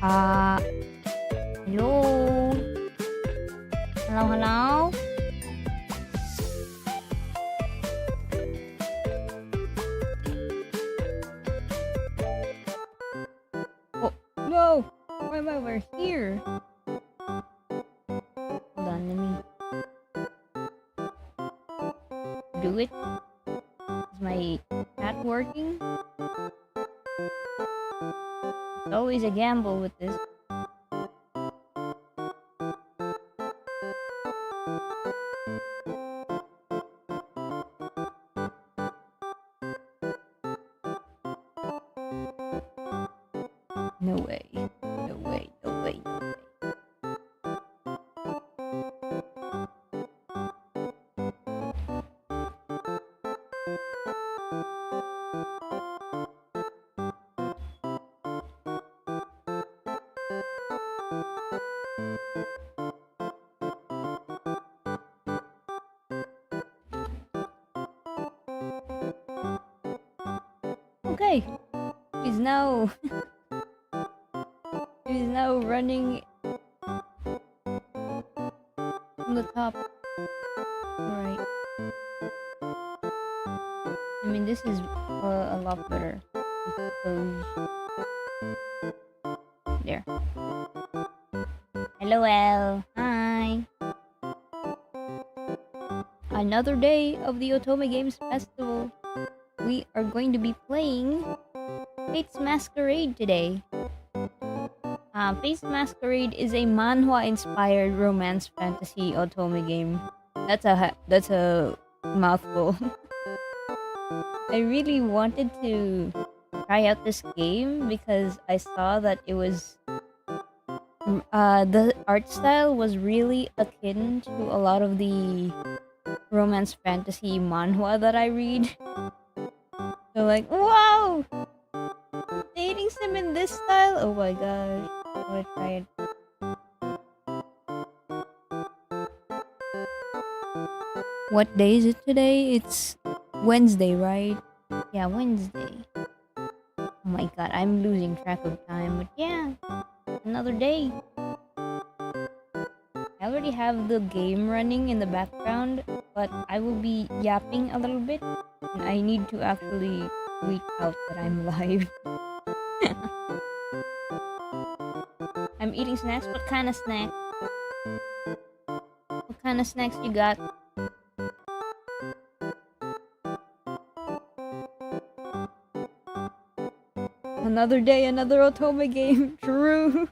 Uh, hello? Hello, hello? Oh, no! Why am I over here? Hold on, let me do it. Is my cat working? It's always a gamble with this. No way. No way, no way, no way. Okay. She's now she's now running from the top. Alright. I mean, this is a lot better. I suppose. There. Hello, Elle. Hi. Another day of the Otome Games Festival. We are going to be playing Fate's Masquerade today. Fate's Masquerade is a manhwa-inspired romance fantasy Otome game. That's a mouthful. I really wanted to try out this game because I saw that it was the art style was really akin to a lot of the romance fantasy manhwa that I read. So like, wow! Dating sim in this style? Oh my gosh. I wanna try it. What day is it today? It's Wednesday, right? Yeah, Wednesday. Oh my god, I'm losing track of time. But yeah, another day. I already have the game running in the background, but I will be yapping a little bit. And I need to actually tweet out that I'm live. I'm eating snacks. What kind of snack? What kind of snacks you got? Another day, another Otome game. True.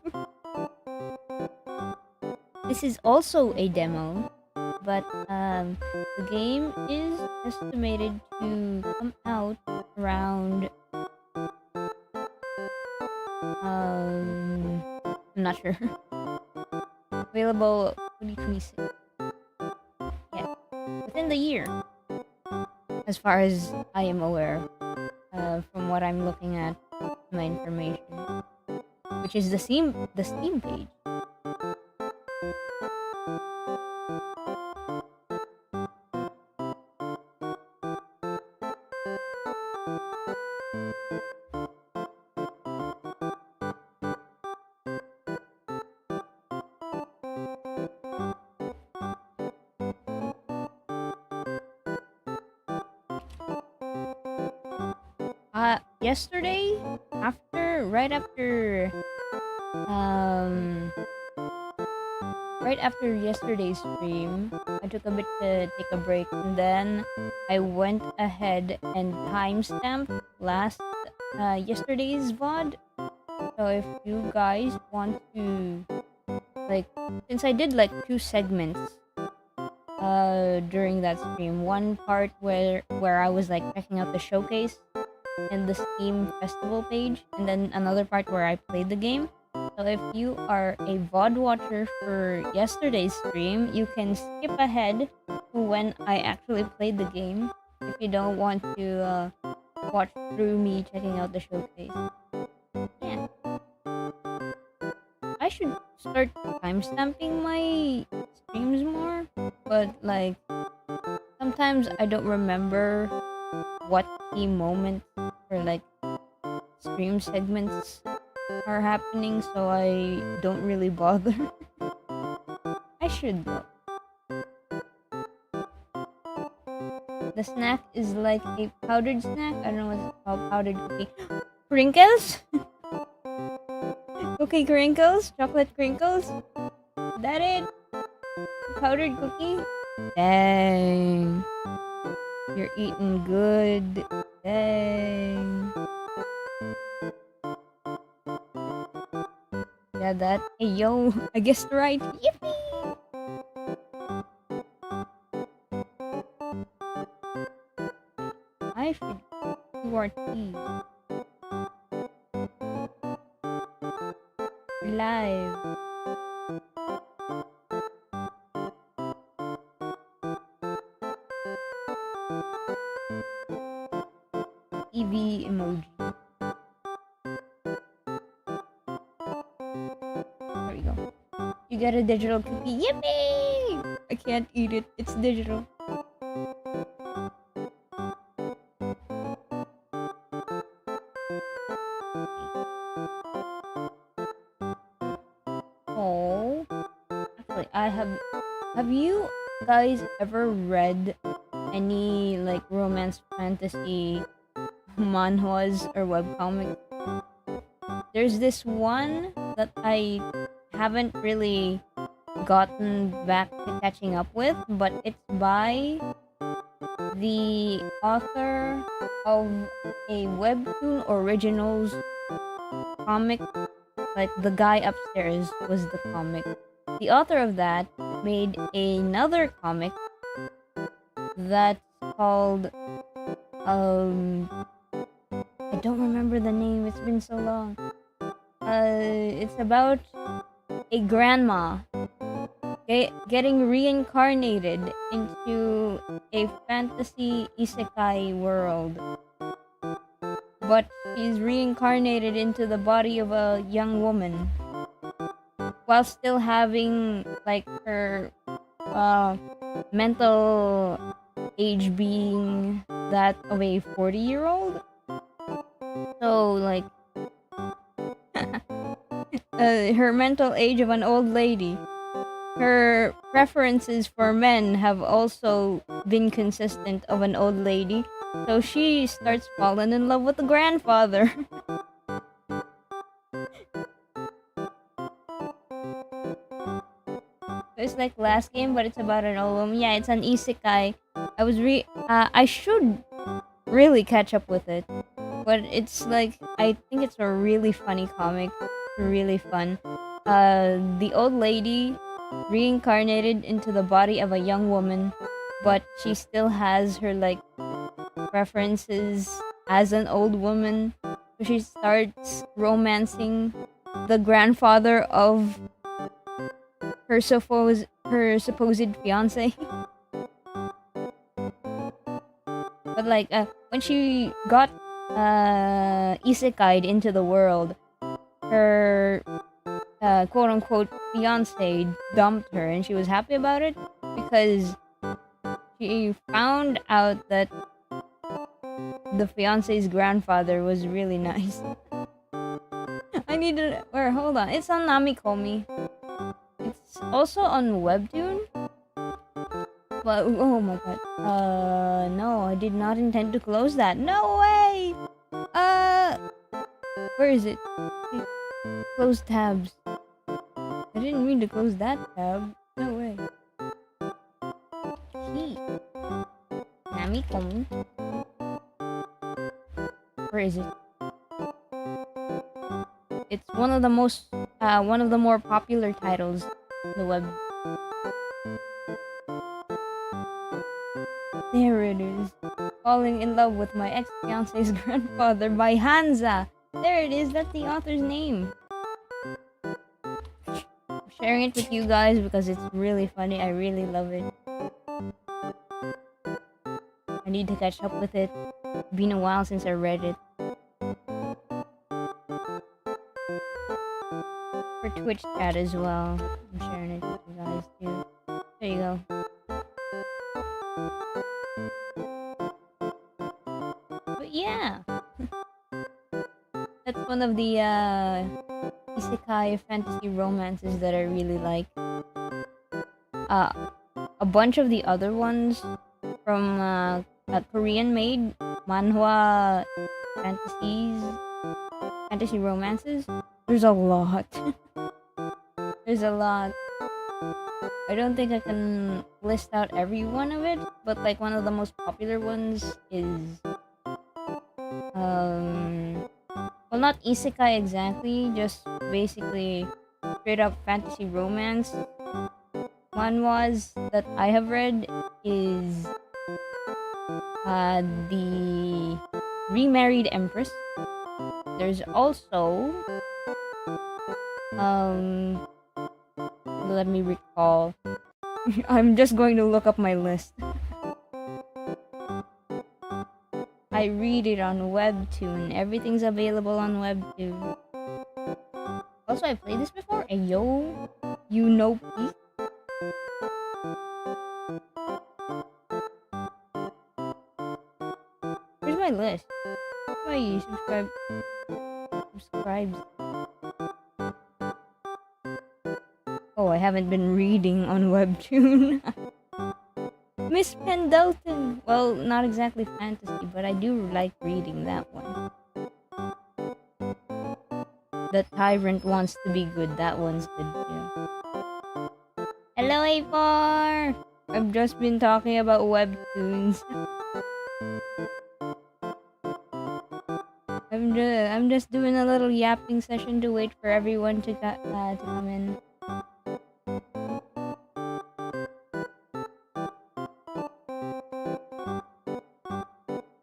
This is also a demo, but the game is estimated to come out around I'm not sure. Available 2026. Yeah, within the year, as far as I am aware, from what I'm looking at my information, which is the Steam page. Yesterday, right after yesterday's stream, I took a bit to take a break, and then I went ahead and timestamped yesterday's VOD. So if you guys want to, like, since I did like 2 segments during that stream, one part where I was like checking out the showcase and the Steam festival page, and then another part where I played the game. So if you are a VOD watcher for yesterday's stream, you can skip ahead to when I actually played the game if you don't want to watch through me checking out the showcase. Yeah. I should start timestamping my streams more, but like sometimes I don't remember what key moments or like stream segments are happening, so I don't really bother. I should though. The snack is like a powdered snack. I don't know what it's called. Powdered cookie. Crinkles? Cookie crinkles? Chocolate crinkles? Is that it? Powdered cookie? Dang. You're eating good. Dang. Yeah, that. Hey, yo. I guessed right. Yippee! I should do our tea. Live. EV emoji. There we go. You get a digital cookie. Yippee! I can't eat it. It's digital. Oh. Actually, I have you guys ever read any like romance fantasy manhwas or webcomics? There's this one that I haven't really gotten back to catching up with, but it's by the author of a webtoon originals comic. Like the guy upstairs was the comic. The author of that made another comic that's called I don't remember the name, it's been so long. It's about a grandma getting reincarnated into a fantasy isekai world. But she's reincarnated into the body of a young woman while still having like her mental age being that of a 40-year-old. So like her mental age of an old lady. Her preferences for men have also been consistent of an old lady. So she starts falling in love with the grandfather. It's like last game, but it's about an old woman. Yeah, it's an isekai. I should really catch up with it, but it's like I think it's a really funny comic, really fun. The old lady reincarnated into the body of a young woman, but she still has her like preferences as an old woman. So she starts romancing the grandfather of her supposed fiance. But like when she got isekai'd into the world, her quote unquote fiance dumped her, and she was happy about it because she found out that the fiance's grandfather was really nice. I need to. Or hold on, it's on Namikomi. It's also on Webtoon. But oh my god. No, I did not intend to close that. No way. Where is it? Close tabs. I didn't mean to close that tab. No way. Key. Namikomi. Where is it? It's one of the more popular titles in the web. There it is. Falling in Love with My Ex-Fiance's Grandfather by Hansa. There it is. That's the author's name. I'm sharing it with you guys because it's really funny. I really love it. I need to catch up with it. It's been a while since I read it. For Twitch chat as well. I'm sharing it with you guys too. There you go. But yeah. That's one of the isekai fantasy romances that I really like. Uh, a bunch of the other ones from Korean made manhwa fantasies, fantasy romances. There's a lot. There's a lot. I don't think I can list out every one of it, but like one of the most popular ones is well, not isekai exactly, just basically straight up fantasy romance manhwas that I have read is the Remarried Empress. There's also um let me recall. I'm just going to look up my list. I read it on Webtoon. Everything's available on Webtoon. Also, I played this before. Ayo, you know, please. Where's my list? Why you subscribes? Oh, I haven't been reading on Webtoon. Miss Pendleton. Well, not exactly fantasy, but I do like reading that one. The Tyrant Wants to Be Good. That one's good too. Hello, A4! I've just been talking about Webtoons. I'm just doing a little yapping session to wait for everyone to come in.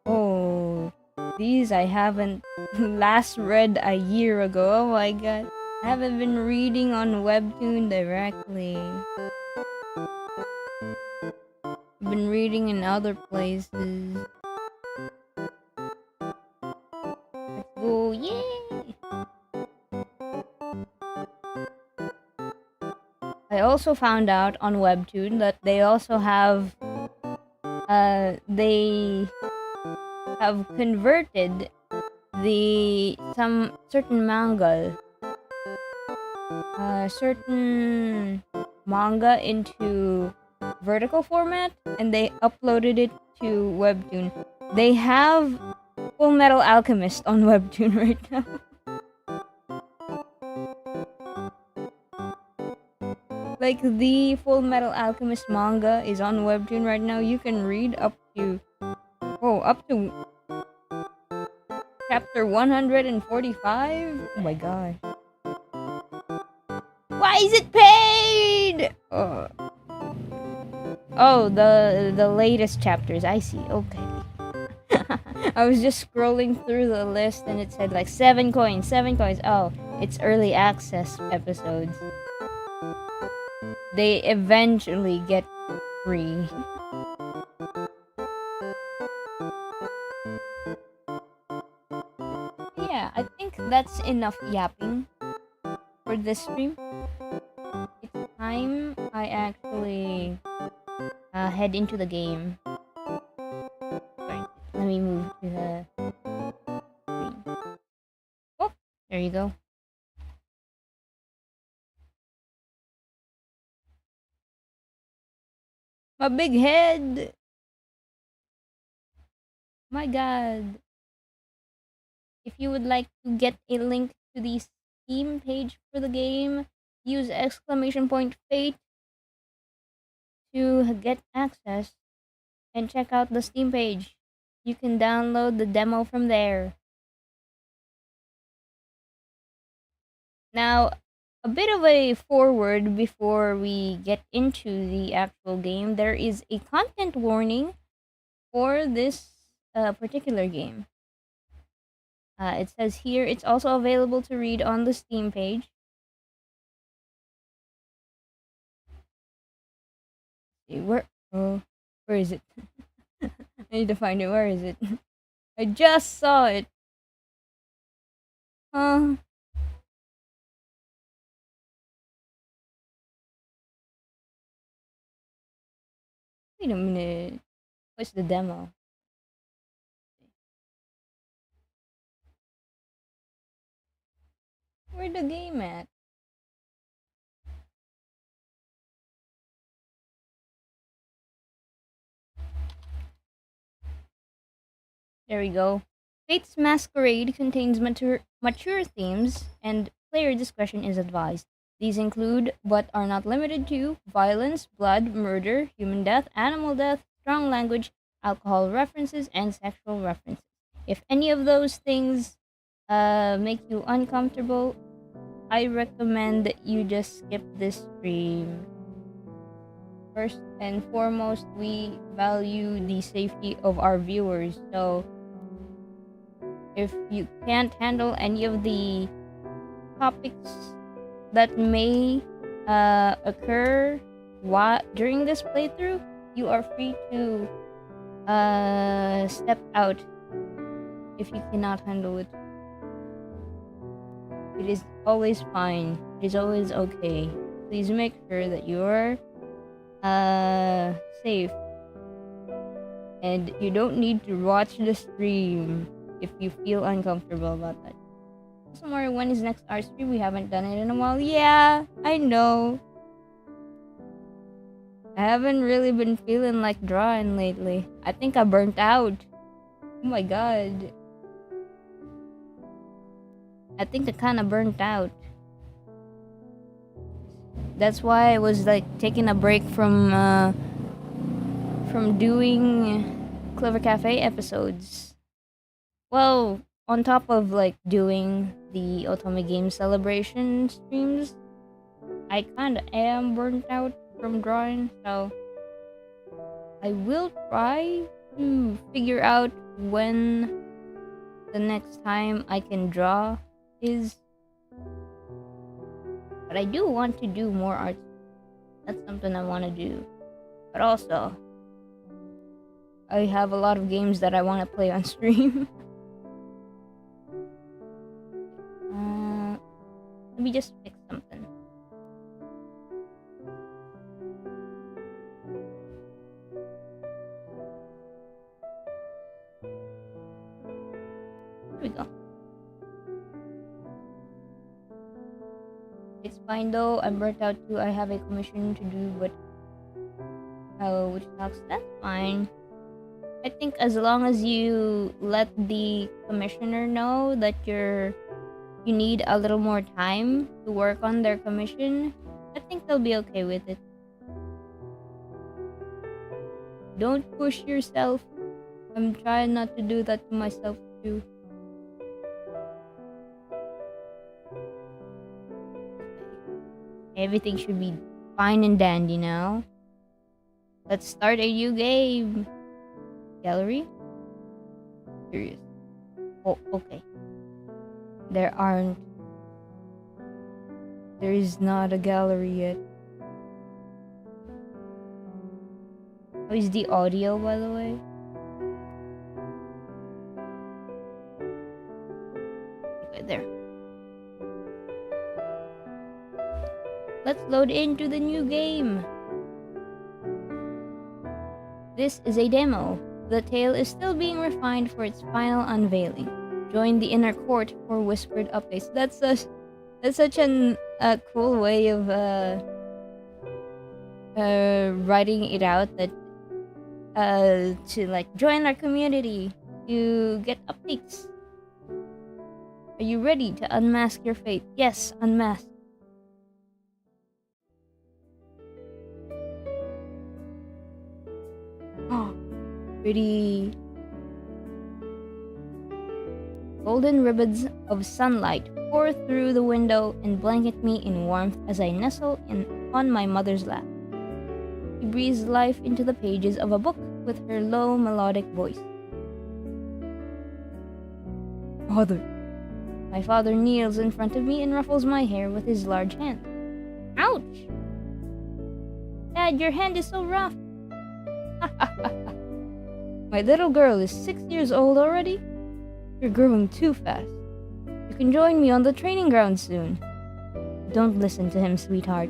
Oh, these I haven't last read a year ago. Oh my god. I haven't been reading on Webtoon directly. I've been reading in other places. Let's go, yay! I also found out on Webtoon that they also have they have converted some certain manga into vertical format, and they uploaded it to Webtoon. They have Full Metal Alchemist on Webtoon right now. Like the Full Metal Alchemist manga is on Webtoon right now. You can read up to chapter 145. Oh my god. Why is it paid? Oh, the latest chapters. I see. Okay. I was just scrolling through the list and it said like 7 coins, 7 coins. Oh, it's early access episodes. They eventually get free. Yeah, I think that's enough yapping for this stream. It's time I actually head into the game. Sorry, let me move to the screen. Oh, there you go. My big head! My god. If you would like to get a link to the Steam page for the game, use !fate to get access and check out the Steam page. You can download the demo from there. Now, a bit of a forward before we get into the actual game. There is a content warning for this particular game. It says here it's also available to read on the Steam page. Where? Oh, where is it? I need to find it. Where is it? I just saw it. Wait a minute. What's the demo? Where'd the game at? There we go. Fate's Masquerade contains mature themes, and player discretion is advised. These include, but are not limited to, violence, blood, murder, human death, animal death, strong language, alcohol references, and sexual references. If any of those things make you uncomfortable, I recommend that you just skip this stream. First and foremost, we value the safety of our viewers, so if you can't handle any of the topics that may occur during this playthrough, you are free to step out if you cannot handle it. It is always fine. It is always okay. Please make sure that you're safe. And you don't need to watch the stream if you feel uncomfortable about that. So Mori, when is next art stream? We haven't done it in a while. Yeah, I know. I haven't really been feeling like drawing lately. I think I burnt out. Oh my god. I think I kinda burnt out. That's why I was like taking a break from doing Clever Cafe episodes. Well, on top of like doing the Otome game celebration streams, I kinda am burnt out from drawing, so I will try to figure out when the next time I can draw is. But I do want to do more art. That's something I want to do. But also, I have a lot of games that I want to play on stream. Let me just fix something. There we go. It's fine though. I'm burnt out too. I have a commission to do, but which sucks. That's fine. I think as long as you let the commissioner know that you need a little more time to work on their commission, I think they'll be okay with it. Don't push yourself. I'm trying not to do that to myself too. Everything should be fine and dandy now. Let's start a new game. Gallery? Curious. Oh, okay. There is not a gallery yet. How is the audio, by the way? Okay, there. Let's load into the new game. This is a demo. The tale is still being refined for its final unveiling. Join the inner court for whispered updates. That's such a cool way of writing it out, that to like join our community to get updates. Are you ready to unmask your fate? Yes, unmask. Oh, pretty. Golden ribbons of sunlight pour through the window and blanket me in warmth as I nestle on my mother's lap. She breathes life into the pages of a book with her low, melodic voice. Father. My father kneels in front of me and ruffles my hair with his large hand. Ouch! Dad, your hand is so rough. My little girl is 6 years old already? You're growing too fast. You can join me on the training ground soon. Don't listen to him, sweetheart.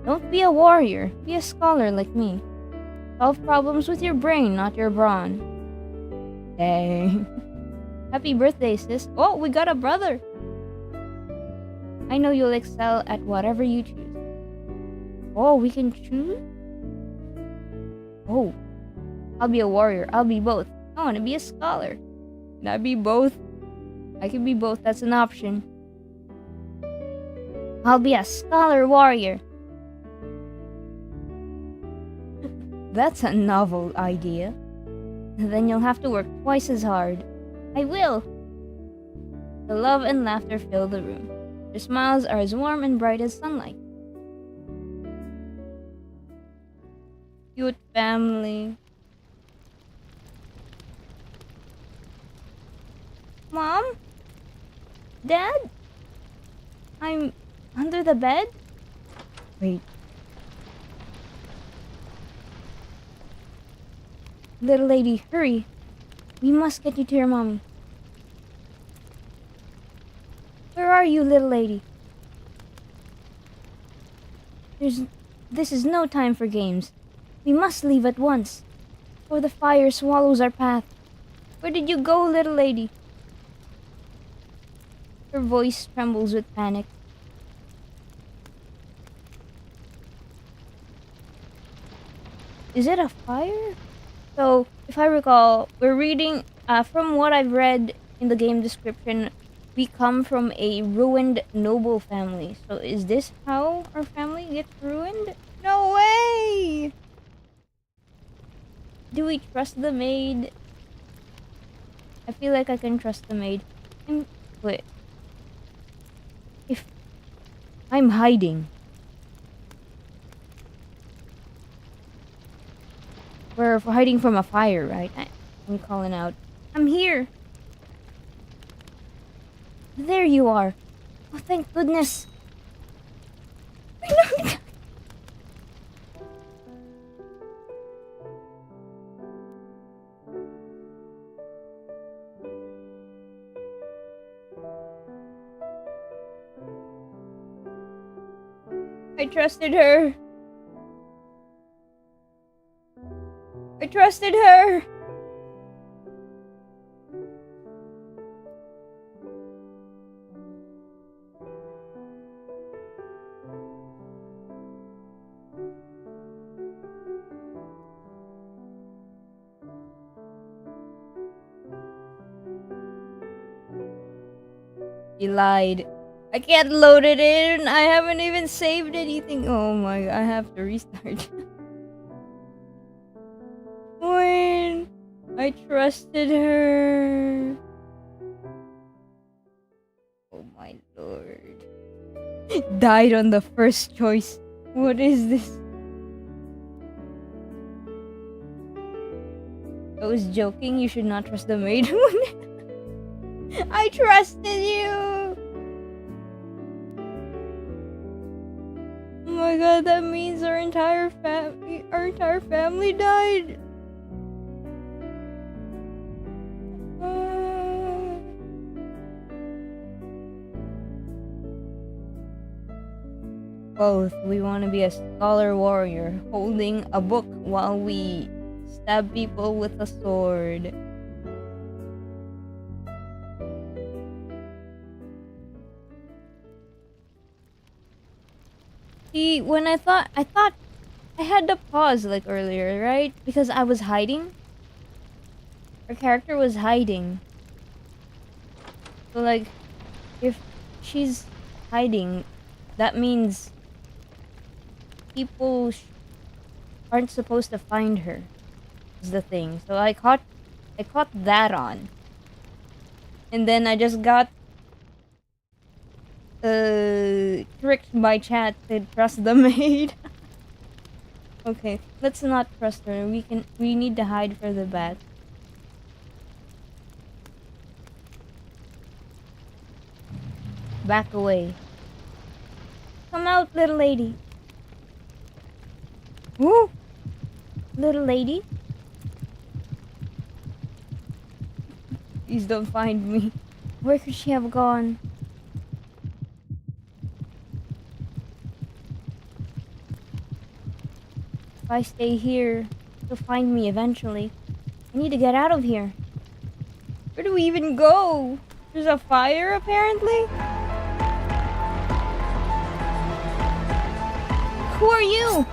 Don't be a warrior. Be a scholar like me. Solve problems with your brain, not your brawn. Dang. Happy birthday, sis. Oh, we got a brother. I know you'll excel at whatever you choose. Oh, we can choose? Oh, I'll be a warrior. I'll be both. I want to be a scholar. Can I be both? I can be both. That's an option. I'll be a scholar warrior. That's a novel idea. Then you'll have to work twice as hard. I will. The love and laughter fill the room. Their smiles are as warm and bright as sunlight. Cute family. Mom? Dad? I'm under the bed? Wait. Little lady, hurry. We must get you to your mommy. Where are you, little lady? This is no time for games. We must leave at once, or the fire swallows our path. Where did you go, little lady? Her voice trembles with panic. Is it a fire? So, if I recall, we're reading, from what I've read in the game description, we come from a ruined noble family. So, is this how our family gets ruined? No way! Do we trust the maid? I feel like I can trust the maid. Wait. If I'm hiding. We're hiding from a fire, right? I'm calling out. I'm here. There you are. Oh, thank goodness. I trusted her. I trusted her. He lied. I can't load it in. I haven't even saved anything. Oh my, I have to restart. When I trusted her. Oh my lord. Died on the first choice. What is this? I was joking. You should not trust the maid. I trusted you. Oh my god, that means our entire family died. Both. We want to be a scholar warrior, holding a book while we stab people with a sword. See, when I thought I had to pause like earlier, right? Because I was hiding. Our character was hiding. So like, if she's hiding, that means people aren't supposed to find her. Is the thing. So I caught that on. And then I just got tricked by chat to trust the maid. Okay, let's not trust her. We need to hide for the back. Back away. Come out, little lady. Woo! Little lady. Please don't find me. Where could she have gone? If I stay here, she'll find me eventually. I need to get out of here. Where do we even go? There's a fire, apparently? Who are you?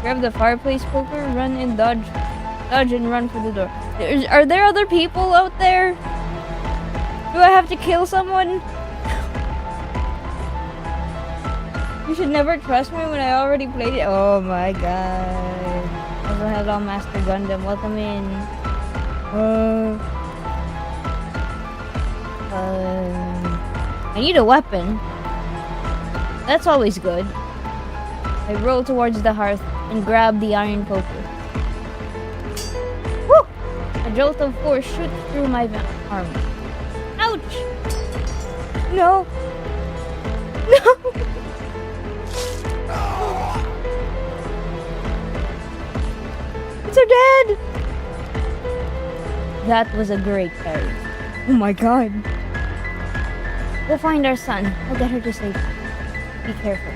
Grab the fireplace poker, run and dodge. Dodge and run for the door. Are there other people out there? Do I have to kill someone? You should never trust me when I already played it. Oh my god. Also, hello, Master Gundam. Welcome in. I need a weapon. That's always good. I roll towards the hearth and grab the iron poker. Woo! A jolt of force shoots through my arm. Ouch! No! No! It's her dead! That was a great parry. Oh my god. We'll find our son. I'll get her to safety. Be careful.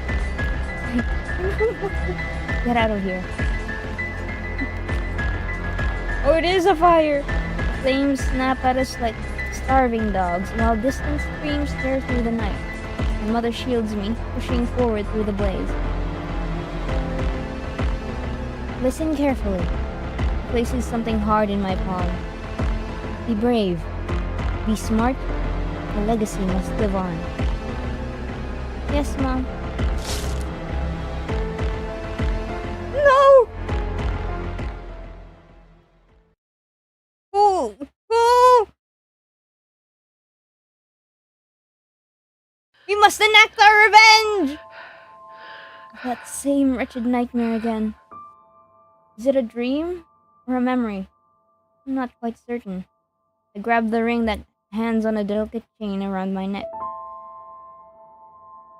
Get out of here. Oh, it is a fire! Flames snap at us like starving dogs, while distant screams tear through the night. My mother shields me, pushing forward through the blaze. Listen carefully. She places something hard in my palm. Be brave. Be smart. The legacy must live on. Yes, Mom. No! Oh! Oh! We must enact our revenge! That same wretched nightmare again. Is it a dream or a memory? I'm not quite certain. I grab the ring that hangs on a delicate chain around my neck.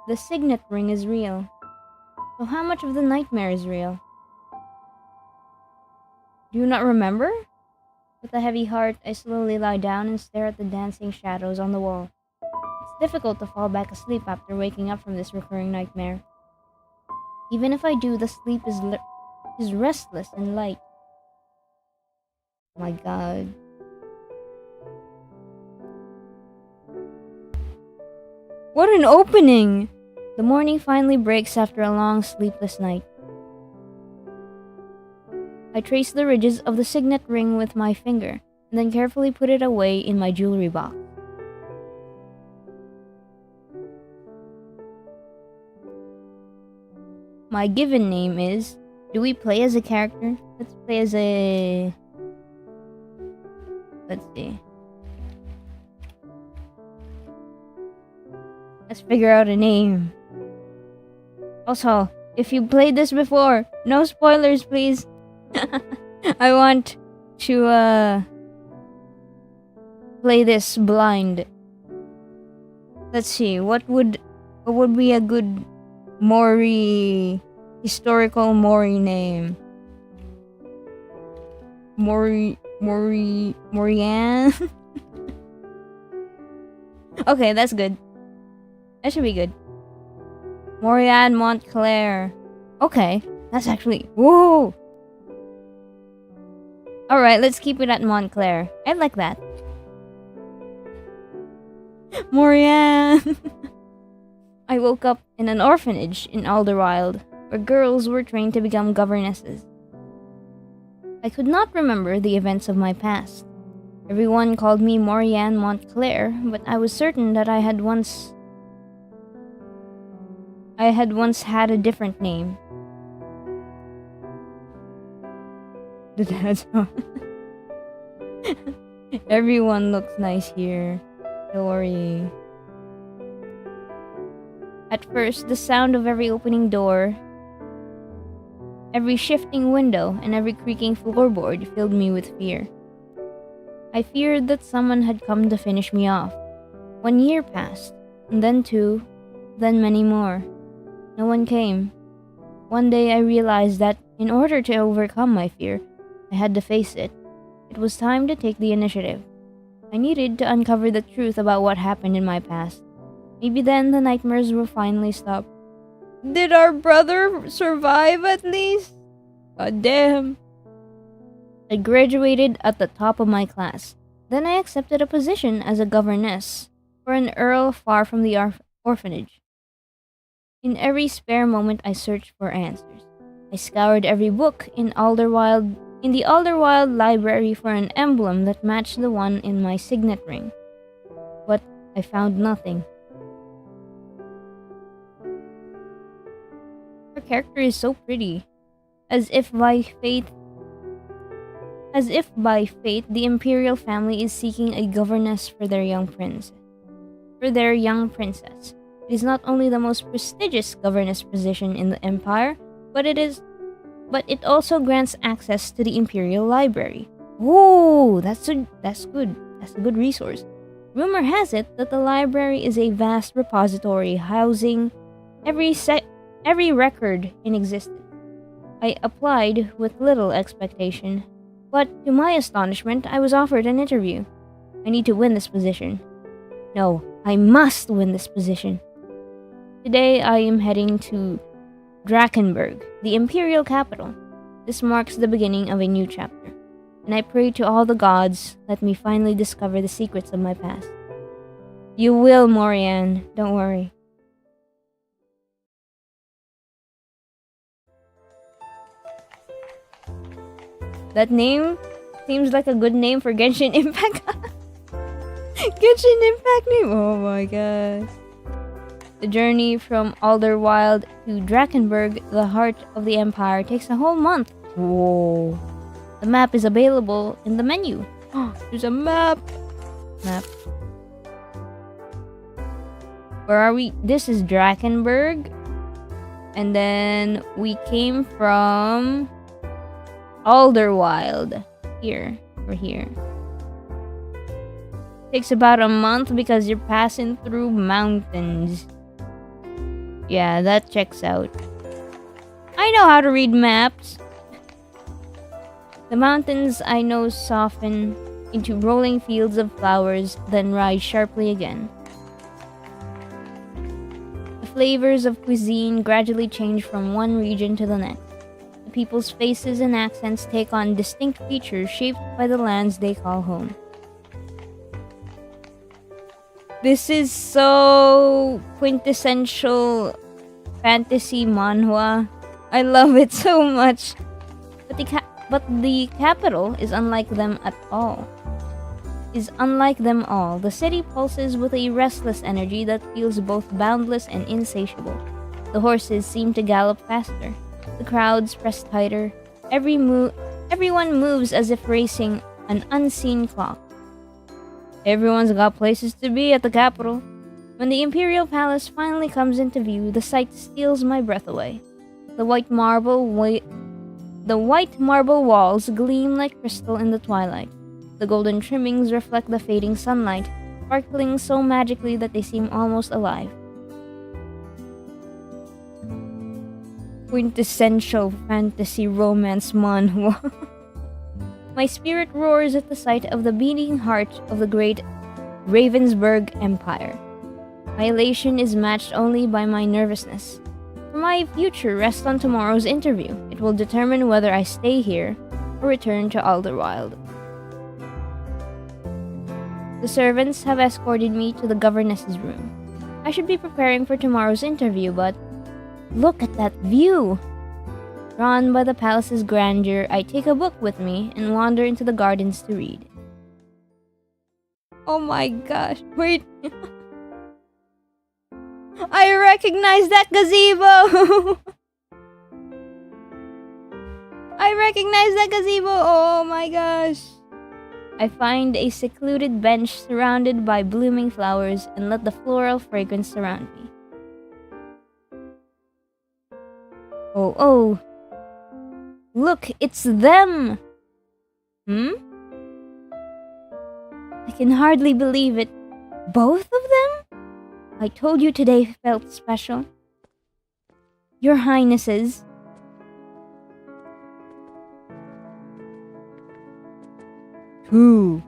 The signet ring is real. So how much of the nightmare is real? Do you not remember? With a heavy heart, I slowly lie down and stare at the dancing shadows on the wall. It's difficult to fall back asleep after waking up from this recurring nightmare. Even if I do, the sleep is restless and light. My god. What an opening! The morning finally breaks after a long sleepless night. I trace the ridges of the signet ring with my finger, and then carefully put it away in my jewelry box. My given name is... Do we play as a character? Let's play as a... Let's see. Let's figure out a name. Also, if you played this before, no spoilers, please. I want to play this blind. Let's see, what would be a good Mori historical Mori name? Morianne? Okay, that's good. That should be good. Morianne Montclair. Okay, that's actually... Whoa! Alright, let's keep it at Montclair. I like that. Morianne! I woke up in an orphanage in Alderwild, where girls were trained to become governesses. I could not remember the events of my past. Everyone called me Morianne Montclair, but I was certain that I had once had a different name. Everyone looks nice here. Don't worry. At first, the sound of every opening door, every shifting window, and every creaking floorboard filled me with fear. I feared that someone had come to finish me off. 1 year passed, and then 2, then many more. No one came. One day I realized that in order to overcome my fear, I had to face it. It was time to take the initiative. I needed to uncover the truth about what happened in my past. Maybe then the nightmares will finally stop. Did our brother survive at least? God damn. I graduated at the top of my class. Then I accepted a position as a governess for an earl far from the orphanage. In every spare moment, I searched for answers. I scoured every book in the Alderwild library for an emblem that matched the one in my signet ring. But I found nothing. Her character is so pretty. As if by fate, the imperial family is seeking a governess for their young prince. For their young princess. It is not only the most prestigious governess position in the empire, but it also grants access to the imperial library. Ooh, that's good. That's a good resource. Rumor has it that the library is a vast repository housing every record in existence. I applied with little expectation, but to my astonishment, I was offered an interview. I need to win this position. No, I must win this position. Today I am heading to Drakenberg, the imperial capital. This marks the beginning of a new chapter, and I pray to all the gods, let me finally discover the secrets of my past. You will, Morianne, don't worry. That name seems like a good name for Genshin Impact. Genshin Impact name, oh my gosh. The journey from Alderwild to Drakenberg, the heart of the Empire, takes a whole month. Whoa. The map is available in the menu. There's a map. Where are we? This is Drakenberg. And then we came from Alderwild. We're here. Takes about a month because you're passing through mountains. Yeah, that checks out. I know how to read maps. The mountains I know soften into rolling fields of flowers, then rise sharply again. The flavors of cuisine gradually change from one region to the next. The people's faces and accents take on distinct features shaped by the lands they call home. This is so quintessential fantasy manhwa. I love it so much. But the capital is unlike them all. The city pulses with a restless energy that feels both boundless and insatiable. The horses seem to gallop faster. The crowds press tighter. Everyone moves as if racing an unseen clock. Everyone's got places to be at the capital. When the Imperial Palace finally comes into view, the sight steals my breath away. The white marble walls gleam like crystal in the twilight. The golden trimmings reflect the fading sunlight, sparkling so magically that they seem almost alive. Quintessential fantasy romance manhwa. My spirit roars at the sight of the beating heart of the great Ravensburg Empire. My elation is matched only by my nervousness. For my future rests on tomorrow's interview. It will determine whether I stay here or return to Alderwild. The servants have escorted me to the governess's room. I should be preparing for tomorrow's interview, but look at that view! Drawn by the palace's grandeur, I take a book with me and wander into the gardens to read. Oh my gosh, wait! I recognize that gazebo! I recognize that gazebo! Oh my gosh! I find a secluded bench surrounded by blooming flowers and let the floral fragrance surround me. Oh! Look, it's them! I can hardly believe it. Both of them? I told you today felt special. Your Highnesses. Who?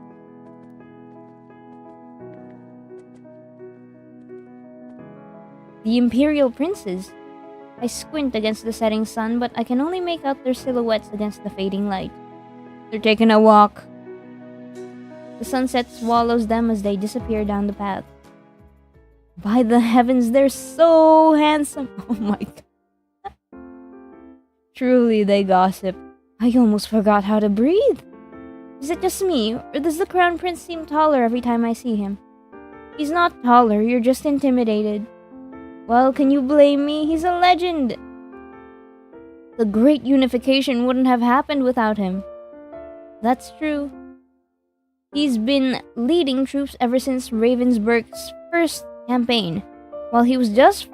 The Imperial Princes. I squint against the setting sun, but I can only make out their silhouettes against the fading light. They're taking a walk. The sunset swallows them as they disappear down the path. By the heavens, they're so handsome. Oh my god. Truly, they gossip. I almost forgot how to breathe. Is it just me, or does the crown prince seem taller every time I see him? He's not taller, you're just intimidated. Well, can you blame me? He's a legend. The Great Unification wouldn't have happened without him. That's true. He's been leading troops ever since Ravensburg's first campaign. When he was just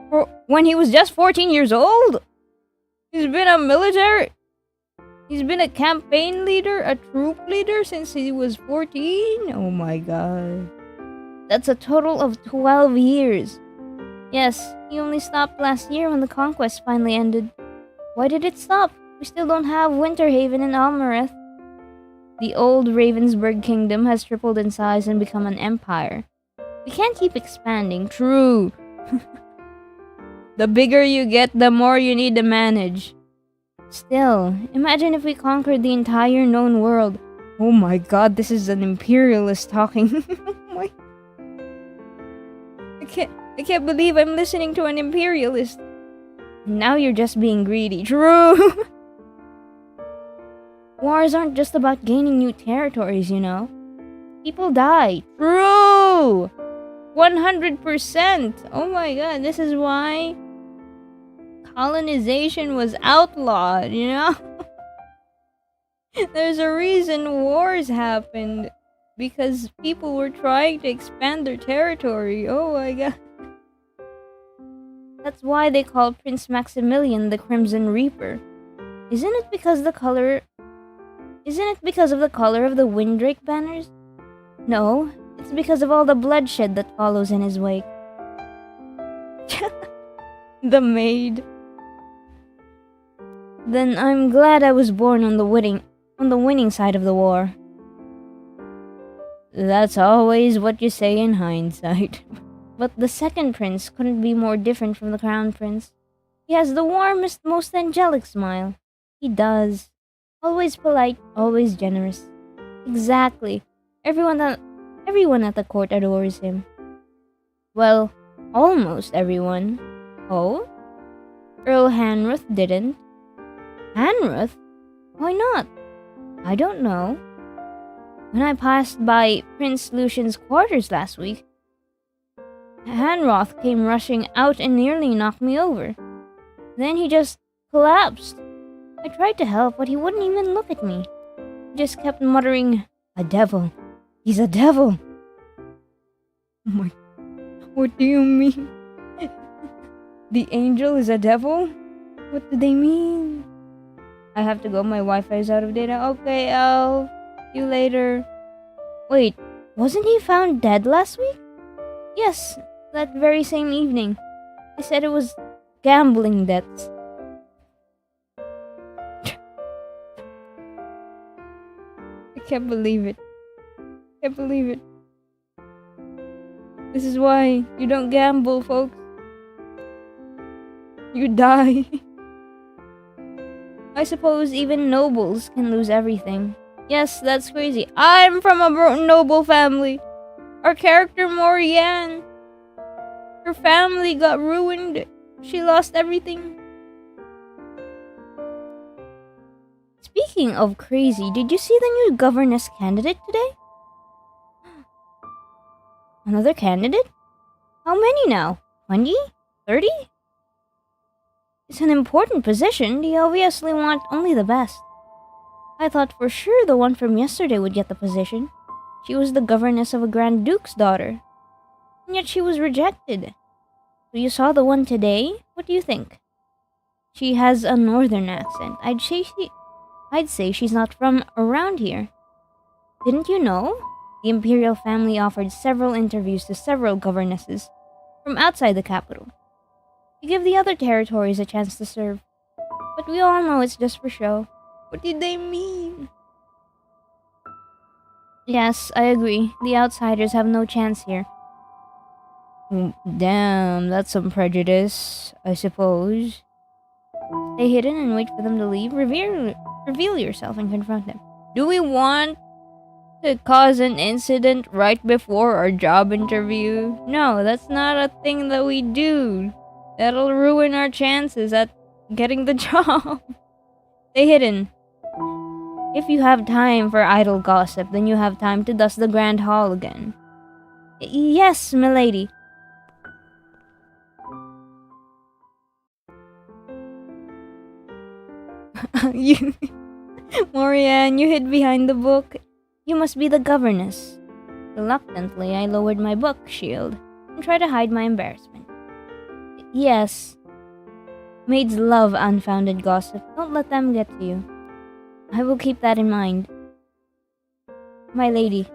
14 years old. He's been a campaign leader, a troop leader since he was 14. Oh my god. That's a total of 12 years. Yes, he only stopped last year when the conquest finally ended. Why did it stop? We still don't have Winterhaven and Almereth. The old Ravensburg kingdom has tripled in size and become an empire. We can't keep expanding, true. The bigger you get, the more you need to manage. Still, imagine if we conquered the entire known world. Oh my god, this is an imperialist talking. Oh my... I can't believe I'm listening to an imperialist. Now you're just being greedy, true. Wars aren't just about gaining new territories, you know. People die. True! 100%! Oh my god, this is why colonization was outlawed, you know? There's a reason wars happened. Because people were trying to expand their territory. Oh my god. That's why they call Prince Maximilian the Crimson Reaper. Isn't it because of the color of the Windrake banners? No, it's because of all the bloodshed that follows in his wake. The maid. Then I'm glad I was born on the winning side of the war. That's always what you say in hindsight. But the second prince couldn't be more different from the crown prince. He has the warmest, most angelic smile. He does. Always polite, always generous. Exactly. Everyone at the court adores him. Well, almost everyone. Oh? Earl Hanruth didn't. Hanruth? Why not? I don't know. When I passed by Prince Lucian's quarters last week, Hanroth came rushing out and nearly knocked me over. Then he just collapsed. I tried to help, but he wouldn't even look at me. He just kept muttering, "A devil. He's a devil." Oh my... What do you mean? The angel is a devil? What do they mean? I have to go, my Wi-Fi is out of data. Okay, I'll see you later. Wait, wasn't he found dead last week? Yes, that very same evening. They said it was gambling debts. I can't believe it. Can't believe it. This is why you don't gamble, folks. You die. I suppose even nobles can lose everything. Yes, that's crazy. I'm from a noble family. Our character Mori, her family got ruined. She lost everything. Speaking of crazy, did you see the new governess candidate today? Another candidate? How many now? 20? 30? It's an important position. They obviously want only the best. I thought for sure the one from yesterday would get the position. She was the governess of a Grand Duke's daughter. And yet she was rejected. So you saw the one today? What do you think? She has a northern accent. I'd say she's not from around here. Didn't you know? The imperial family offered several interviews to several governesses from outside the capital to give the other territories a chance to serve. But we all know it's just for show. What did they mean? Yes, I agree. The outsiders have no chance here. Damn, that's some prejudice, I suppose. Stay hidden and wait for them to leave. Reveal yourself and confront them. Do we want To cause an incident right before our job interview? No, that's not a thing that we do. That'll ruin our chances at getting the job. Stay hidden. If you have time for idle gossip, then you have time to dust the grand hall again. Yes, milady. You, Morian, you hid behind the book. You must be the governess. Reluctantly, I lowered my book shield and tried to hide my embarrassment. Yes. Maids love unfounded gossip. Don't let them get to you. I will keep that in mind. My lady.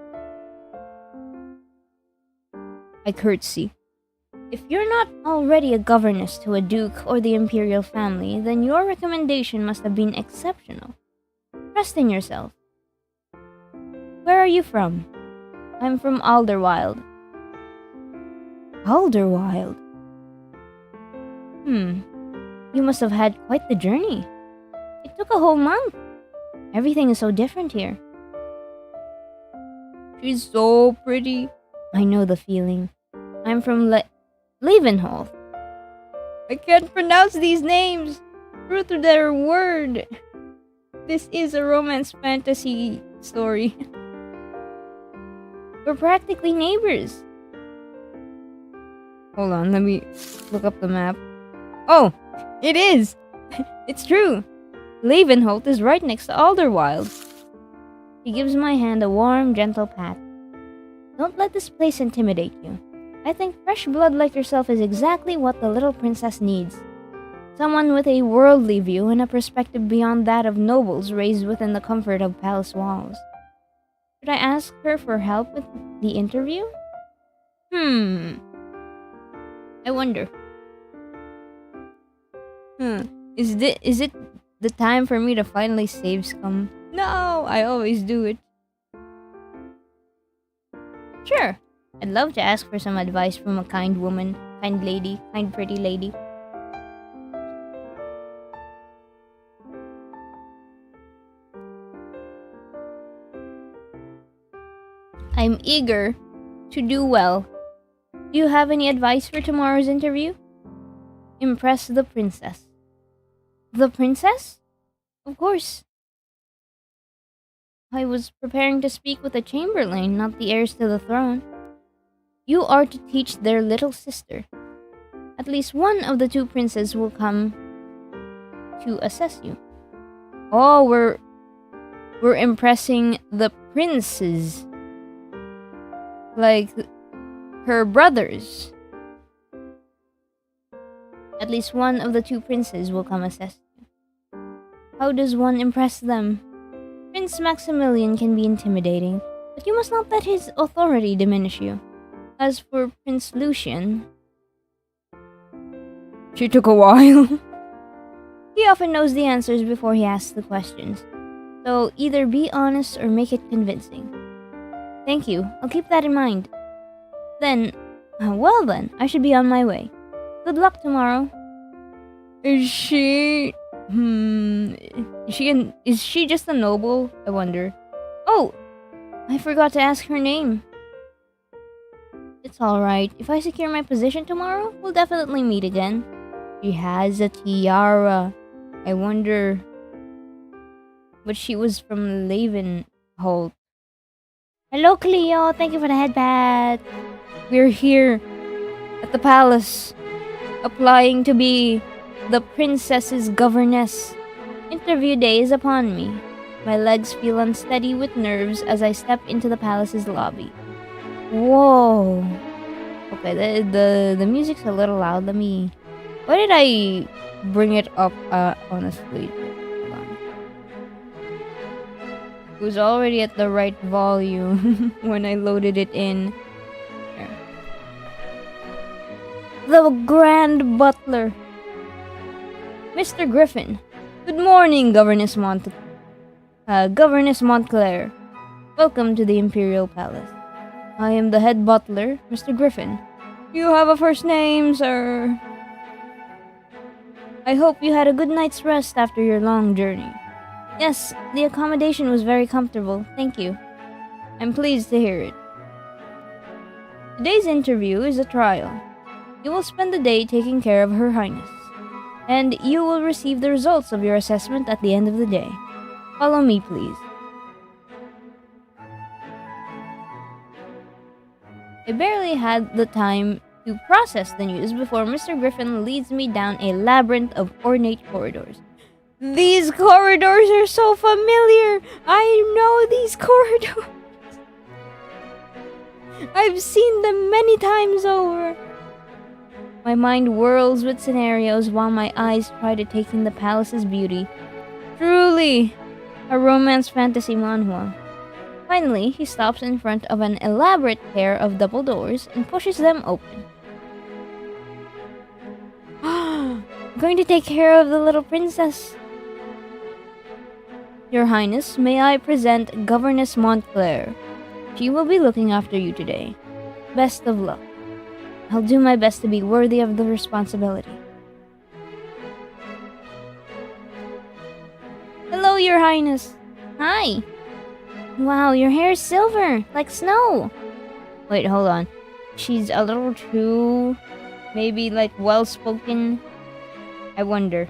I curtsy. If you're not already a governess to a duke or the imperial family, then your recommendation must have been exceptional. Trust in yourself. Where are you from? I'm from Alderwild. Alderwild? You must have had quite the journey. It took a whole month. Everything is so different here. She's so pretty. I know the feeling. I'm from Leavenhall. I can't pronounce these names. True to their word. This is a romance fantasy story. We're practically neighbors. Hold on, let me look up the map. Oh, it is! It's true. Leavenholt is right next to Alderwild. He gives my hand a warm, gentle pat. Don't let this place intimidate you. I think fresh blood like yourself is exactly what the little princess needs. Someone with a worldly view and a perspective beyond that of nobles raised within the comfort of palace walls. Should I ask her for help with the interview? I wonder. Is it the time for me to finally save scum? No, I always do it. Sure. I'd love to ask for some advice from a kind woman, kind lady, kind pretty lady. I'm eager to do well. Do you have any advice for tomorrow's interview? Impress the princess. The princess? Of course. I was preparing to speak with a chamberlain, not the heirs to the throne. You are to teach their little sister. At least one of the two princes will come to assess you. Oh, we're impressing the princes. Like her brothers. At least one of the two princes will come assess you. How does one impress them? Prince Maximilian can be intimidating, but you must not let his authority diminish you. As for Prince Lucian... She took a while. He often knows the answers before he asks the questions. So either be honest or make it convincing. Thank you. I'll keep that in mind. Then, well then, I should be on my way. Good luck tomorrow. Is she... Is she just a noble? I wonder. Oh! I forgot to ask her name. It's alright. If I secure my position tomorrow, we'll definitely meet again. She has a tiara. I wonder... But she was from Leavenholt. Hello, Cleo. Thank you for the headband. We're here at the palace, applying to be the princess's governess. Interview day is upon me. My legs feel unsteady with nerves as I step into the palace's lobby. Whoa. Okay, the music's a little loud. Let me... Why did I bring it up, honestly? Hold on. It was already at the right volume when I loaded it in. There. The Grand Butler. Mr. Griffin. Good morning, Governess Montclair. Welcome to the Imperial Palace. I am the head butler, Mr. Griffin. You have a first name, sir. I hope you had a good night's rest after your long journey. Yes, the accommodation was very comfortable, thank you. I'm pleased to hear it. Today's interview is a trial. You will spend the day taking care of Her Highness, and you will receive the results of your assessment at the end of the day. Follow me, please. I barely had the time to process the news before Mr. Griffin leads me down a labyrinth of ornate corridors. These corridors are so familiar! I know these corridors! I've seen them many times over! My mind whirls with scenarios while my eyes try to take in the palace's beauty. Truly, a romance fantasy manhwa. Finally, he stops in front of an elaborate pair of double doors and pushes them open. I'm going to take care of the little princess. Your Highness, may I present Governess Montclair. She will be looking after you today. Best of luck. I'll do my best to be worthy of the responsibility. Hello, Your Highness. Hi. Wow, your hair is silver, like snow. Wait, hold on. She's a little too, maybe like well-spoken. I wonder,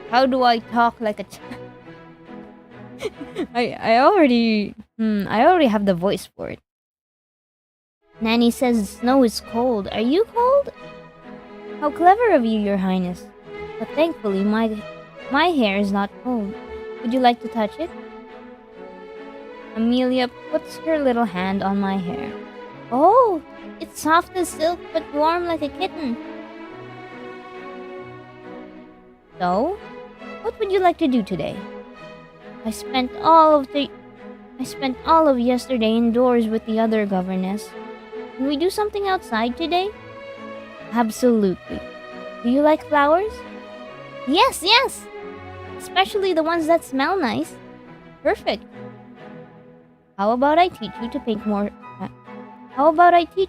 how do I talk like a I already have the voice for it. Nanny says snow is cold. Are you cold? How clever of you, Your Highness. But thankfully, my hair is not cold. Would you like to touch it? Amelia puts her little hand on my hair. Oh, it's soft as silk but warm like a kitten. So, what would you like to do today? I spent all of yesterday indoors with the other governess. Can we do something outside today? Absolutely. Do you like flowers? Yes, yes! Especially the ones that smell nice. Perfect. How about I teach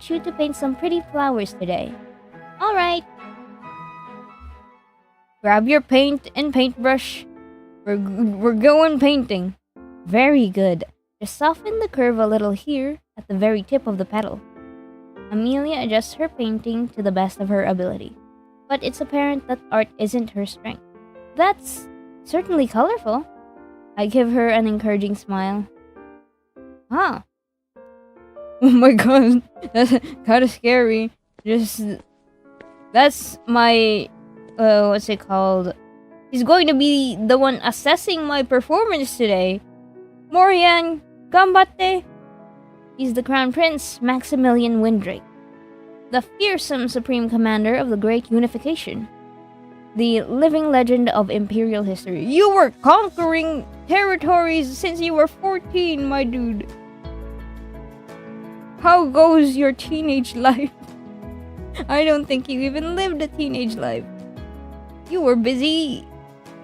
you to paint some pretty flowers today? All right. Grab your paint and paintbrush. We're going painting. Very good. Just soften the curve a little here at the very tip of the petal. Amelia adjusts her painting to the best of her ability. But it's apparent that art isn't her strength. That's certainly colorful. I give her an encouraging smile. Ah. Oh my god. That's kind of scary. That's my, what's it called? He's going to be the one assessing my performance today. Morian, gambatte. He's the Crown Prince, Maximilian Windrake, the fearsome Supreme Commander of the Great Unification, the living legend of Imperial history. You were conquering territories since you were 14, my dude. How goes your teenage life? I don't think you even lived a teenage life. You were busy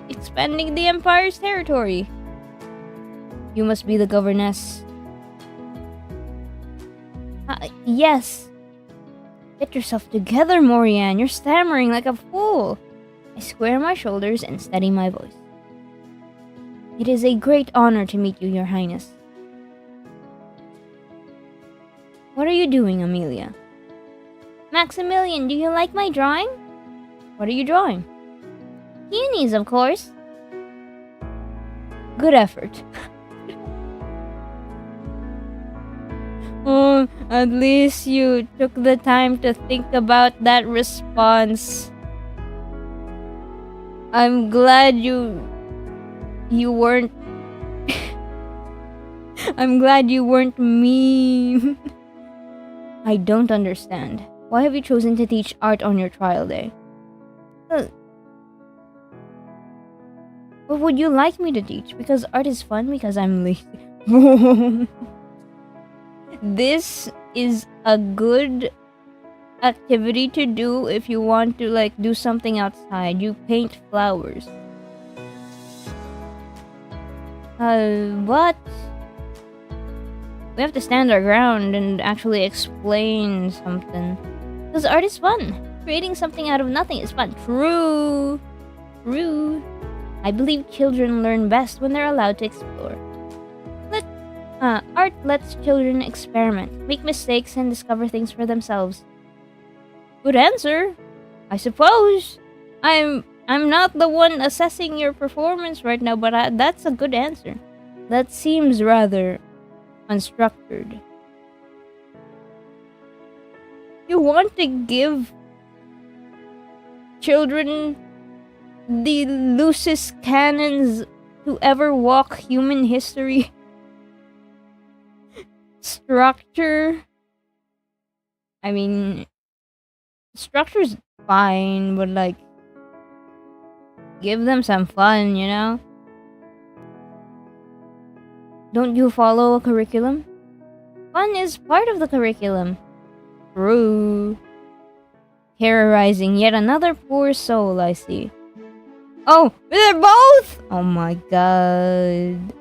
expanding the Empire's territory. You must be the governess. Yes. Get yourself together, Morian. You're stammering like a fool. I square my shoulders and steady my voice. It is a great honor to meet you, Your Highness. What are you doing, Amelia? Maximilian, do you like my drawing? What are you drawing? Peonies, of course. Good effort. Oh, at least you took the time to think about that response. I'm glad you weren't I'm glad you weren't mean. I don't understand. Why have you chosen to teach art on your trial day? What would you like me to teach? Because art is fun because I'm lazy. This is a good activity to do if you want to like do something outside. You paint flowers. But we have to stand our ground and actually explain something. Because art is fun. Creating something out of nothing is fun. True. I believe children learn best when they're allowed to explore. Art lets children experiment, make mistakes, and discover things for themselves. Good answer, I suppose. I'm not the one assessing your performance right now, but that's a good answer. That seems rather unstructured. You want to give children the loosest cannons to ever walk human history? Structure? I mean, structure's fine, but like, give them some fun, you know? Don't you follow a curriculum? Fun is part of the curriculum. True. Terrorizing yet another poor soul, I see. Oh, they're both! Oh my god.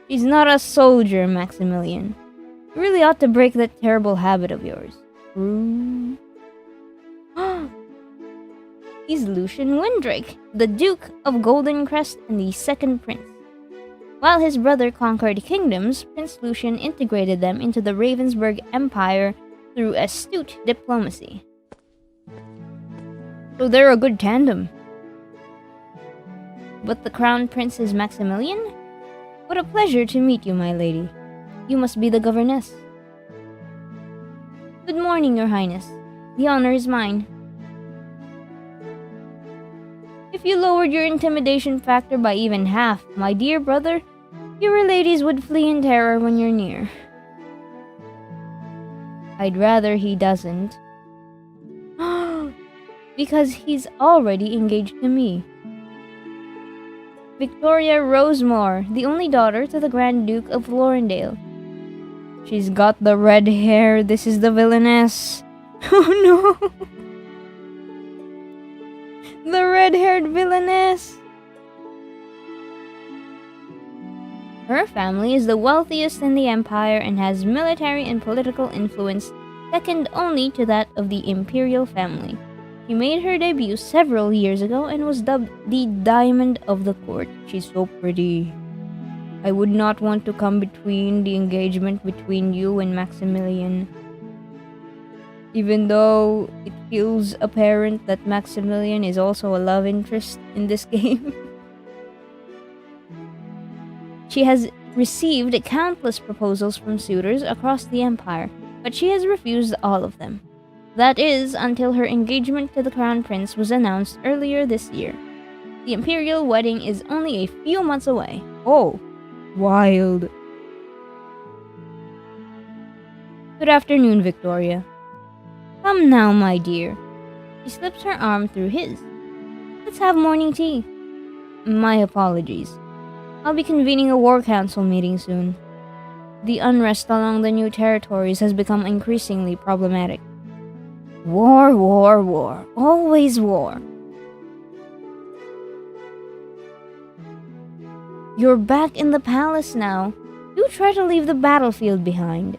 She's not a soldier, Maximilian. You really ought to break that terrible habit of yours. True. He's Lucian Windrake, the Duke of Golden Crest and the second prince. While his brother conquered kingdoms, Prince Lucian integrated them into the Ravensburg Empire through astute diplomacy. So they're a good tandem. But the crown prince is Maximilian? What a pleasure to meet you, my lady. You must be the governess. Good morning, your highness. The honor is mine. If you lowered your intimidation factor by even half, my dear brother, your ladies would flee in terror when you're near. I'd rather he doesn't. Because he's already engaged to me. Victoria Rosemore, the only daughter to the Grand Duke of Lorendale. She's got the red hair. This is the villainess. Oh no! The red-haired villainess! Her family is the wealthiest in the empire and has military and political influence second only to that of the imperial family. She made her debut several years ago and was dubbed the Diamond of the Court. She's so pretty. I would not want to come between the engagement between you and Maximilian. Even though it feels apparent that Maximilian is also a love interest in this game. She has received countless proposals from suitors across the empire, but she has refused all of them. That is, until her engagement to the crown prince was announced earlier this year. The imperial wedding is only a few months away. Oh, wild. Good afternoon, Victoria. Come now, my dear. She slips her arm through his. Let's have morning tea. My apologies. I'll be convening a war council meeting soon. The unrest along the new territories has become increasingly problematic. War, war, war. Always war. You're back in the palace now. Do try to leave the battlefield behind.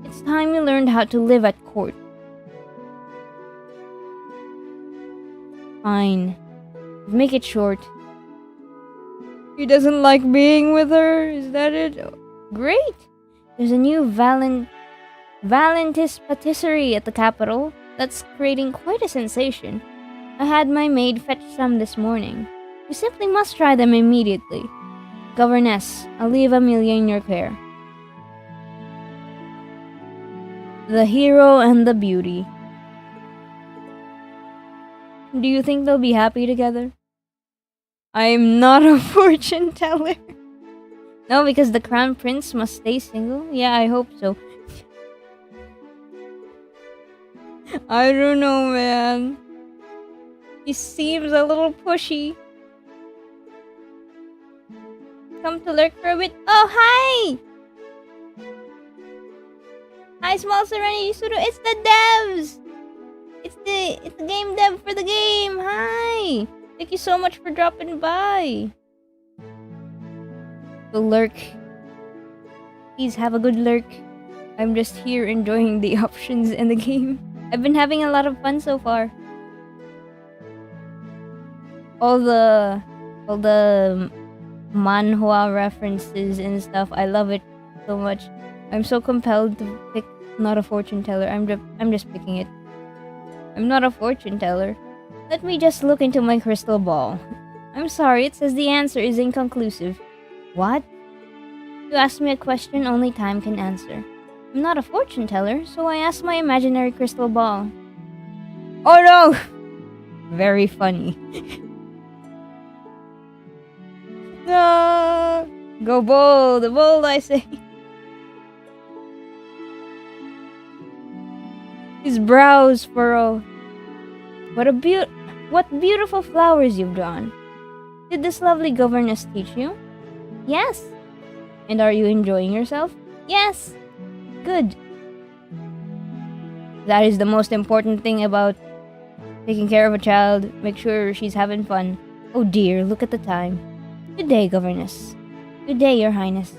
It's time you learned how to live at court. Fine. Make it short. He doesn't like being with her? Is that it? Great! There's a new Valentis patisserie at the capital that's creating quite a sensation. I had my maid fetch some this morning. You simply must try them immediately. Governess, I'll leave Amelia in your care. The hero and the beauty. Do you think they'll be happy together? I'm not a fortune teller. No, because the crown prince must stay single? Yeah, I hope so. I don't know, man. He seems a little pushy. Come to lurk for a bit. Oh, hi! Hi, small Serenity studio. It's the devs! It's the game dev for the game. Hi! Thank you so much for dropping by. The lurk. Please have a good lurk. I'm just here enjoying the options in the game. I've been having a lot of fun so far. All the manhwa references and stuff. I love it so much. I'm so compelled to pick not a fortune teller. I'm just picking it. I'm not a fortune teller. Let me just look into my crystal ball. I'm sorry, it says the answer is inconclusive. What? You asked me a question only time can answer. I'm not a fortune teller, so I asked my imaginary crystal ball. Oh no! Very funny. No! Go bold, bold I say. His brows furrow. What beautiful flowers you've drawn. Did this lovely governess teach you? Yes. And are you enjoying yourself? Yes. Good. That is the most important thing about taking care of a child. Make sure she's having fun. Oh dear, look at the time. Good day, governess. Good day, your highness.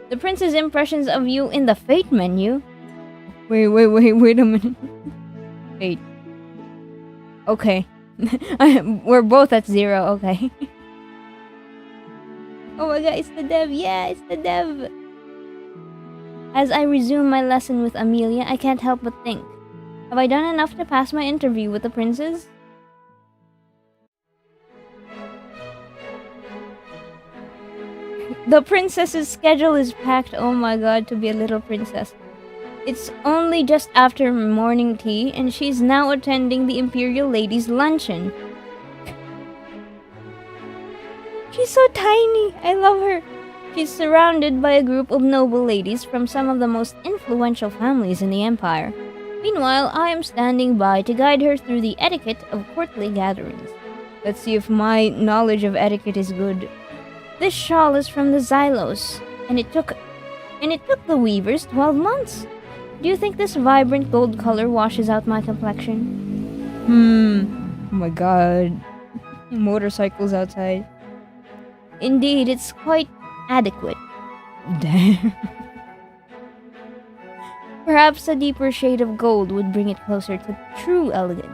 The prince's impressions of you in the fate menu. Wait a minute. Fate. Okay. We're both at 0, okay. Oh my god, it's the dev. Yeah, it's the dev. As I resume my lesson with Amelia, I can't help but think. Have I done enough to pass my interview with the princes? The princess's schedule is packed, oh my god, to be a little princess. It's only just after morning tea, and she's now attending the Imperial Ladies' Luncheon. She's so tiny. I love her. She's surrounded by a group of noble ladies from some of the most influential families in the Empire. Meanwhile, I am standing by to guide her through the etiquette of courtly gatherings. Let's see if my knowledge of etiquette is good. This shawl is from the Xylos, and it took the weavers 12 months. Do you think this vibrant gold color washes out my complexion? Oh my god. Motorcycles outside. Indeed, it's quite adequate. Damn. Perhaps a deeper shade of gold would bring it closer to true elegance.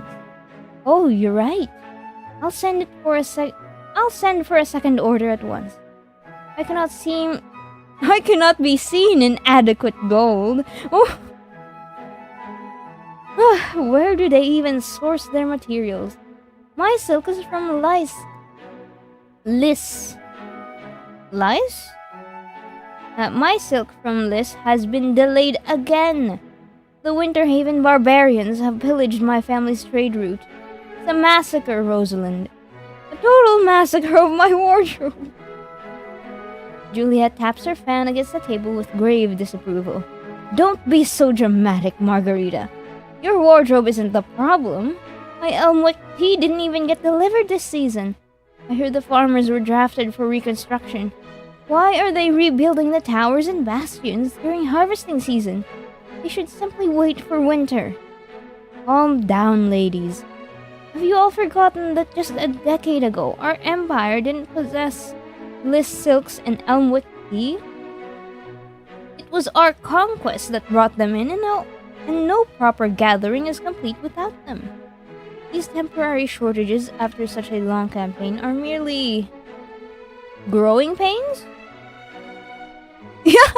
Oh, you're right. I'll send for a second order at once. I cannot be seen in adequate gold. Oh. Where do they even source their materials? My silk is from Lice. My silk from Lice has been delayed again. The Winterhaven barbarians have pillaged my family's trade route. It's a massacre, Rosalind. A total massacre of my wardrobe. Juliet taps her fan against the table with grave disapproval. Don't be so dramatic, Margarita. Your wardrobe isn't the problem. My Elmwick tea didn't even get delivered this season. I heard the farmers were drafted for reconstruction. Why are they rebuilding the towers and bastions during harvesting season? They should simply wait for winter. Calm down, ladies. Have you all forgotten that just a decade ago, our empire didn't possess Lice silks and Elmwick tea? It was our conquest that brought them in, and no proper gathering is complete without them. These temporary shortages after such a long campaign are merely growing pains? Yeah,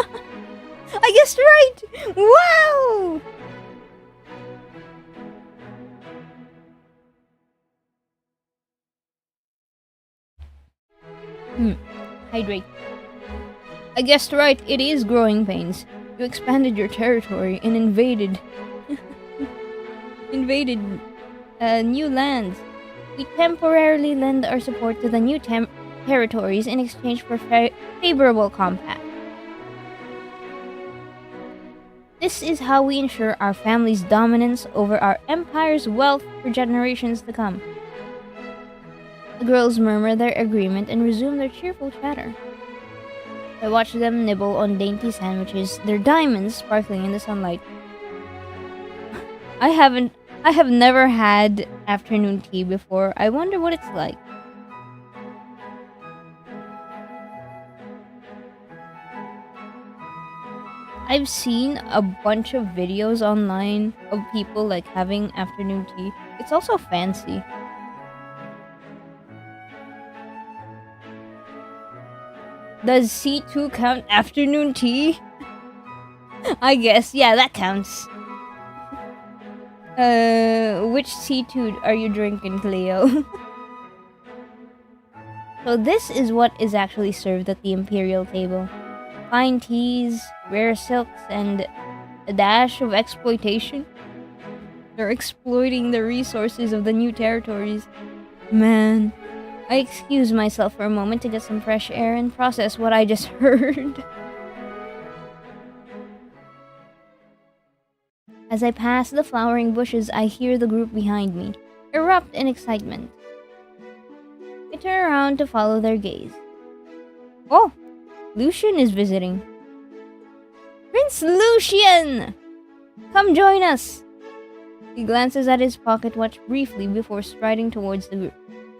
I guessed right! Wow! Hydrate. I guessed right, it is growing pains. You expanded your territory and invaded new lands. We temporarily lend our support to the new territories in exchange for favorable compact. This is how we ensure our family's dominance over our empire's wealth for generations to come. The girls murmur their agreement and resume their cheerful chatter. I watch them nibble on dainty sandwiches, their diamonds sparkling in the sunlight. I have never had afternoon tea before. I wonder what it's like. I've seen a bunch of videos online of people like having afternoon tea. It's also fancy. Does C2 count afternoon tea? I guess, yeah, that counts. Which C2 are you drinking, Cleo? So this is what is actually served at the imperial table. Fine teas, rare silks, and a dash of exploitation. They're exploiting the resources of the new territories. Man, I excuse myself for a moment to get some fresh air and process what I just heard. As I pass the flowering bushes, I hear the group behind me erupt in excitement. I turn around to follow their gaze. Oh, Lucian is visiting. Prince Lucian! Come join us! He glances at his pocket watch briefly before striding towards the group.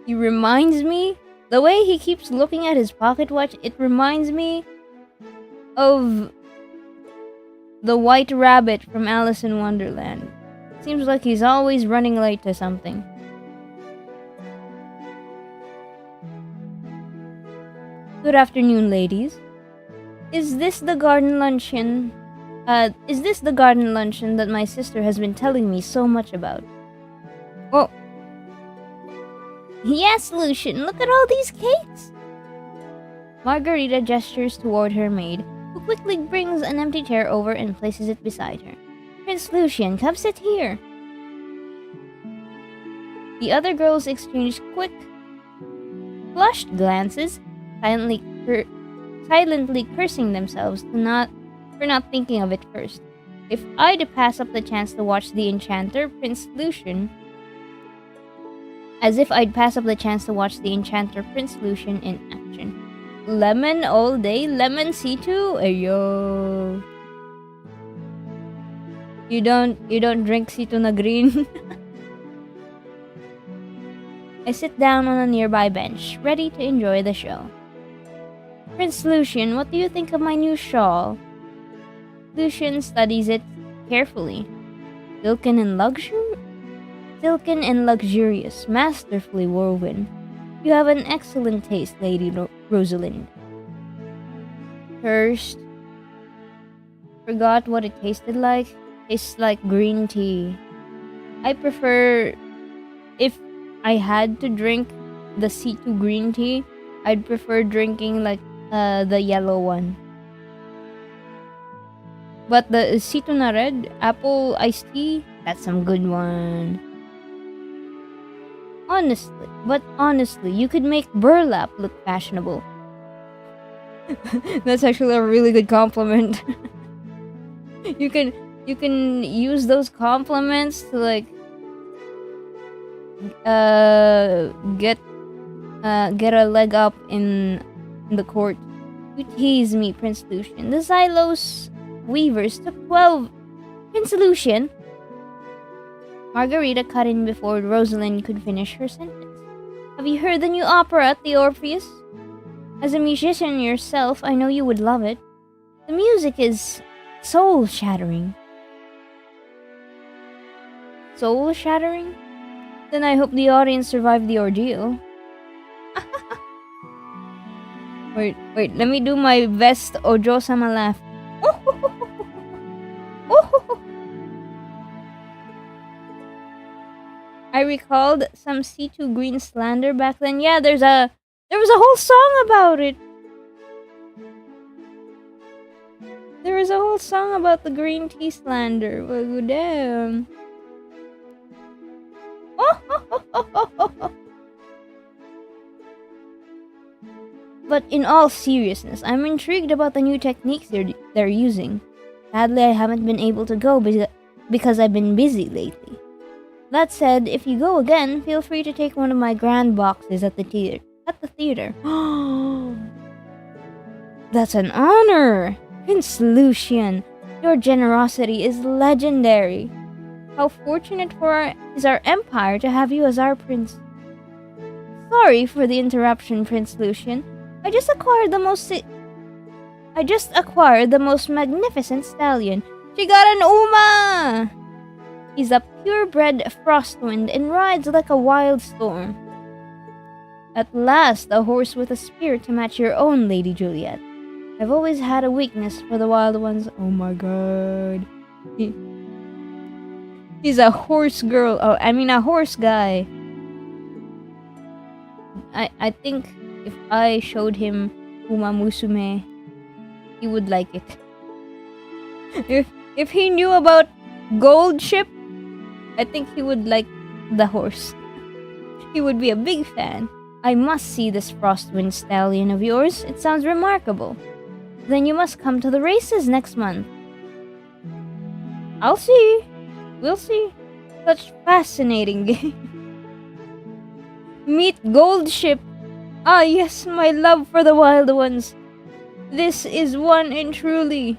He reminds me, the way he keeps looking at his pocket watch, it reminds me of the White Rabbit from Alice in Wonderland. Seems like he's always running late to something. Good afternoon, ladies. Is this the garden luncheon that my sister has been telling me so much about? Oh. Yes, Lucian, look at all these cakes! Margarita gestures toward her maid, who quickly brings an empty chair over and places it beside her. Prince Lucian, come sit here. The other girls exchange quick, flushed glances, silently cursing themselves for not thinking of it first. If I'd pass up the chance to watch the enchanter, Prince Lucian... As if I'd pass up the chance to watch the enchanter, Prince Lucian, in action. Lemon all day, lemon C2? Ayo. You don't drink C2 na green? I sit down on a nearby bench, ready to enjoy the show. Prince Lucian, what do you think of my new shawl? Lucian studies it carefully. Silken and luxurious, masterfully woven. You have an excellent taste, Lady Rosalind. First, forgot what it tasted like. Tastes like green tea. I prefer, if I had to drink the C2 green tea, I'd prefer drinking like the yellow one. But the C2 na red, apple iced tea, that's some good one. Honestly, you could make burlap look fashionable. That's actually a really good compliment. You can use those compliments to like get a leg up in the court. You tease me, Prince Lucian. The Xylos weavers took 12. Prince Lucian. Margarita cut in before Rosalind could finish her sentence. Have you heard the new opera at the Orpheus? As a musician yourself, I know you would love it. The music is soul-shattering. Soul-shattering? Then I hope the audience survived the ordeal. Wait, let me do my best Ojo-sama laugh. I recalled some C2 green slander back then. Yeah, there was a whole song about it. There was a whole song about the green tea slander. Well, damn. But in all seriousness, I'm intrigued about the new techniques they're using. Sadly, I haven't been able to go because I've been busy lately. That said, if you go again, feel free to take one of my grand boxes at the theater. That's an honor! Prince Lucian, your generosity is legendary. How fortunate is our empire to have you as our prince. Sorry for the interruption, Prince Lucian. I just acquired the most magnificent stallion. She got an Uma! He's a purebred frostwind and rides like a wild storm. At last, a horse with a spear to match your own, Lady Juliet. I've always had a weakness for the wild ones. Oh my god. He's a horse girl. Oh, I mean a horse guy. I think if I showed him Uma Musume, he would like it. If he knew about Gold Ship, I think he would like the horse. He would be a big fan. I must see this Frostwind stallion of yours. It sounds remarkable. Then you must come to the races next month. I'll see. We'll see. Such fascinating game. Meet Gold Ship. Ah yes, my love for the wild ones. This is one and truly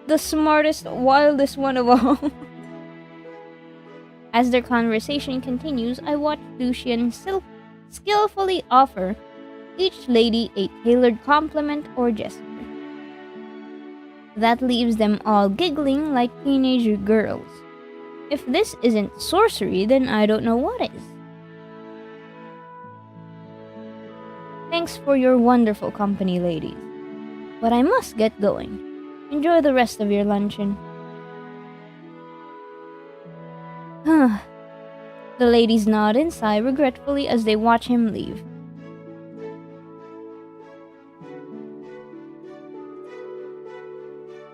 the smartest, wildest one of all. As their conversation continues, I watch Lucian skillfully offer each lady a tailored compliment or gesture. That leaves them all giggling like teenage girls. If this isn't sorcery, then I don't know what is. Thanks for your wonderful company, ladies. But I must get going. Enjoy the rest of your luncheon. The ladies nod and sigh regretfully as they watch him leave.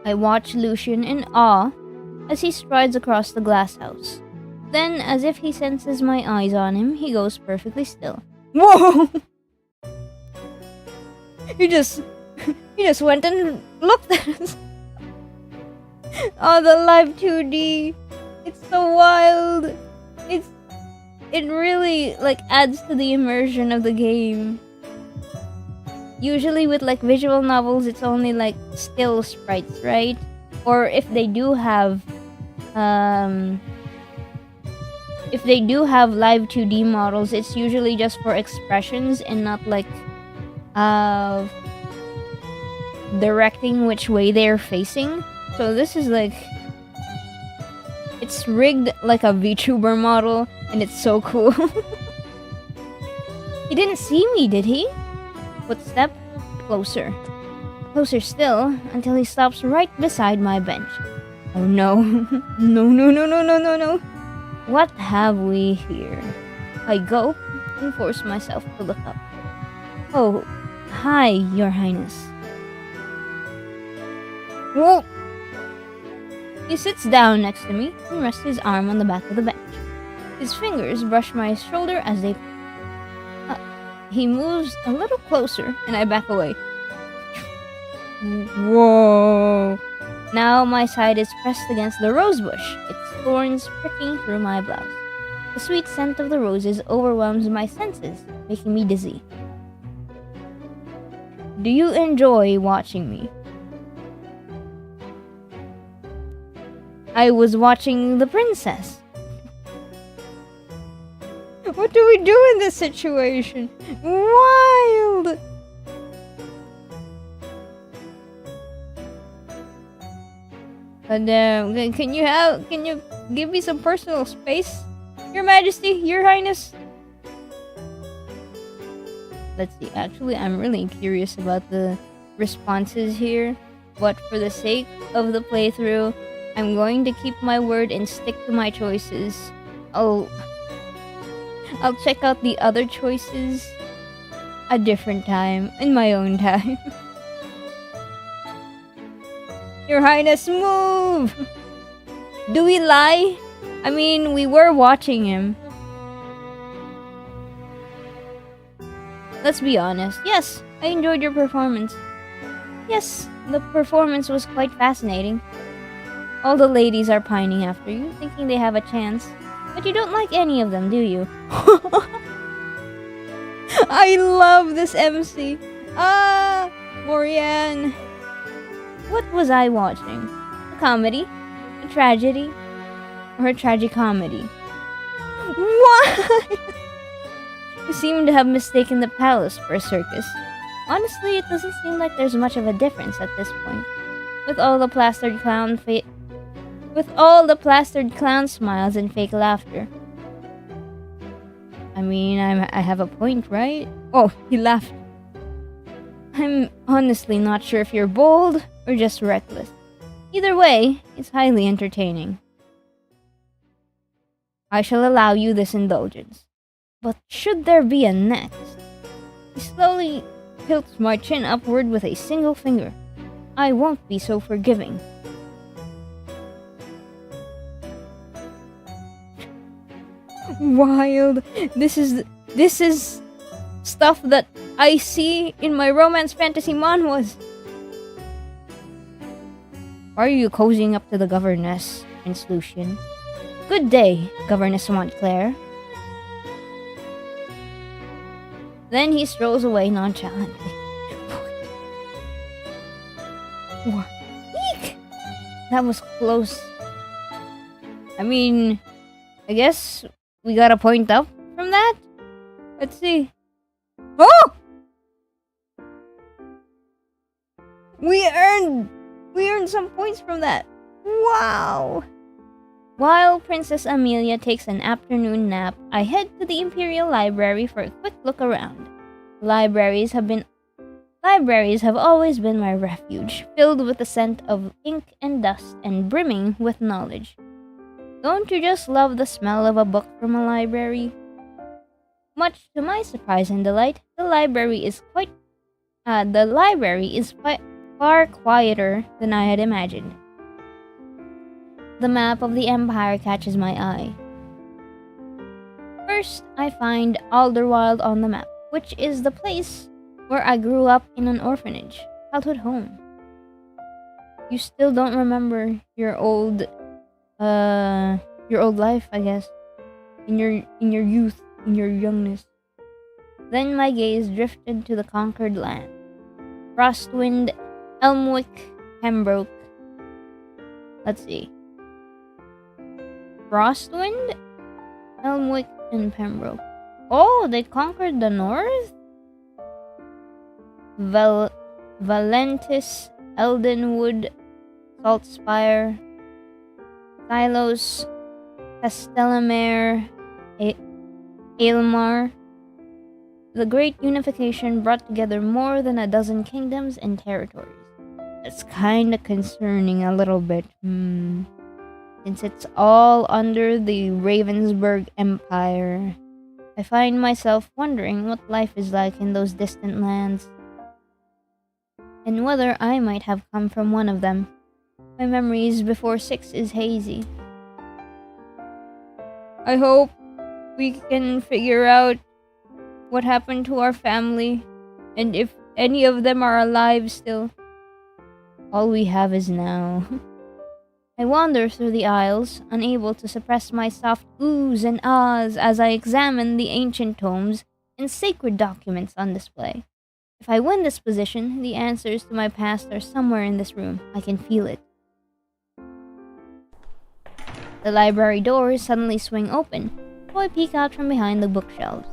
I watch Lucian in awe as he strides across the glass house. Then, as if he senses my eyes on him, he goes perfectly still. Whoa! He just went and looked at us. Oh, the live 2D. It's so wild. It really adds to the immersion of the game. Usually with visual novels, it's only still sprites, right? Or if they do have live 2D models, it's usually just for expressions and not directing which way they're facing. So this is it's rigged like a VTuber model, and it's so cool. He didn't see me, did he? Footstep, closer. Closer still, until he stops right beside my bench. Oh no. No. What have we here? I go and force myself to look up. Oh, hi, Your Highness. Whoa! He sits down next to me and rests his arm on the back of the bench. His fingers brush my shoulder as they... he moves a little closer and I back away. Whoa! Now my side is pressed against the rose bush, its thorns pricking through my blouse. The sweet scent of the roses overwhelms my senses, making me dizzy. Do you enjoy watching me? I was watching the princess. What do we do in this situation? Wild! And can you give me some personal space, Your Majesty, Your Highness? Let's see. Actually, I'm really curious about the responses here, but for the sake of the playthrough, I'm going to keep my word and stick to my choices. I'll check out the other choices a different time, in my own time. Your Highness, move! Do we lie? I mean, we were watching him. Let's be honest. Yes, I enjoyed your performance. Yes, the performance was quite fascinating. All the ladies are pining after you, thinking they have a chance. But you don't like any of them, do you? I love this MC. Morianne. What was I watching? A comedy? A tragedy? Or a tragicomedy? What? You seem to have mistaken the palace for a circus. Honestly, it doesn't seem like there's much of a difference at this point. With all the plastered clown smiles and fake laughter. I mean, I have a point, right? Oh, he laughed. I'm honestly not sure if you're bold or just reckless. Either way, it's highly entertaining. I shall allow you this indulgence. But should there be a next? He slowly tilts my chin upward with a single finger. I won't be so forgiving. Wild. This is stuff that I see in my romance fantasy manhwas. Are you cozying up to the governess, Prince Lucian? Good day, Governess Montclair. Then he strolls away nonchalantly. Eek! That was close. I mean, I guess we got a point up from that? Let's see. Oh! We earned some points from that. Wow! While Princess Amelia takes an afternoon nap, I head to the Imperial Library for a quick look around. Libraries have always been my refuge, filled with the scent of ink and dust and brimming with knowledge. Don't you just love the smell of a book from a library? Much to my surprise and delight, the library is far quieter than I had imagined. The map of the Empire catches my eye. First, I find Alderwild on the map, which is the place where I grew up in an orphanage, childhood home. You still don't remember your old life, I guess, in your youth, in your youngness. Then my gaze drifted to the conquered land. Frostwind, Elmwick, Pembroke. Let's see. Frostwind, Elmwick, and Pembroke. Oh, they conquered the north? Valentis, Eldenwood, Saltspire, Silos, Castellamare, Aylmar. The Great Unification brought together more than a dozen kingdoms and territories. That's kinda concerning a little bit. Since it's all under the Ravensburg Empire, I find myself wondering what life is like in those distant lands, and whether I might have come from one of them. My memories before 6 is hazy. I hope we can figure out what happened to our family, and if any of them are alive still. All we have is now. I wander through the aisles, unable to suppress my soft oohs and ahs as I examine the ancient tomes and sacred documents on display. If I win this position, the answers to my past are somewhere in this room. I can feel it. The library doors suddenly swing open, so I peek out from behind the bookshelves.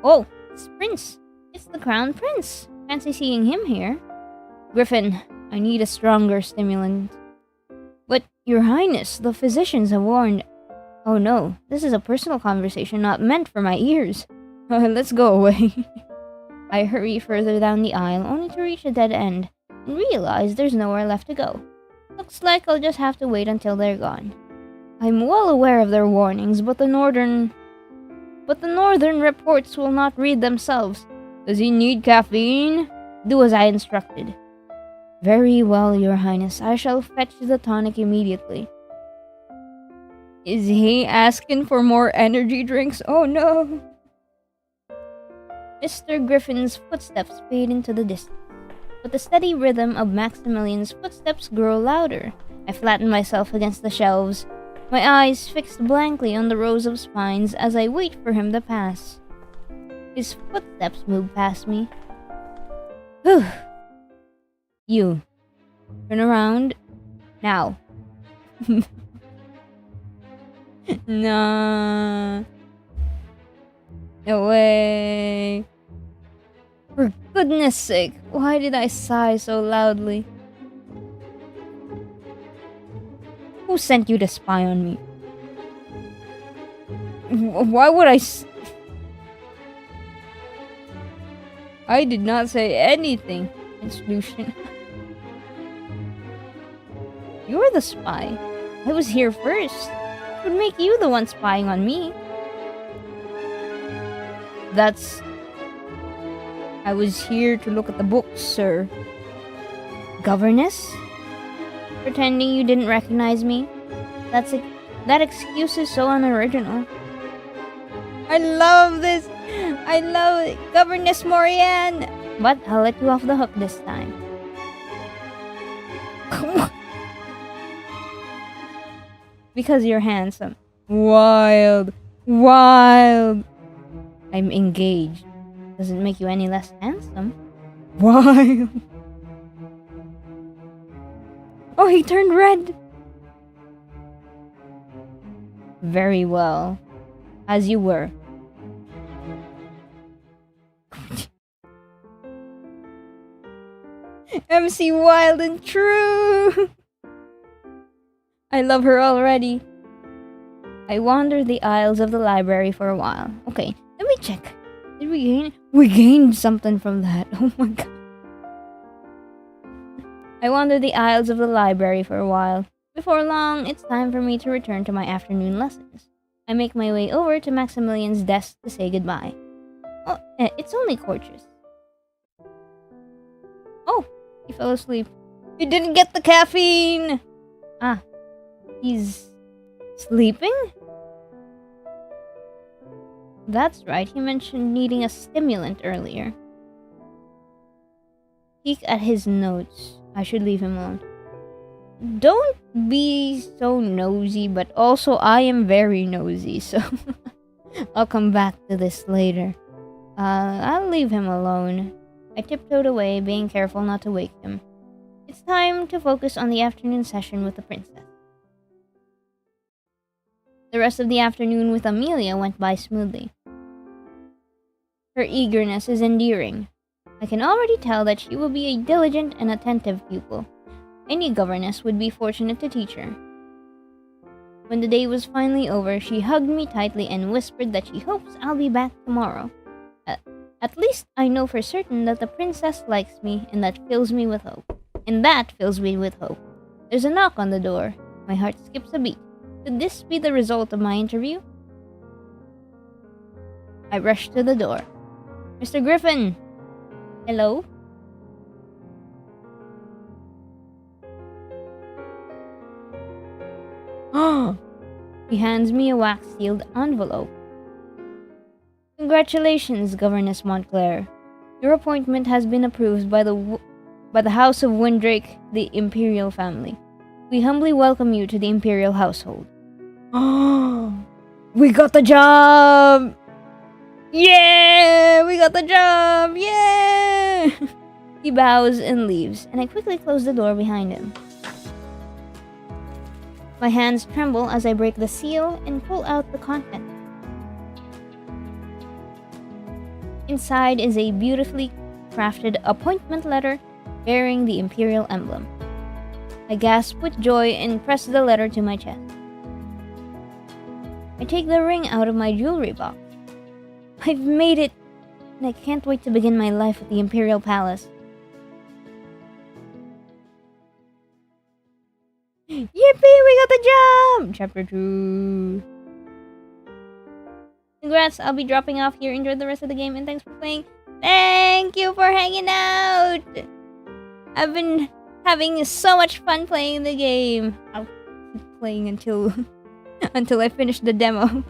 Oh, it's Prince. It's the Crown Prince. Fancy seeing him here. Griffin, I need a stronger stimulant. But, Your Highness, the physicians have warned. Oh no, this is a personal conversation not meant for my ears. Let's go away. I hurry further down the aisle, only to reach a dead end, and realize there's nowhere left to go. Looks like I'll just have to wait until they're gone. I'm well aware of their warnings, but the northern reports will not read themselves. Does he need caffeine? Do as I instructed. Very well, Your Highness. I shall fetch the tonic immediately. Is he asking for more energy drinks? Oh no! Mr. Griffin's footsteps fade into the distance, but the steady rhythm of Maximilian's footsteps grow louder. I flatten myself against the shelves, my eyes fixed blankly on the rows of spines as I wait for him to pass. His footsteps move past me. Whew. You. Turn around. Now. Nah. No way. For goodness sake, why did I sigh so loudly? Who sent you to spy on me? Why would I did not say anything. It's Lucian. You're the spy. I was here first. It would make you the one spying on me. I was here to look at the books, sir. Governess? Pretending you didn't recognize me? That excuse is so unoriginal. I love this! I love it! Governess Morian! But I'll let you off the hook this time. Because you're handsome. Wild! Wild! I'm engaged. Doesn't make you any less handsome. Wild! Oh, he turned red! Very well. As you were. MC Wild and True! I love her already. I wandered the aisles of the library for a while. Okay, let me check. Did we gain? We gained something from that. Oh my god. I wandered the aisles of the library for a while. Before long, it's time for me to return to my afternoon lessons. I make my way over to Maximilian's desk to say goodbye. Oh, it's only Courtiers. Oh, he fell asleep. He didn't get the caffeine! Ah, he's sleeping? That's right, he mentioned needing a stimulant earlier. Peek at his notes. I should leave him alone. Don't be so nosy, but also I am very nosy, so I'll come back to this later. I'll leave him alone. I tiptoed away, being careful not to wake him. It's time to focus on the afternoon session with the princess. The rest of the afternoon with Amelia went by smoothly. Her eagerness is endearing. I can already tell that she will be a diligent and attentive pupil. Any governess would be fortunate to teach her. When the day was finally over, she hugged me tightly and whispered that she hopes I'll be back tomorrow. At least I know for certain that the princess likes me, and that fills me with hope. There's a knock on the door. My heart skips a beat. Could this be the result of my interview? I rushed to the door. Mr. Griffin! Hello? He hands me a wax-sealed envelope. Congratulations, Governess Montclair. Your appointment has been approved by the House of Windrake, the Imperial family. We humbly welcome you to the Imperial household. We got the job! Yeah! We got the job! Yeah! He bows and leaves, and I quickly close the door behind him. My hands tremble as I break the seal and pull out the content. Inside is a beautifully crafted appointment letter bearing the Imperial emblem. I gasp with joy and press the letter to my chest. I take the ring out of my jewelry box. I've made it, and I can't wait to begin my life at the Imperial Palace. Yippee, we got the job! Chapter 2. Congrats, I'll be dropping off here. Enjoy the rest of the game, and thanks for playing. Thank you for hanging out! I've been having so much fun playing the game. I'll keep playing until I finish the demo.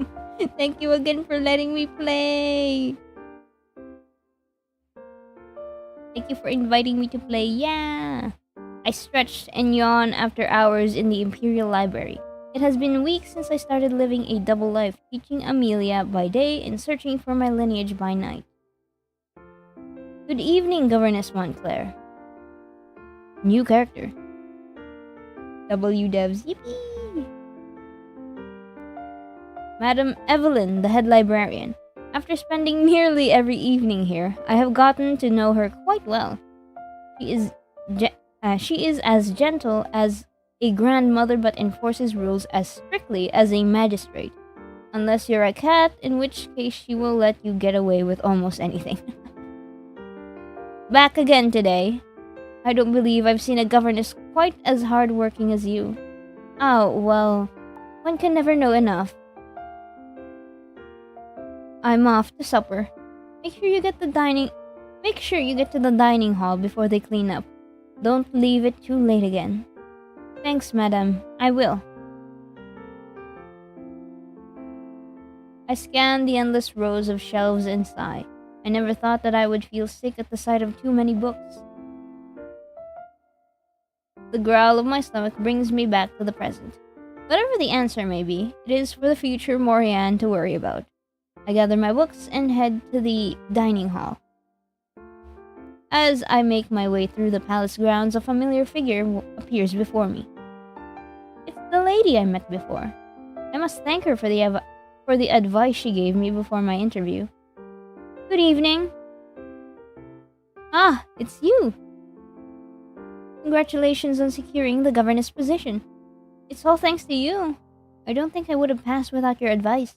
Thank you again for letting me play. Thank you for inviting me to play. Yeah! I stretched and yawned after hours in the Imperial Library. It has been weeks since I started living a double life, teaching Amelia by day and searching for my lineage by night. Good evening, Governess Montclair. New character. WDevs, yippee! Madam Evelyn, the head librarian. After spending nearly every evening here, I have gotten to know her quite well. She is as gentle as a grandmother but enforces rules as strictly as a magistrate. Unless you're a cat, in which case she will let you get away with almost anything. Back again today. I don't believe I've seen a governess quite as hardworking as you. Oh, well, one can never know enough. I'm off to supper. Make sure you get to the dining hall before they clean up. Don't leave it too late again. Thanks, madam. I will. I scanned the endless rows of shelves and sighed. I never thought that I would feel sick at the sight of too many books. The growl of my stomach brings me back to the present. Whatever the answer may be, it is for the future Morianne to worry about. I gather my books and head to the dining hall. As I make my way through the palace grounds, a familiar figure appears before me. It's the lady I met before. I must thank her for the advice she gave me before my interview. Good evening. Ah, it's you. Congratulations on securing the governess position. It's all thanks to you. I don't think I would have passed without your advice.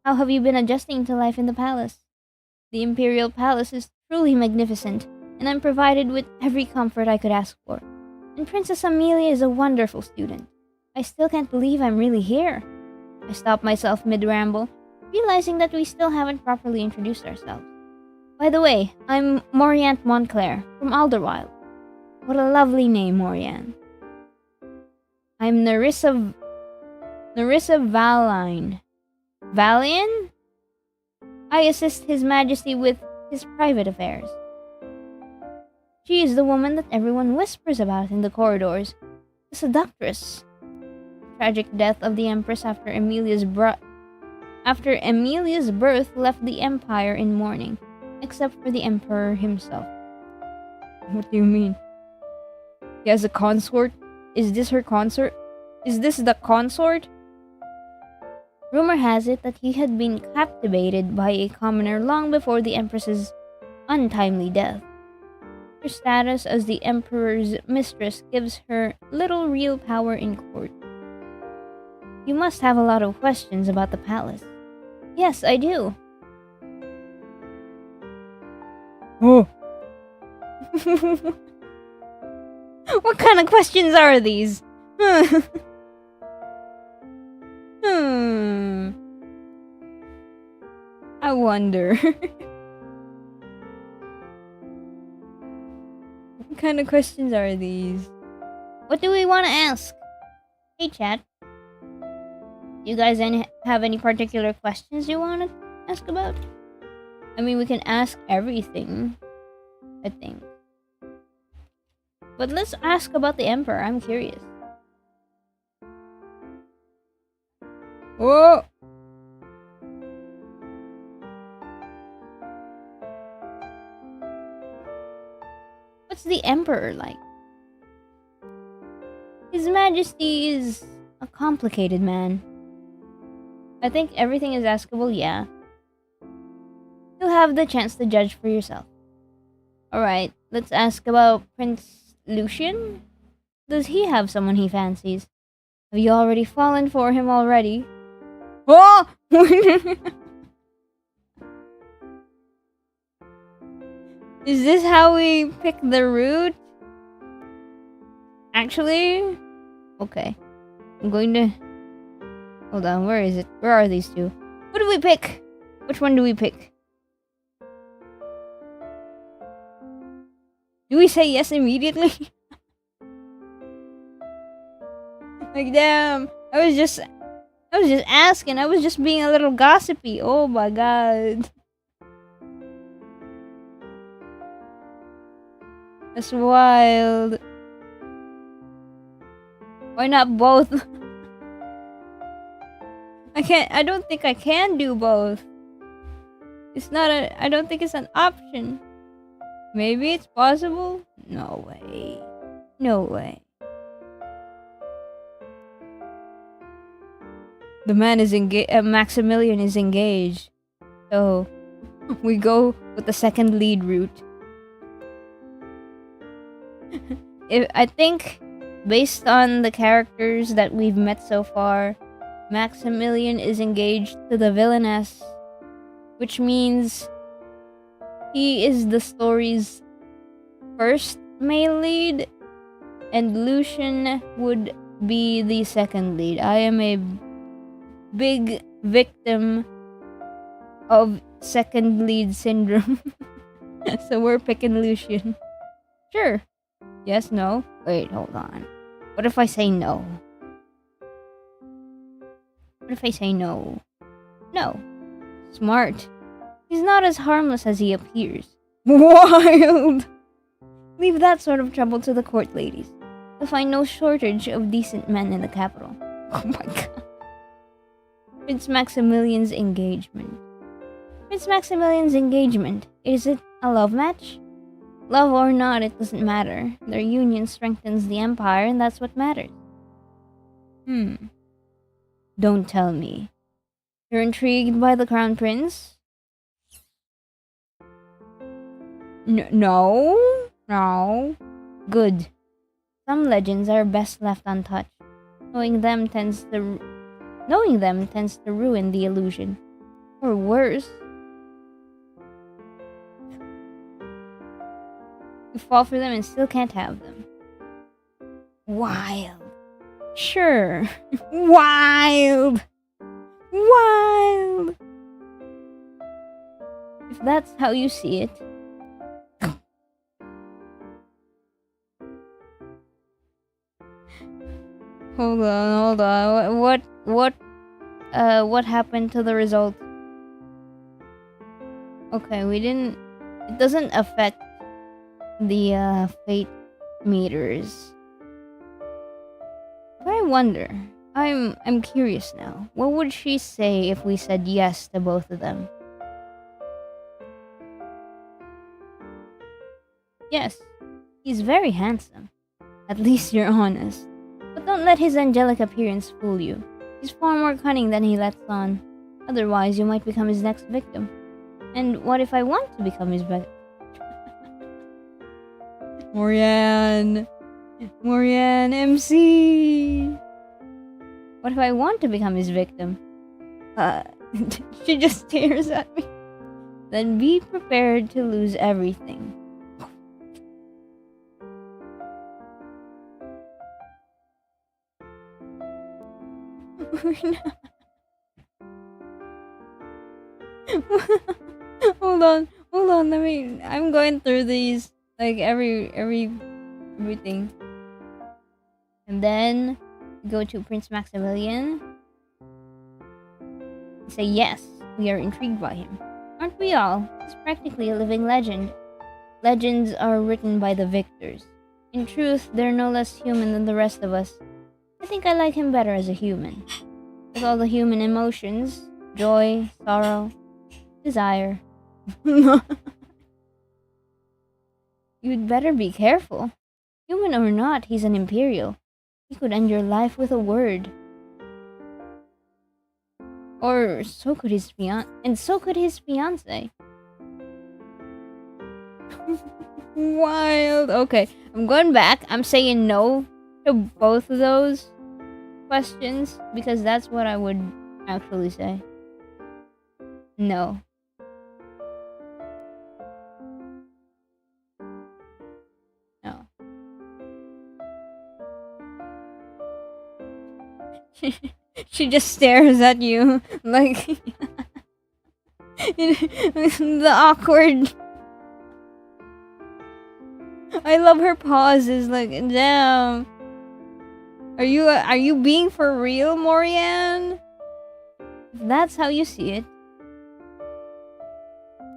How have you been adjusting to life in the palace? The imperial palace is truly magnificent, and I'm provided with every comfort I could ask for. And Princess Amelia is a wonderful student. I still can't believe I'm really here. I stopped myself mid-ramble, realizing that we still haven't properly introduced ourselves. By the way, I'm Morianne Montclair, from Alderweireld. What a lovely name, Morianne. I'm Nerissa Valine. Valian? I assist His Majesty with his private affairs. She is the woman that everyone whispers about in the corridors. The seductress. The tragic death of the Empress after Emilia's birth left the Empire in mourning, except for the Emperor himself. What do you mean? He has a consort? Is this her consort? Is this the consort? Rumor has it that he had been captivated by a commoner long before the Empress's untimely death. Her status as the Emperor's mistress gives her little real power in court. You must have a lot of questions about the palace. Yes, I do. Oh. What kind of questions are these? I wonder. What kind of questions are these? What do we want to ask? Hey, chat. You guys have any particular questions you want to ask about? I mean, we can ask everything, I think. But let's ask about the Emperor. I'm curious. Whoa! What's the Emperor like? His Majesty is a complicated man. I think everything is askable, yeah. You'll have the chance to judge for yourself. Alright, let's ask about Prince Lucian. Does he have someone he fancies? Have you already fallen for him already? Oh! Is this how we pick the route? Actually? Okay. I'm going to... Hold on, where is it? Where are these two? What do we pick? Which one do we pick? Do we say yes immediately? Like, damn. I was just asking. I was just being a little gossipy. Oh my god. That's wild. Why not both? I don't think I can do both. I don't think it's an option. Maybe it's possible? No way. No way. The man is engaged. Maximilian is engaged. So, we go with the second lead route. I think, based on the characters that we've met so far, Maximilian is engaged to the villainess, which means he is the story's first male lead, and Lucian would be the second lead. I am a big victim of second lead syndrome. So we're picking Lucian. Sure. Yes, no? Wait, hold on. What if I say no? What if I say no? No. Smart. He's not as harmless as he appears. Wild! Leave that sort of trouble to the court ladies. You'll find no shortage of decent men in the capital. Oh my god. Prince Maximilian's engagement. Prince Maximilian's engagement. Is it a love match? Love or not, it doesn't matter. Their union strengthens the empire, and that's what matters. Don't tell me. You're intrigued by the crown prince? No. Good. Some legends are best left untouched. Knowing them tends to ruin the illusion. Or worse. You fall for them and still can't have them. Wild. Sure. Wild. If that's how you see it. Hold on. What happened to the result? Okay, it doesn't affect the fate meters. But I wonder. I'm curious now. What would she say if we said yes to both of them? Yes, he's very handsome. At least you're honest. But don't let his angelic appearance fool you. He's far more cunning than he lets on. Otherwise, you might become his next victim. And what if I want to become his victim? Morian MC. What if I want to become his victim? She just stares at me. Then be prepared to lose everything. Hold on. I'm going through these, like everything. And then go to Prince Maximilian. Say yes, we are intrigued by him. Aren't we all? He's practically a living legend. Legends are written by the victors. In truth, they're no less human than the rest of us. I think I like him better as a human. With all the human emotions, joy, sorrow, desire. You'd better be careful. Human or not, he's an imperial. He could end your life with a word. Or so could his fiancé. Wild. Okay, I'm going back. I'm saying no to both of those questions because that's what I would actually say. No. No. She just stares at you like the awkward. I love her pauses. Like, damn. Are you being for real, Morian? If that's how you see it,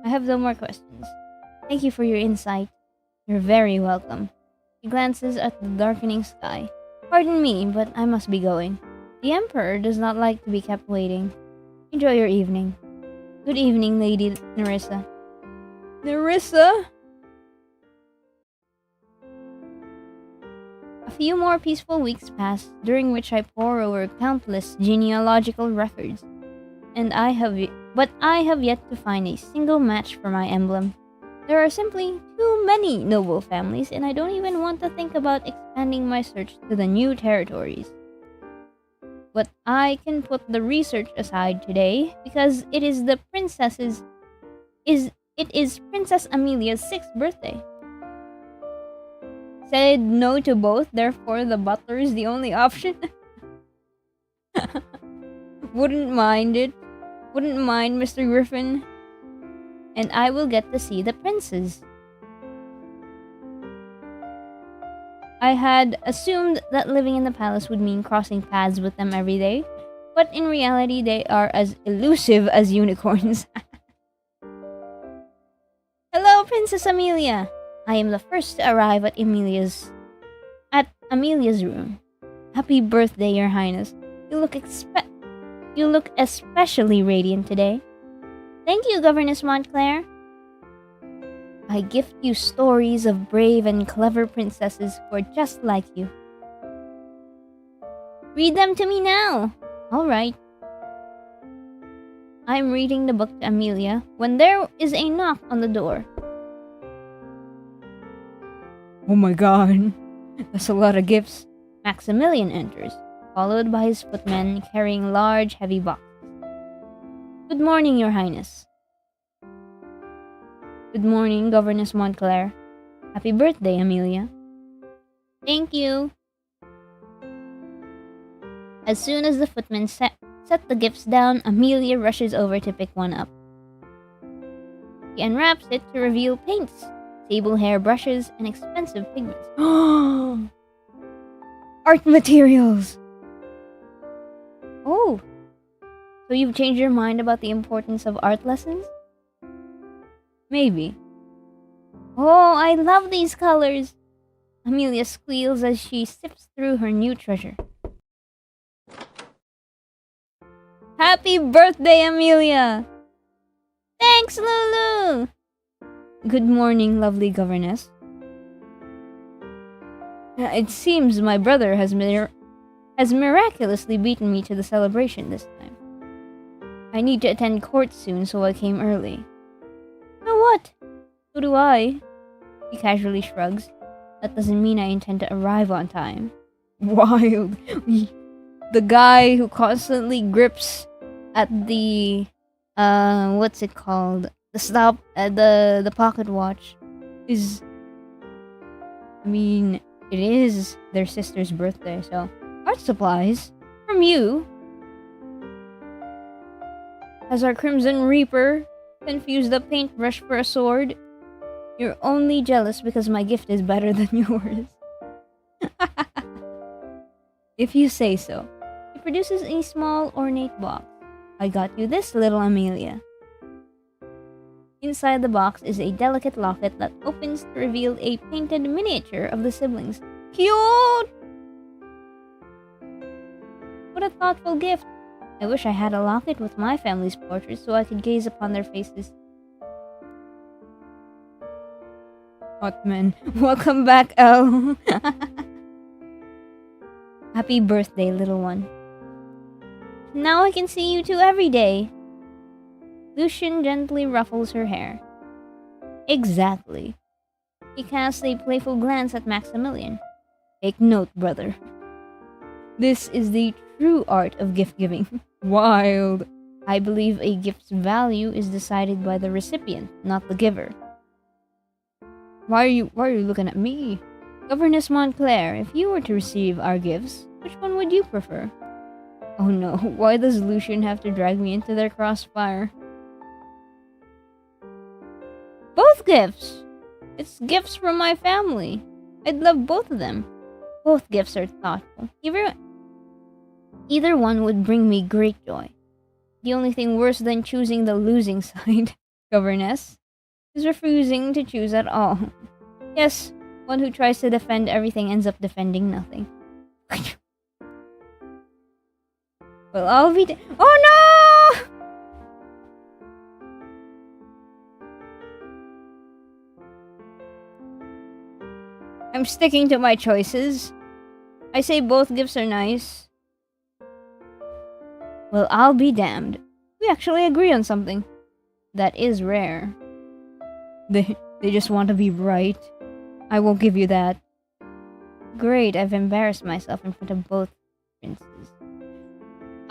I have no more questions. Thank you for your insight. You're very welcome. He glances at the darkening sky. Pardon me, but I must be going. The Emperor does not like to be kept waiting. Enjoy your evening. Good evening, Lady Nerissa. Nerissa? A few more peaceful weeks pass, during which I pore over countless genealogical records. I have yet to find a single match for my emblem. There are simply too many noble families, and I don't even want to think about expanding my search to the new territories. But I can put the research aside today because it is Princess Amelia's 6th birthday. Said no to both, therefore the butler is the only option. Wouldn't mind it. Wouldn't mind, Mr. Griffin. And I will get to see the princes. I had assumed that living in the palace would mean crossing paths with them every day, but in reality they are as elusive as unicorns. Hello, Princess Amelia! I am the first to arrive at Amelia's room. Happy birthday, Your Highness. You look especially radiant today. Thank you, Governess Montclair. I gift you stories of brave and clever princesses who are just like you. Read them to me now. All right. I'm reading the book to Amelia when there is a knock on the door. Oh my god. That's a lot of gifts. Maximilian enters, followed by his footmen carrying large, heavy boxes. Good morning, Your Highness. Good morning, Governess Montclair. Happy birthday, Amelia. Thank you. As soon as the footmen set the gifts down, Amelia rushes over to pick one up. She unwraps it to reveal paints, sable hair brushes, and expensive pigments. Art materials! Oh, so you've changed your mind about the importance of art lessons? Maybe. Oh, I love these colors! Amelia squeals as she sifts through her new treasure. Happy birthday, Amelia! Thanks, Lulu! Good morning, lovely governess. It seems my brother has miraculously beaten me to the celebration this time. I need to attend court soon, so I came early. So what? So do I. He casually shrugs. That doesn't mean I intend to arrive on time. Wild. The guy who constantly grips at the what's it called? The pocket watch is, I mean, it is their sister's birthday, so art supplies from you. Has our Crimson Reaper confused the paintbrush for a sword? You're only jealous because my gift is better than yours. If you say so. He produces a small ornate box. I got you this, little Amelia. Inside the box is a delicate locket that opens to reveal a painted miniature of the siblings. Cute! What a thoughtful gift. I wish I had a locket with my family's portraits so I could gaze upon their faces. Otome, welcome back, Elle. Happy birthday, little one. Now I can see you two every day. Lucian gently ruffles her hair. Exactly. He casts a playful glance at Maximilian. Take note, brother. This is the true art of gift-giving. Wild. I believe a gift's value is decided by the recipient, not the giver. Why are you looking at me? Governess Montclair, if you were to receive our gifts, which one would you prefer? Oh no, why does Lucian have to drag me into their crossfire? Both gifts! It's gifts from my family. I'd love both of them. Both gifts are thoughtful. Either one would bring me great joy. The only thing worse than choosing the losing side, governess, is refusing to choose at all. Yes, one who tries to defend everything ends up defending nothing. Well, I'll be oh no! I'm sticking to my choices. I say both gifts are nice. Well, I'll be damned. We actually agree on something. That is rare. They just want to be right. I won't give you that. Great, I've embarrassed myself in front of both princes.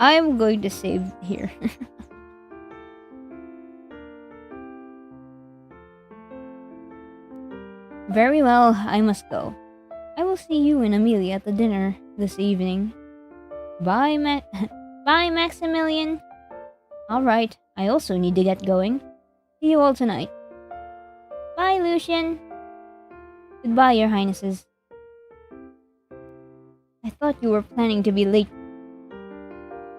I'm going to save here. Very well, I must go. I will see you and Amelia at the dinner this evening. Bye, Bye, Maximilian. All right, I also need to get going. See you all tonight. Bye, Lucian. Goodbye, your highnesses. I thought you were planning to be late.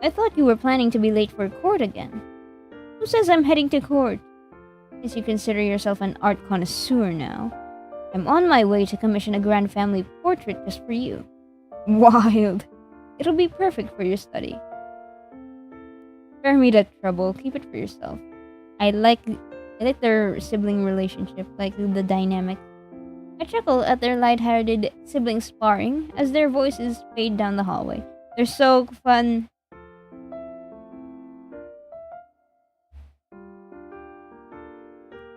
I thought you were planning to be late for court again. Who says I'm heading to court? Guess you consider yourself an art connoisseur now. I'm on my way to commission a grand family portrait just for you. Wild. It'll be perfect for your study. Spare me that trouble. Keep it for yourself. I like their sibling relationship, like the dynamic. I chuckle at their light-hearted sibling sparring as their voices fade down the hallway. They're so fun.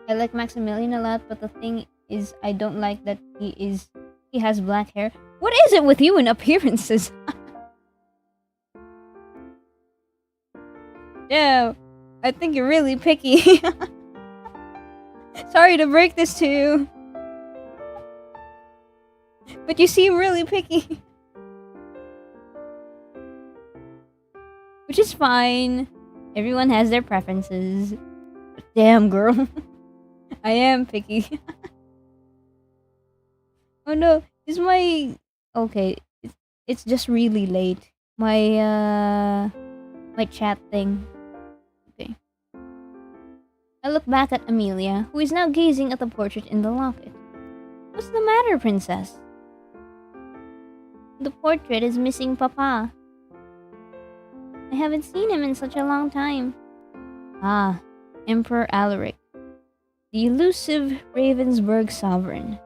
I like Maximilian a lot, but the thing is, I don't like that he has black hair. What is it with you and appearances? Yeah, I think you're really picky. Sorry to break this to you, but you seem really picky. Which is fine. Everyone has their preferences. But damn, girl. I am picky. Oh no, is my... Okay, it's just really late. My chat thing. Okay. I look back at Amelia, who is now gazing at the portrait in the locket. What's the matter, princess? The portrait is missing Papa. I haven't seen him in such a long time. Ah, Emperor Alaric, the elusive Ravensburg sovereign.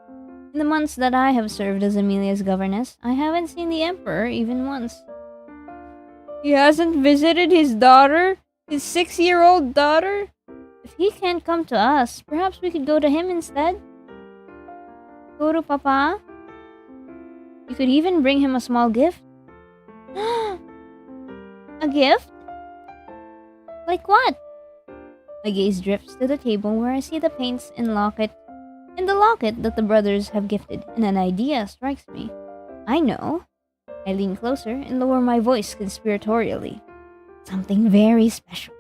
In the months that I have served as Amelia's governess, I haven't seen the Emperor even once. He hasn't visited his daughter? His 6-year-old daughter? If he can't come to us, perhaps we could go to him instead? Go to Papa? You could even bring him a small gift. A gift? Like what? My gaze drifts to the table where I see the paints in the locket that the brothers have gifted, and an idea strikes me. I know. I lean closer and lower my voice conspiratorially. Something very special.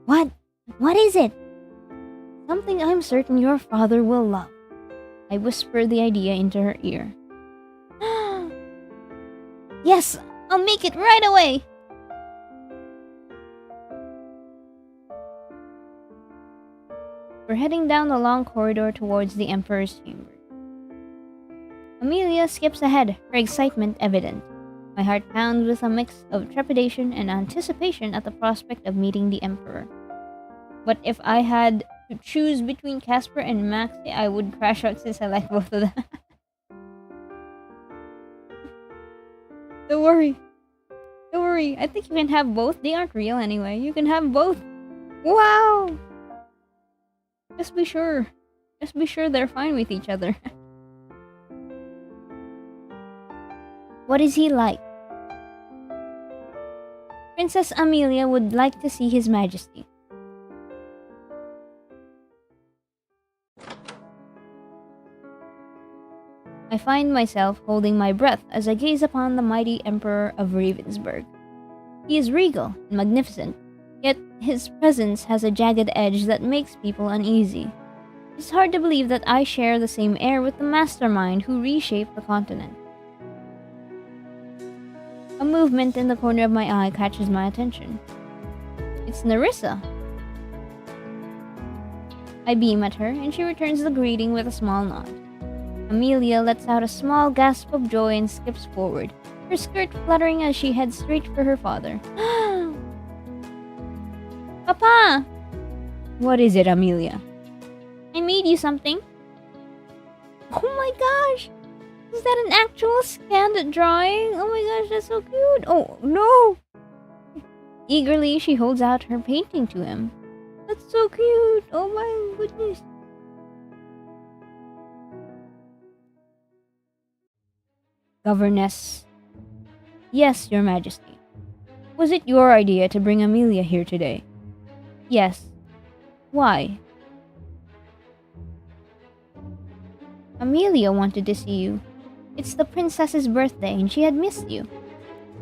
What? What is it? Something I'm certain your father will love. I whisper the idea into her ear. Yes, I'll make it right away! We're heading down the long corridor towards the Emperor's chamber. Amelia skips ahead, her excitement evident. My heart pounds with a mix of trepidation and anticipation at the prospect of meeting the Emperor. But if I had to choose between Casper and Maxi, I would crash out since I like both of them. Don't worry. Don't worry. I think you can have both. They aren't real anyway. You can have both. Wow! Just be sure. Just be sure they're fine with each other. What is he like? Princess Amelia would like to see His Majesty. I find myself holding my breath as I gaze upon the mighty Emperor of Ravensburg. He is regal and magnificent, yet his presence has a jagged edge that makes people uneasy. It's hard to believe that I share the same air with the mastermind who reshaped the continent. A movement in the corner of my eye catches my attention. It's Nerissa. I beam at her, and she returns the greeting with a small nod. Amelia lets out a small gasp of joy and skips forward, her skirt fluttering as she heads straight for her father. Papa! What is it, Amelia? I made you something. Oh my gosh! Is that an actual scanned drawing? Oh my gosh, that's so cute! Oh no! Eagerly, she holds out her painting to him. That's so cute! Oh my goodness! Governess. Yes, Your Majesty. Was it your idea to bring Amelia here today? Yes. Why? Amelia wanted to see you. It's the princess's birthday and she had missed you.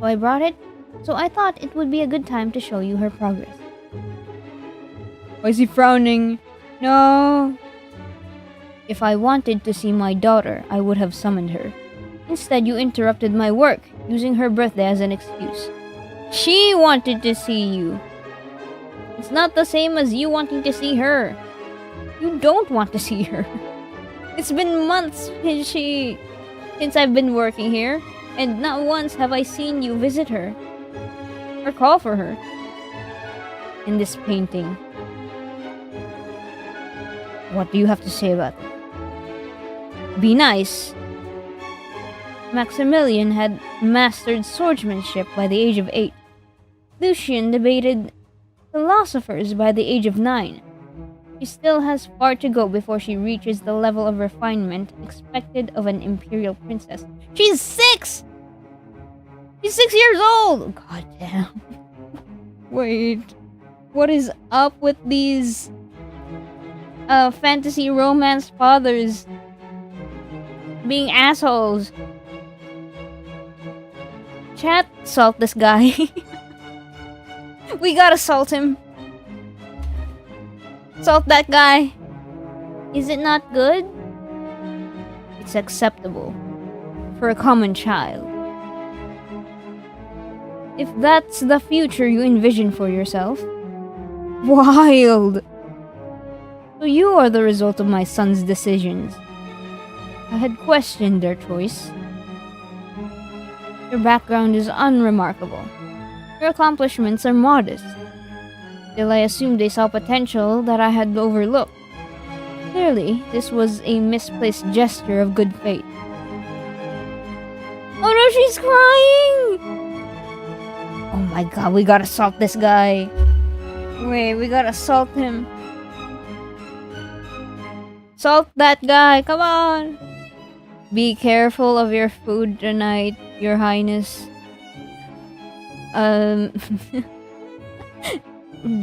So I brought it, so I thought it would be a good time to show you her progress. Why is he frowning? No. If I wanted to see my daughter, I would have summoned her. Instead, you interrupted my work, using her birthday as an excuse. She wanted to see you. It's not the same as you wanting to see her. You don't want to see her. It's been months since I've been working here, and not once have I seen you visit her or call for her. In this painting, what do you have to say about it? Be nice. Maximilian had mastered swordsmanship by the age of 8. Lucian debated philosophers by the age of 9. She still has far to go before she reaches the level of refinement expected of an imperial princess. She's 6! She's 6 years old! God damn. Wait. What is up with these fantasy romance fathers being assholes? Chat, salt this guy. We gotta salt him. Salt that guy. Is it not good? It's acceptable for a common child. If that's the future you envision for yourself. Wild. So you are the result of my son's decisions. I had questioned their choice. Your background is unremarkable. Your accomplishments are modest. Still, I assumed they saw potential that I had overlooked. Clearly, this was a misplaced gesture of good faith. Oh no, she's crying! Oh my god, we gotta salt this guy. Wait, we gotta salt him. Salt that guy, come on! Be careful of your food tonight, Your Highness.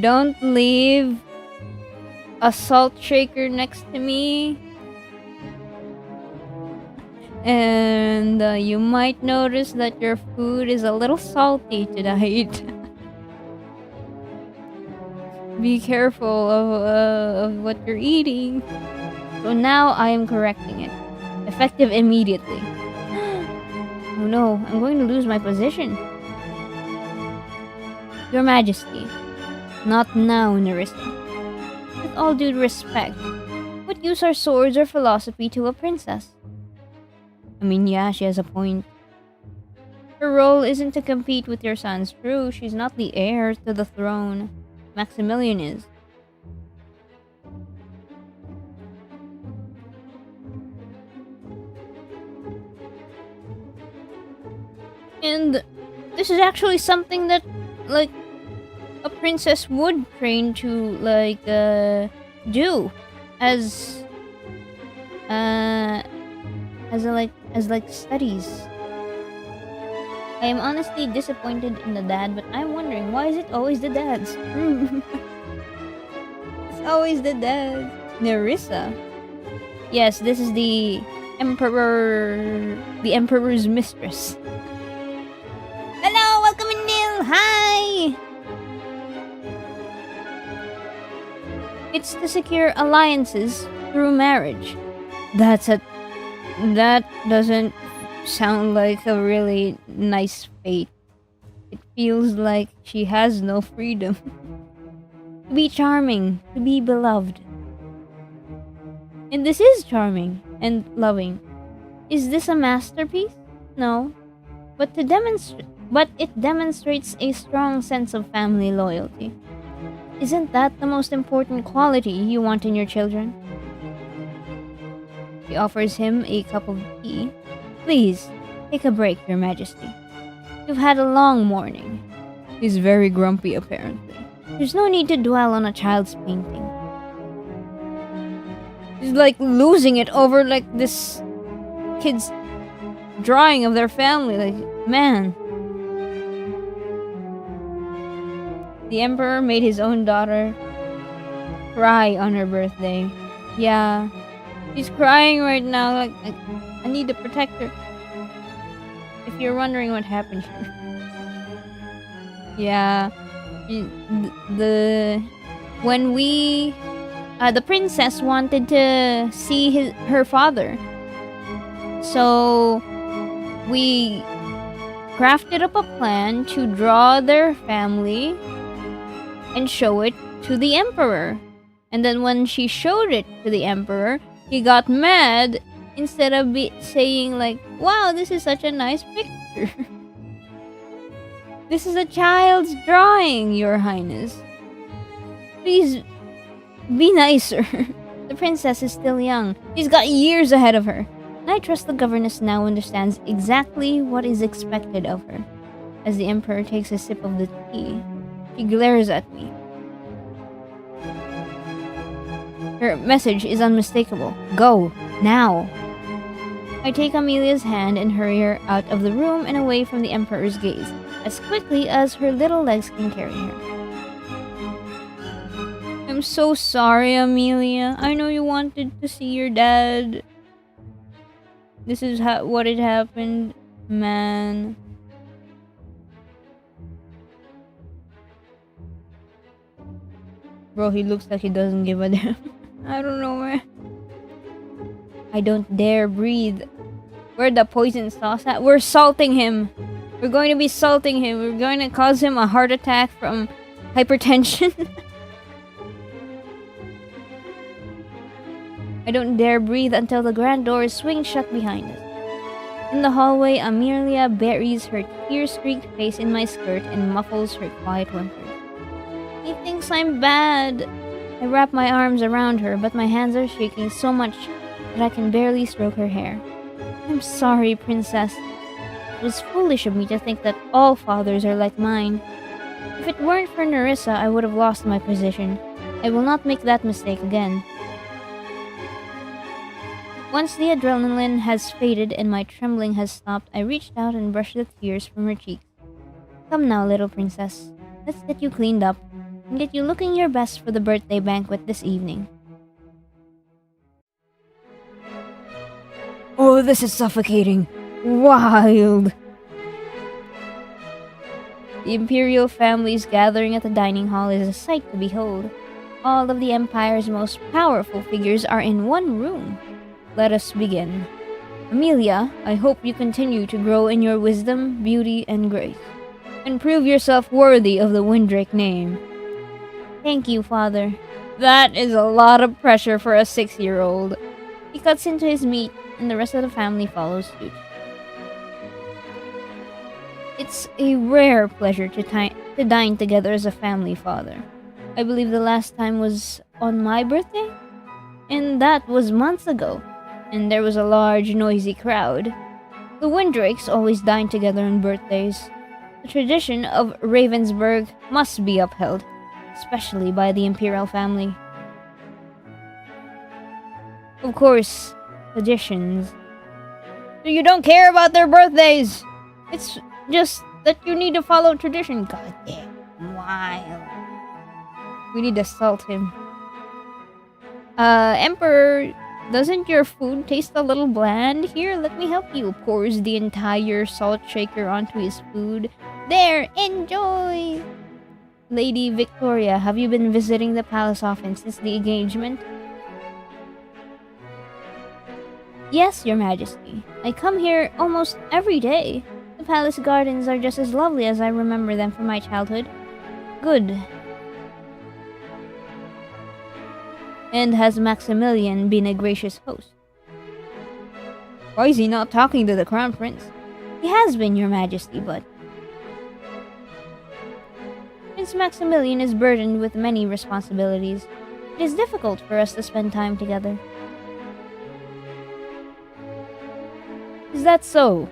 Don't leave a salt shaker next to me. And you might notice that your food is a little salty tonight. Be careful of what you're eating. So now I am correcting it. Effective immediately. Oh no, I'm going to lose my position. Your Majesty. Not now, Nerissa. With all due respect, what use are swords or philosophy to a princess? I mean, yeah, she has a point. Her role isn't to compete with your son's. True, she's not the heir to the throne. Maximilian is. And this is actually something that, like, a princess would train to, like, do as studies. I am honestly disappointed in the dad, but I'm wondering, why is it always the dads? It's always the dad. Nerissa. Yes, this is the emperor's mistress. Hello, welcome in, Neil. Hi. It's to secure alliances through marriage. That doesn't sound like a really nice fate. It feels like she has no freedom. To be charming, to be beloved. And this is charming and loving. Is this a masterpiece? No. But it demonstrates a strong sense of family loyalty. Isn't that the most important quality you want in your children? She offers him a cup of tea. Please, take a break, Your Majesty. You've had a long morning. He's very grumpy, apparently. There's no need to dwell on a child's painting. He's like losing it over like this kid's drawing of their family. Like, man. The emperor made his own daughter cry on her birthday. Yeah, she's crying right now. Like, I need to protect her. If you're wondering what happened here. Yeah. When we the princess wanted to see her father. So we crafted up a plan to draw their family and show it to the emperor. And then when she showed it to the emperor, he got mad instead of saying like, "Wow, this is such a nice picture." This is a child's drawing, Your Highness. Please be nicer. The princess is still young. She's got years ahead of her. And I trust the governess now understands exactly what is expected of her. As the emperor takes a sip of the tea, she glares at me. Her message is unmistakable. Go, now. I take Amelia's hand and hurry her out of the room and away from the emperor's gaze, as quickly as her little legs can carry her. I'm so sorry, Amelia. I know you wanted to see your dad. This is what had happened, man. Bro, he looks like he doesn't give a damn. I don't know, man. I don't dare breathe. Where'd the poison sauce at? We're salting him. We're going to be salting him. We're going to cause him a heart attack from hypertension. I don't dare breathe until the grand doors swing shut behind us. In the hallway, Amelia buries her tear-streaked face in my skirt and muffles her quiet whimpers. He thinks I'm bad. I wrap my arms around her, but my hands are shaking so much that I can barely stroke her hair. I'm sorry, princess. It was foolish of me to think that all fathers are like mine. If it weren't for Nerissa, I would have lost my position. I will not make that mistake again. Once the adrenaline has faded and my trembling has stopped, I reached out and brushed the tears from her cheeks. Come now, little princess. Let's get you cleaned up and get you looking your best for the birthday banquet this evening. Oh, this is suffocating. Wild. The imperial families gathering at the dining hall is a sight to behold. All of the empire's most powerful figures are in one room. Let us begin. Amelia, I hope you continue to grow in your wisdom, beauty, and grace, and prove yourself worthy of the Windrake name. Thank you, Father. That is a lot of pressure for a 6-year-old. He cuts into his meat, and the rest of the family follows suit. It's a rare pleasure to dine together as a family, Father. I believe the last time was on my birthday, and that was months ago. And there was a large, noisy crowd. The Windrakes always dine together on birthdays. The tradition of Ravensburg must be upheld, especially by the imperial family. Of course, traditions. So you don't care about their birthdays! It's just that you need to follow tradition. God damn, wild. We need to salt him. Emperor... Doesn't your food taste a little bland? Here, let me help you. Pours the entire salt shaker onto his food. There, enjoy! Lady Victoria, have you been visiting the palace often since the engagement? Yes, Your Majesty. I come here almost every day. The palace gardens are just as lovely as I remember them from my childhood. Good. And has Maximilian been a gracious host? Why is he not talking to the crown prince? He has been, Your Majesty, but... Prince Maximilian is burdened with many responsibilities. It is difficult for us to spend time together. Is that so?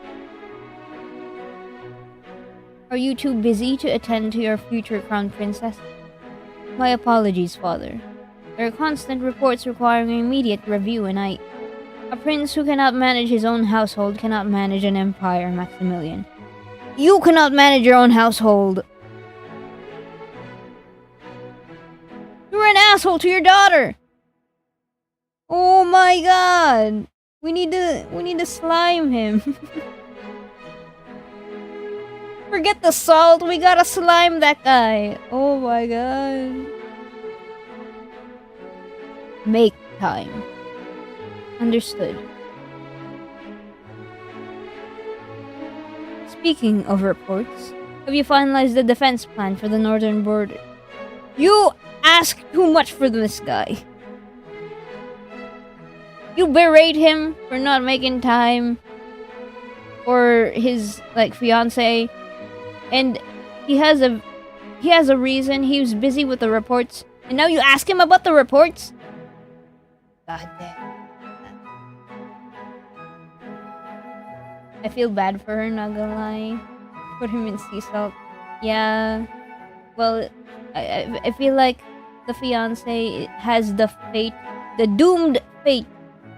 Are you too busy to attend to your future crown princess? My apologies, Father. There are constant reports requiring immediate review, and a prince who cannot manage his own household cannot manage an empire, Maximilian. You cannot manage your own household! asshole to your daughter! Oh my god! We need to slime him. Forget the salt, we gotta slime that guy. Oh my god. Make time. Understood. Speaking of reports, have you finalized the defense plan for the northern border? You ask too much for this guy. You berate him for not making time for his fiance, and he has a reason. He was busy with the reports, and now you ask him about the reports? God damn. I feel bad for her, not gonna lie. Put him in sea salt. Yeah. Well, I feel like the fiance has the doomed fate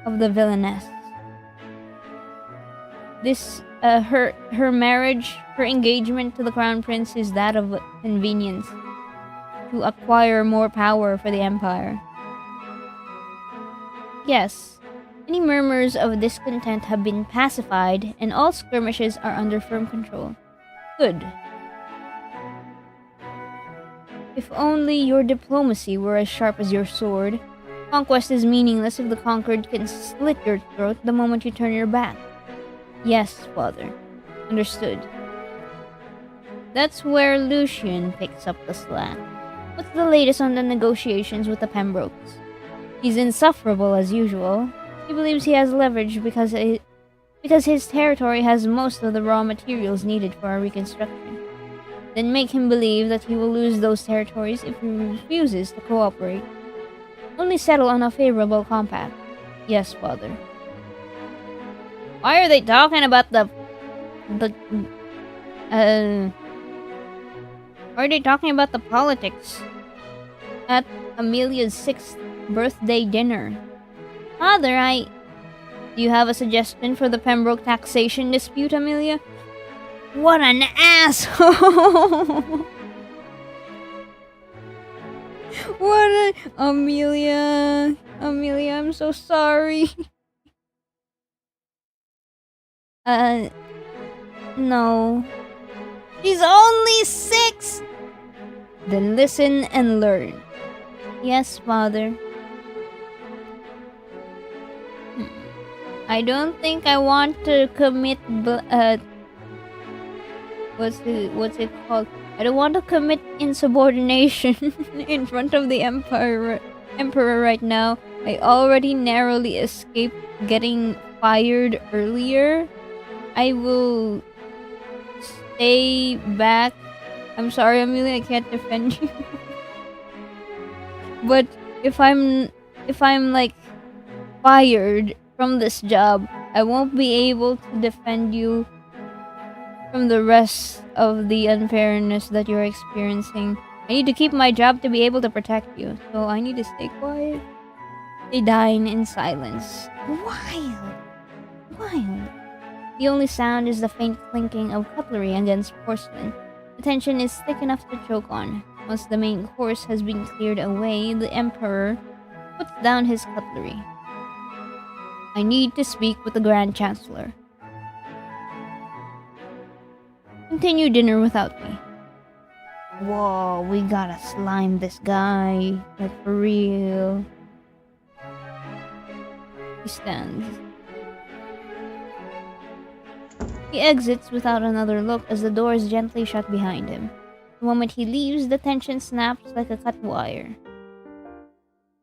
of the villainess. This, her marriage, her engagement to the crown prince is that of convenience to acquire more power for the empire. Yes, any murmurs of discontent have been pacified, and all skirmishes are under firm control. Good. If only your diplomacy were as sharp as your sword. Conquest is meaningless if the conquered can slit your throat the moment you turn your back. Yes, father. Understood. That's where Lucian picks up the slack. What's the latest on the negotiations with the Pembrokes? He's insufferable as usual. He believes he has leverage because his territory has most of the raw materials needed for our reconstruction. Then make him believe that he will lose those territories if he refuses to cooperate. Only settle on a favorable compact. Yes, father. Why are they talking about why are they talking about the politics at Amelia's 6th birthday dinner? Father, do you have a suggestion for the Pembroke taxation dispute, Amelia? What an asshole! Amelia, I'm so sorry. No. She's only 6! Then listen and learn. Yes, father. I don't think I want to commit what's it called? I don't want to commit insubordination in front of the emperor right now. I already narrowly escaped getting fired earlier. I will stay back. I'm sorry, Amelia, I can't defend you. But if I'm fired from this job, I won't be able to defend you from the rest of the unfairness that you're experiencing. I need to keep my job to be able to protect you, so I need to stay quiet. They dine in silence. Wild. The only sound is the faint clinking of cutlery against porcelain. The tension is thick enough to choke on. Once the main course has been cleared away, the Emperor puts down his cutlery. I need to speak with the Grand Chancellor. Continue dinner without me. Whoa, we gotta slime this guy. Like, for real. He stands. He exits without another look as the doors gently shut behind him. The moment he leaves, the tension snaps like a cut wire.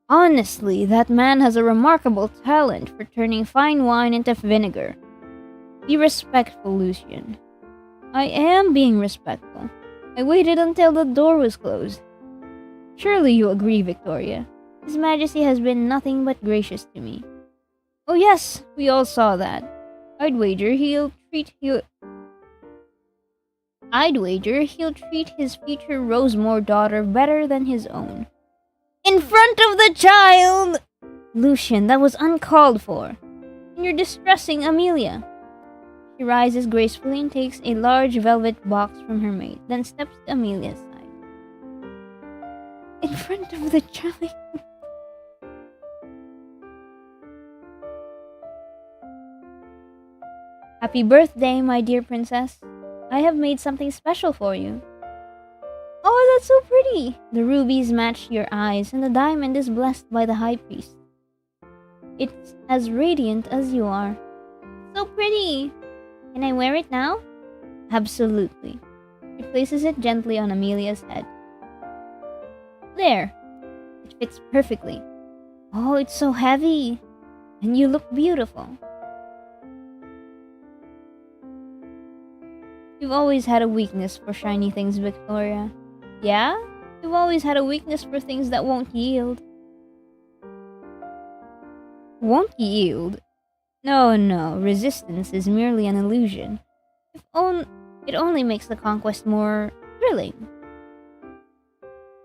Honestly, that man has a remarkable talent for turning fine wine into vinegar. Be respectful, Lucian. I am being respectful. I waited until the door was closed. Surely you agree, Victoria. His Majesty has been nothing but gracious to me. Oh yes, we all saw that. I'd wager he'll treat his future Rosemore daughter better than his own. In front of the child! Lucian, that was uncalled for. And you're distressing Amelia. She rises gracefully and takes a large velvet box from her maid, then steps to Amelia's side. front of the child. Happy birthday, my dear princess. I have made something special for you. Oh, that's so pretty! The rubies match your eyes, and the diamond is blessed by the high priest. It's as radiant as you are. So pretty! Can I wear it now? Absolutely. She places it gently on Amelia's head. There! It fits perfectly. Oh, it's so heavy! And you look beautiful. You've always had a weakness for shiny things, Victoria. Yeah? You've always had a weakness for things that won't yield. Won't yield? No. Resistance is merely an illusion. It only makes the conquest more thrilling.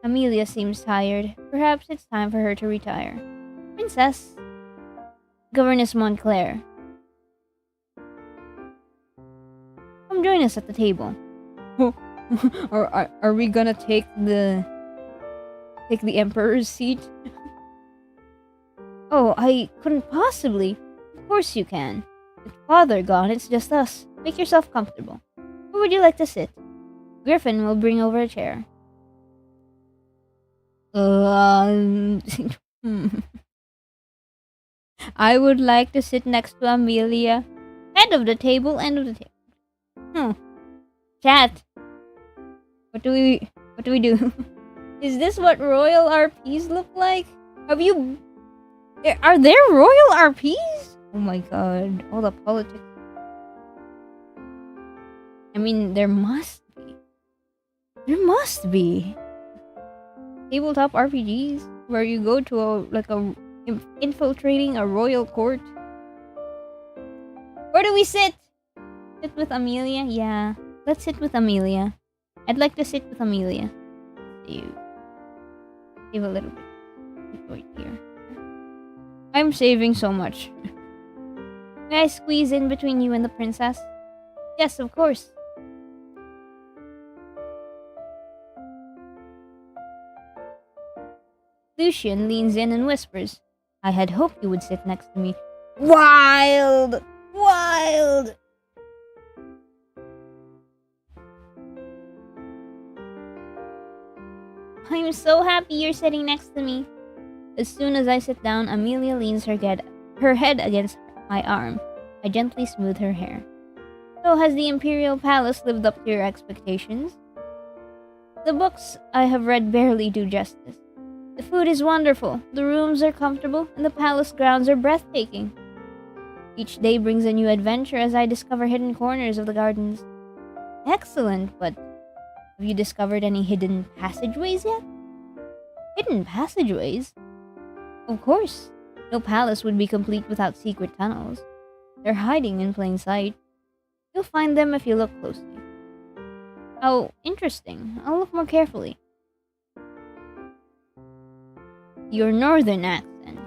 Amelia seems tired. Perhaps it's time for her to retire. Princess. Governess Montclair. Come join us at the table. Are we gonna take the emperor's seat? Oh, I couldn't possibly. Of course you can. With father gone, it's just us. Make yourself comfortable. Where would you like to sit? Griffin will bring over a chair. I would like to sit next to Amelia. Head of the table, end of the table. Chat. What do we do? Is this what royal RPs look like? Are there royal RPs? Oh my god, all the politics. I mean, there must be. There must be. Tabletop RPGs where you go to infiltrating a royal court. Where do we sit? Sit with Amelia? Yeah, let's sit with Amelia. I'd like to sit with Amelia. Save a little bit. Right here. I'm saving so much. May I squeeze in between you and the princess? Yes, of course. Lucian leans in and whispers, I had hoped you would sit next to me. Wild! Wild! I'm so happy you're sitting next to me. As soon as I sit down, Amelia leans her head against my arm. I gently smooth her hair. So has the Imperial Palace lived up to your expectations? The books I have read barely do justice. The food is wonderful, the rooms are comfortable, and the palace grounds are breathtaking. Each day brings a new adventure as I discover hidden corners of the gardens. Excellent, but have you discovered any hidden passageways yet? Hidden passageways? Of course. No palace would be complete without secret tunnels. They're hiding in plain sight. You'll find them if you look closely. Oh, interesting. I'll look more carefully. Your northern accent.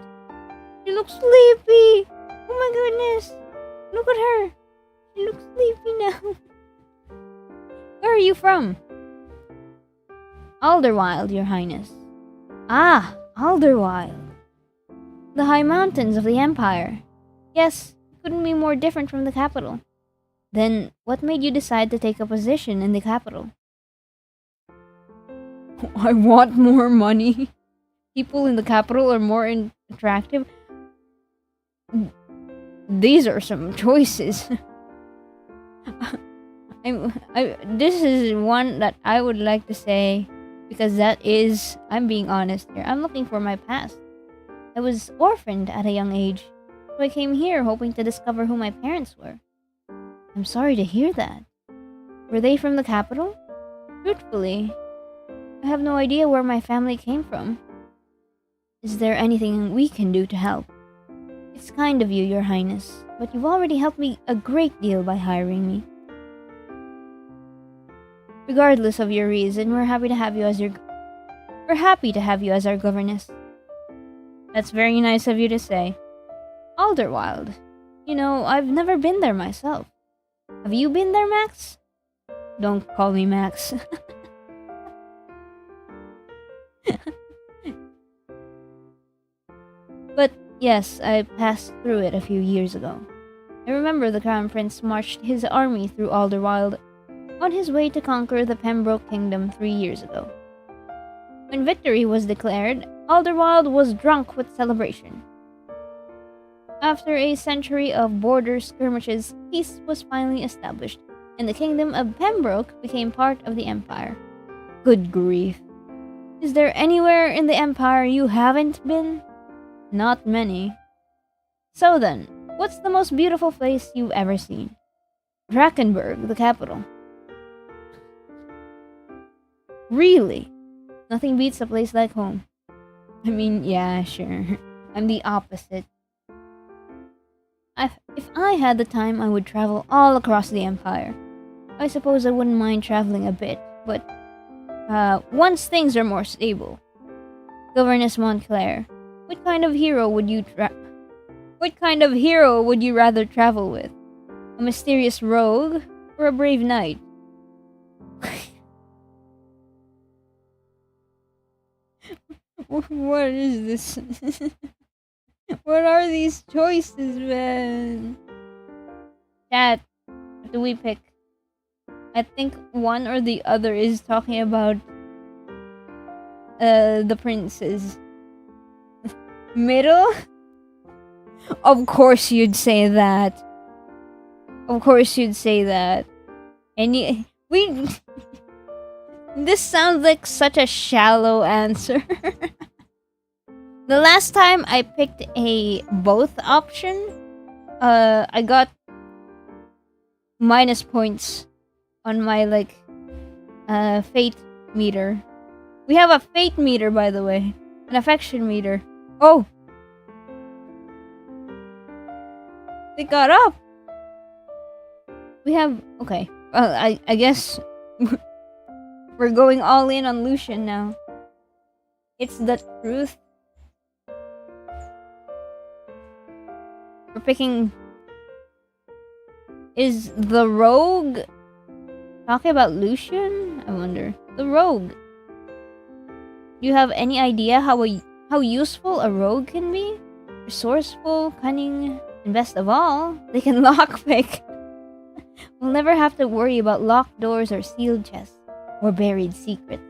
She looks sleepy! Oh my goodness! Look at her! She looks sleepy now. Where are you from? Alderwild, Your Highness. Ah, Alderwild. The high mountains of the Empire. Yes, it couldn't be more different from the capital. Then, what made you decide to take a position in the capital? I want more money. People in the capital are more attractive. These are some choices. This is one that I would like to say, because I'm being honest here. I'm looking for my past. I was orphaned at a young age, so I came here hoping to discover who my parents were. I'm sorry to hear that. Were they from the capital? Truthfully, I have no idea where my family came from. Is there anything we can do to help? It's kind of you, Your Highness, but you've already helped me a great deal by hiring me. Regardless of your reason, we're happy to have you as our governess. That's very nice of you to say. Alderwild. You know, I've never been there myself. Have you been there, Max? Don't call me Max. But yes, I passed through it a few years ago. I remember the Crown Prince marched his army through Alderweireld on his way to conquer the Pembroke Kingdom 3 years ago. When victory was declared, Alderweireld was drunk with celebration. After a century of border skirmishes, peace was finally established, and the Kingdom of Pembroke became part of the Empire. Good grief. Is there anywhere in the Empire you haven't been? Not many. So then, what's the most beautiful place you've ever seen? Drakkenberg, the capital. Really? Nothing beats a place like home. I mean, yeah, sure. I'm the opposite. If I had the time, I would travel all across the Empire. I suppose I wouldn't mind traveling a bit, but once things are more stable. Governess Montclair, what kind of hero would you rather travel with? A mysterious rogue or a brave knight? What is this? What are these choices, man? Chat, what do we pick? I think one or the other is talking about the princes. Middle? Of course you'd say that. Of course you'd say that. And we this sounds like such a shallow answer. The last time I picked a both option, I got minus points on my fate meter. We have a fate meter, by the way, an affection meter. Oh, they got up. We have okay. Well, I guess we're going all in on Lucian now. It's the truth. We're picking. Is the rogue talking about Lucian? I wonder. The rogue. Do you have any idea how useful a rogue can be? Resourceful, cunning, and best of all, they can lockpick. We'll never have to worry about locked doors or sealed chests or buried secrets.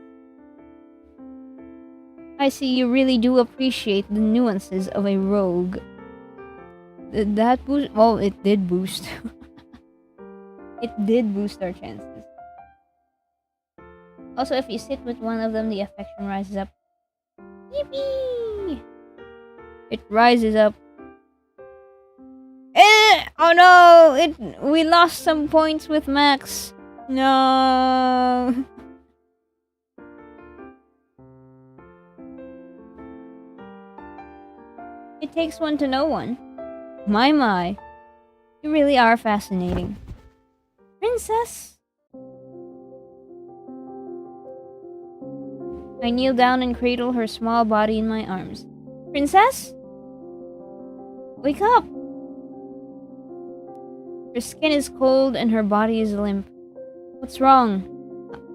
I see you really do appreciate the nuances of a rogue. Did that boost? Well, it did boost. It did boost our chances. Also, if you sit with one of them, the affection rises up. Yippee! It rises up. Oh no! We lost some points with Max. No. It takes one to know one. My. You really are fascinating. Princess? I kneel down and cradle her small body in my arms. Princess? Wake up! Her skin is cold and her body is limp. What's wrong?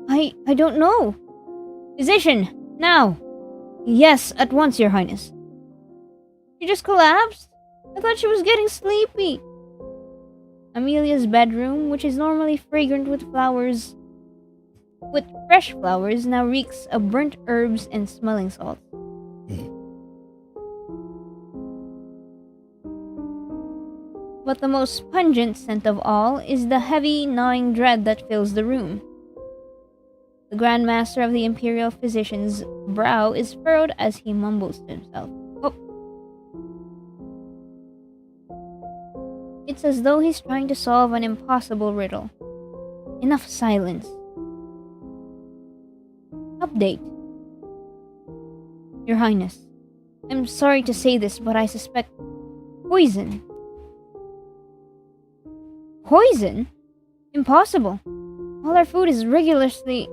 I don't know. Physician! Now! Yes, at once, Your Highness. She just collapsed? I thought she was getting sleepy. Amelia's bedroom, which is normally fragrant with fresh flowers, now reeks of burnt herbs and smelling salts. But the most pungent scent of all is the heavy, gnawing dread that fills the room. The Grand Master of the Imperial Physician's brow is furrowed as he mumbles to himself. Oh. It's as though he's trying to solve an impossible riddle. Enough silence. Update. Your Highness, I'm sorry to say this, but I suspect poison. Poison? Impossible. All our food is rigorously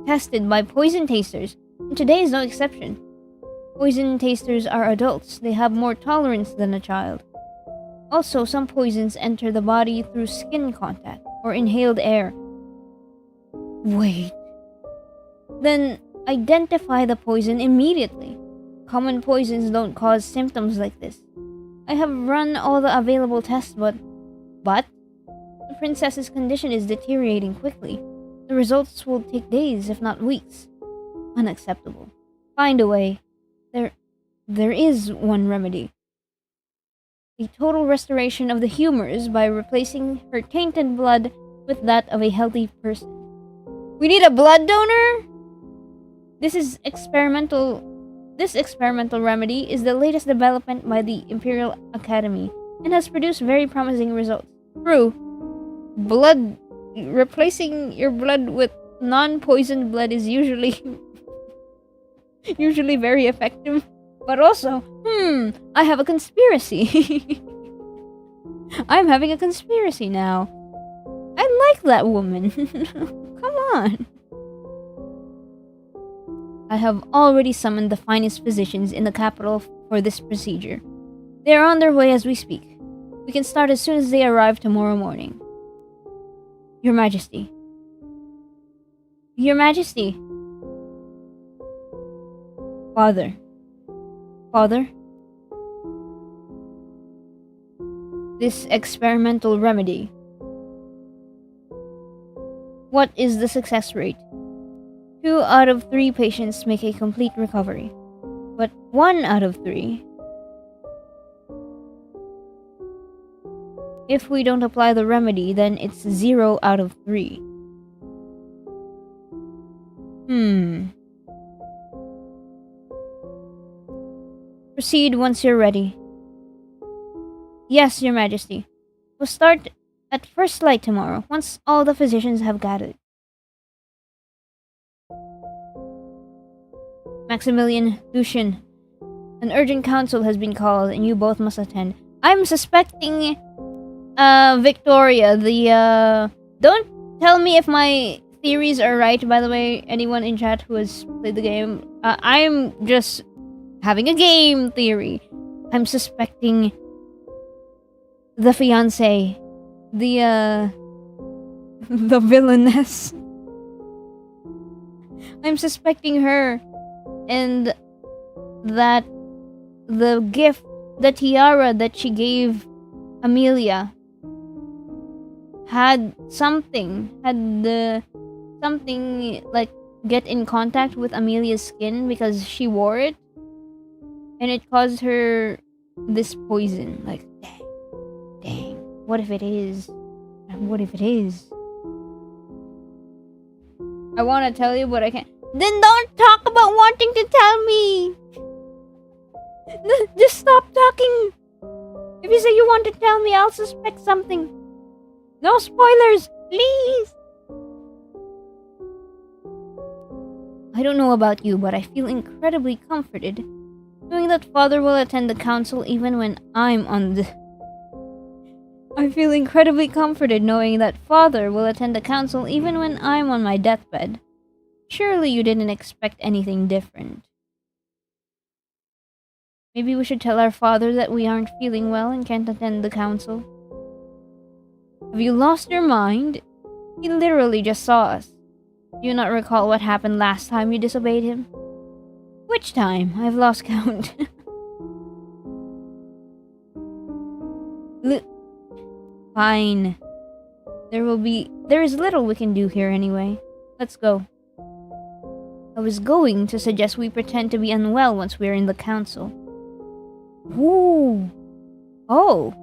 tested by poison tasters, and today is no exception. Poison tasters are adults. They have more tolerance than a child. Also, some poisons enter the body through skin contact or inhaled air. Wait. Then, identify the poison immediately. Common poisons don't cause symptoms like this. I have run all the available tests, but the princess's condition is deteriorating quickly. The results will take days, if not weeks. Unacceptable. Find a way. There is one remedy. A total restoration of the humors by replacing her tainted blood with that of a healthy person. We need a blood donor? This experimental remedy is the latest development by the Imperial Academy and has produced very promising results. True. Replacing your blood with non-poisoned blood is usually very effective. But also, I have a conspiracy. I'm having a conspiracy now. I like that woman. Come on. I have already summoned the finest physicians in the capital for this procedure. They are on their way as we speak. We can start as soon as they arrive tomorrow morning. Your Majesty. Your Majesty. Father. This experimental remedy. What is the success rate? 2 out of 3 patients make a complete recovery, but 1 out of 3. If we don't apply the remedy, then it's 0 out of 3. Proceed once you're ready. Yes, Your Majesty. We'll start at first light tomorrow, once all the physicians have gathered. Maximilian, Lucian, an urgent council has been called and you both must attend. I'm suspecting Victoria, don't tell me if my theories are right, by the way, anyone in chat who has played the game. I'm just having a game theory. I'm suspecting the fiancé, the villainess. I'm suspecting her, and that the gift, the tiara that she gave Amelia had something like get in contact with Amelia's skin because she wore it, and it caused her this poison. Like, dang, what if it is? What if it is? I want to tell you, but I can't. Then don't talk about wanting to tell me. Just stop talking. If you say you want to tell me, I'll suspect something. No spoilers, please. I don't know about you, but I feel incredibly comforted knowing that Father will attend the council even when I'm on the... I feel incredibly comforted knowing that Father will attend the council even when I'm on my deathbed. Surely you didn't expect anything different. Maybe we should tell our father that we aren't feeling well and can't attend the council. Have you lost your mind? He literally just saw us. Do you not recall what happened last time you disobeyed him? Which time? I've lost count. Fine. There is little we can do here anyway. Let's go. I was going to suggest we pretend to be unwell once we're in the council. Ooh. Oh.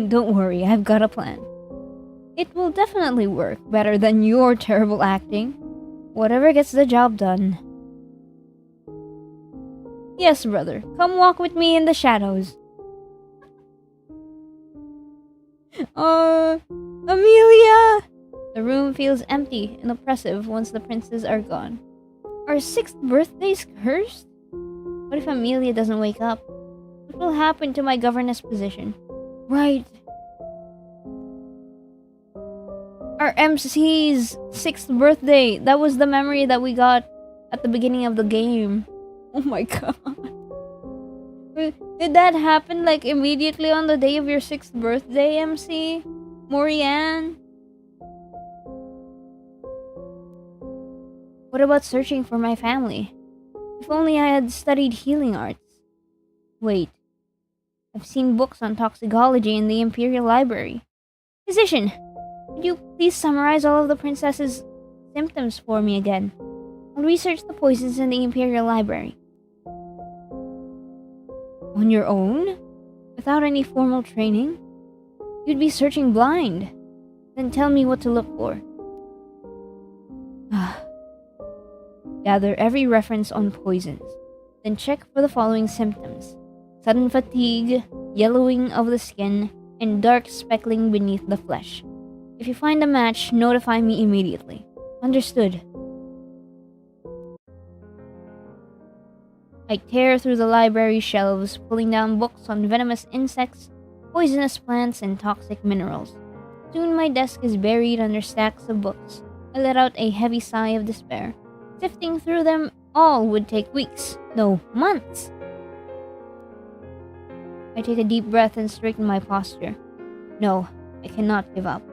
Don't worry, I've got a plan. It will definitely work better than your terrible acting. Whatever gets the job done. Yes, brother. Come walk with me in the shadows. Amelia! The room feels empty and oppressive once the princes are gone. Our 6th birthday's cursed? What if Amelia doesn't wake up? What will happen to my governess position? Right. Our MC's 6th birthday. That was the memory that we got at the beginning of the game. Oh my god. Did that happen like immediately on the day of your 6th birthday, MC? Morianne? What about searching for my family? If only I had studied healing arts. Wait, I've seen books on toxicology in the Imperial Library. Physician, could you please summarize all of the princess's symptoms for me again? I'll research the poisons in the Imperial Library. On your own? Without any formal training? You'd be searching blind. Then tell me what to look for. Gather every reference on poisons. Then check for the following symptoms: sudden fatigue, yellowing of the skin, and dark speckling beneath the flesh. If you find a match, notify me immediately. Understood. I tear through the library shelves, pulling down books on venomous insects, poisonous plants, and toxic minerals. Soon my desk is buried under stacks of books. I let out a heavy sigh of despair. Sifting through them all would take weeks, no, months. I take a deep breath and straighten my posture. No, I cannot give up.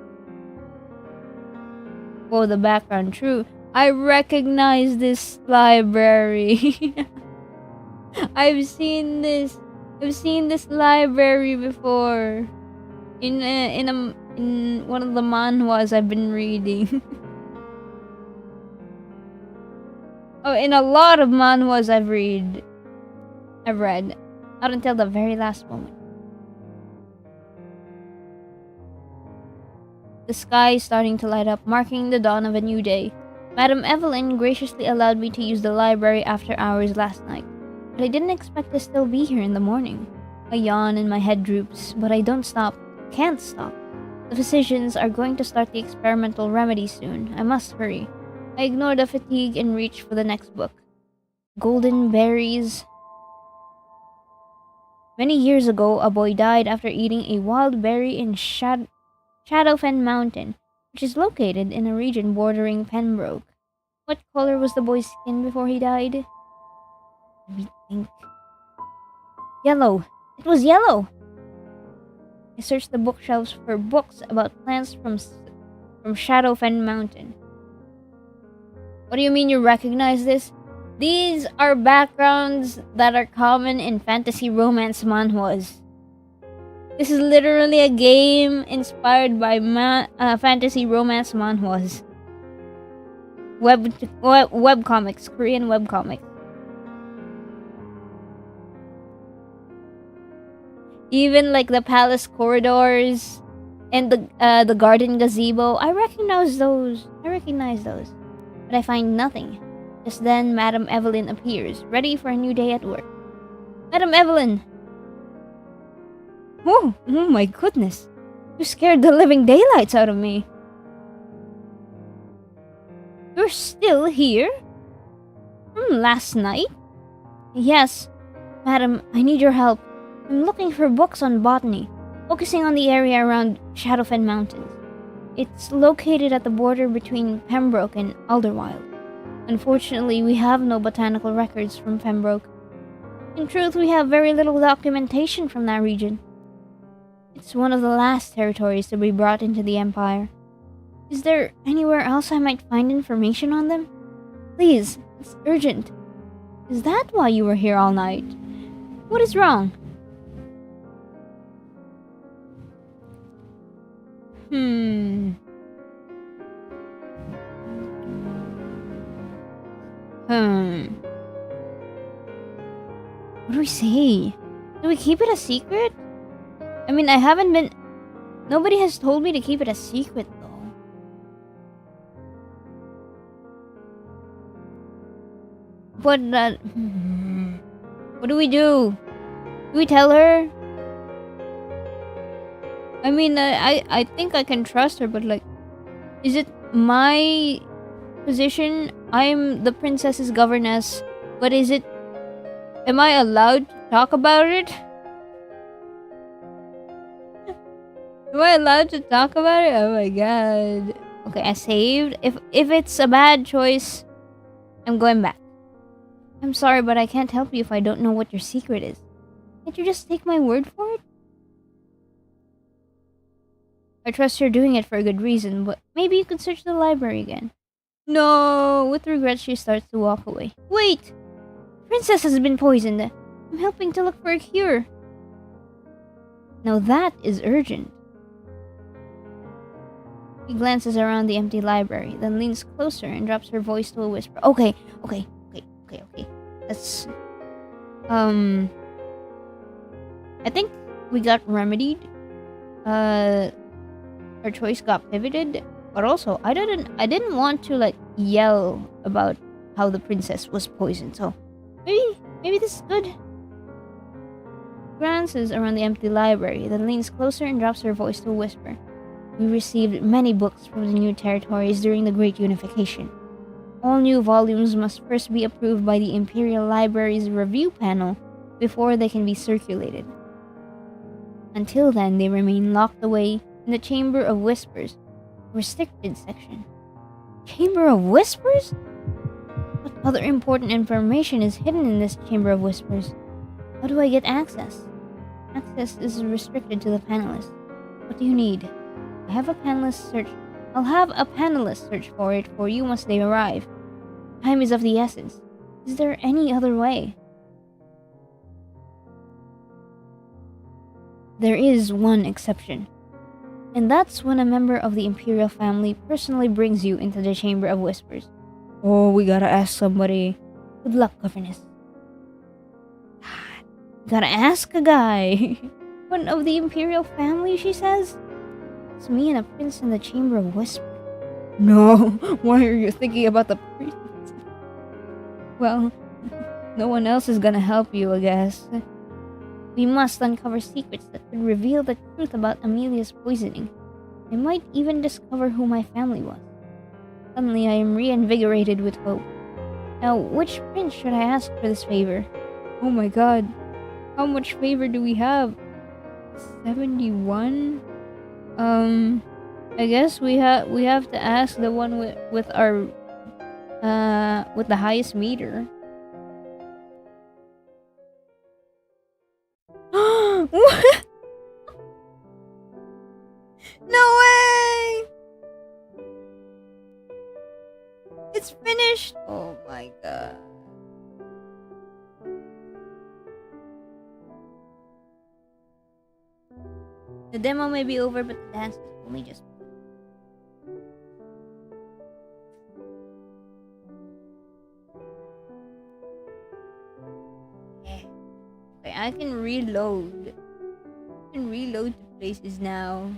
For the background, true, I recognize this library. I've seen this library before in one of the manhwas I've been reading. Oh, in a lot of manhwas I've read, not until the very last moment. The sky is starting to light up, marking the dawn of a new day. Madam Evelyn graciously allowed me to use the library after hours last night, but I didn't expect to still be here in the morning. I yawn and my head droops, but I don't stop. Can't stop. The physicians are going to start the experimental remedy soon. I must hurry. I ignore the fatigue and reach for the next book. Golden Berries. Many years ago, a boy died after eating a wild berry in Shadowfen Mountain, which is located in a region bordering Pembroke. What color was the boy's skin before he died? Let me think. Yellow. It was yellow! I searched the bookshelves for books about plants from Shadowfen Mountain. What do you mean you recognize this? These are backgrounds that are common in fantasy romance manhwas. This is literally a game inspired by fantasy romance manhwas. Webcomics, Korean webcomics. Even like the palace corridors and the garden gazebo, I recognize those. But I find nothing. Just then, Madam Evelyn appears, ready for a new day at work. Madam Evelyn! Oh my goodness! You scared the living daylights out of me. You're still here? From last night? Yes. Madam, I need your help. I'm looking for books on botany, focusing on the area around Shadowfen Mountains. It's located at the border between Pembroke and Alderweald. Unfortunately, we have no botanical records from Pembroke. In truth, we have very little documentation from that region. It's one of the last territories to be brought into the Empire. Is there anywhere else I might find information on them? Please, it's urgent. Is that why you were here all night? What is wrong? What do we say? Do we keep it a secret? I mean, nobody has told me to keep it a secret, though. But, what do we do? Do we tell her? I mean, I think I can trust her, but like, is it my position? I'm the princess's governess, but am I allowed to talk about it? Am I allowed to talk about it? Oh my god. Okay, I saved. If it's a bad choice, I'm going back. I'm sorry, but I can't help you if I don't know what your secret is. Can't you just take my word for it? I trust you're doing it for a good reason, but maybe you could search the library again. No! With regret, she starts to walk away. Wait! Princess has been poisoned. I'm helping to look for a cure. Now that is urgent. She glances around the empty library, then leans closer and drops her voice to a whisper. Okay. That's... I think we got remedied. Our choice got pivoted. But also, I didn't want to, like, yell about how the princess was poisoned, so... Maybe this is good. Glances around the empty library, then leans closer and drops her voice to a whisper. We received many books from the new territories during the Great Unification. All new volumes must first be approved by the Imperial Library's review panel before they can be circulated. Until then, they remain locked away in the Chamber of Whispers, restricted section. Chamber of Whispers? What other important information is hidden in this Chamber of Whispers? How do I get access? Access is restricted to the panelists. What do you need? I'll have a panelist search for it for you once they arrive. Time is of the essence. Is there any other way? There is one exception. And that's when a member of the Imperial family personally brings you into the Chamber of Whispers. Oh, we gotta ask somebody. Good luck, governess. God, gotta ask a guy. One of the Imperial family, she says? It's me and a prince in the Chamber of Whispers. No, why are you thinking about the prince? Well, no one else is gonna help you, I guess. We must uncover secrets that could reveal the truth about Amelia's poisoning. I might even discover who my family was. Suddenly, I am reinvigorated with hope. Now, which prince should I ask for this favor? Oh my god. How much favor do we have? 71? I guess we have to ask the one with our with the highest meter. What? No way! It's finished! Oh my god. The demo may be over, but the dance is only just... Okay, I can reload. I can reload to places now.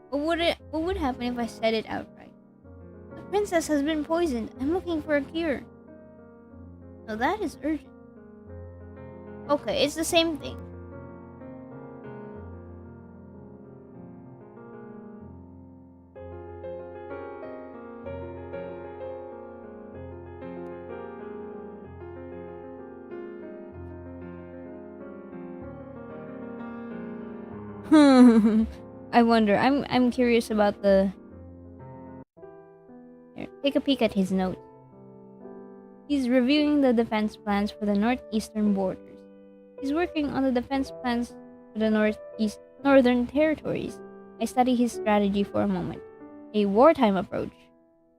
What would happen if I said it outright? The princess has been poisoned. I'm looking for a cure. So that is urgent. Okay, it's the same thing. I wonder. I'm curious about the... Here, take a peek at his notes. He's reviewing the defense plans for the northeastern borders. He's working on the defense plans for the northern territories. I study his strategy for a moment. A wartime approach.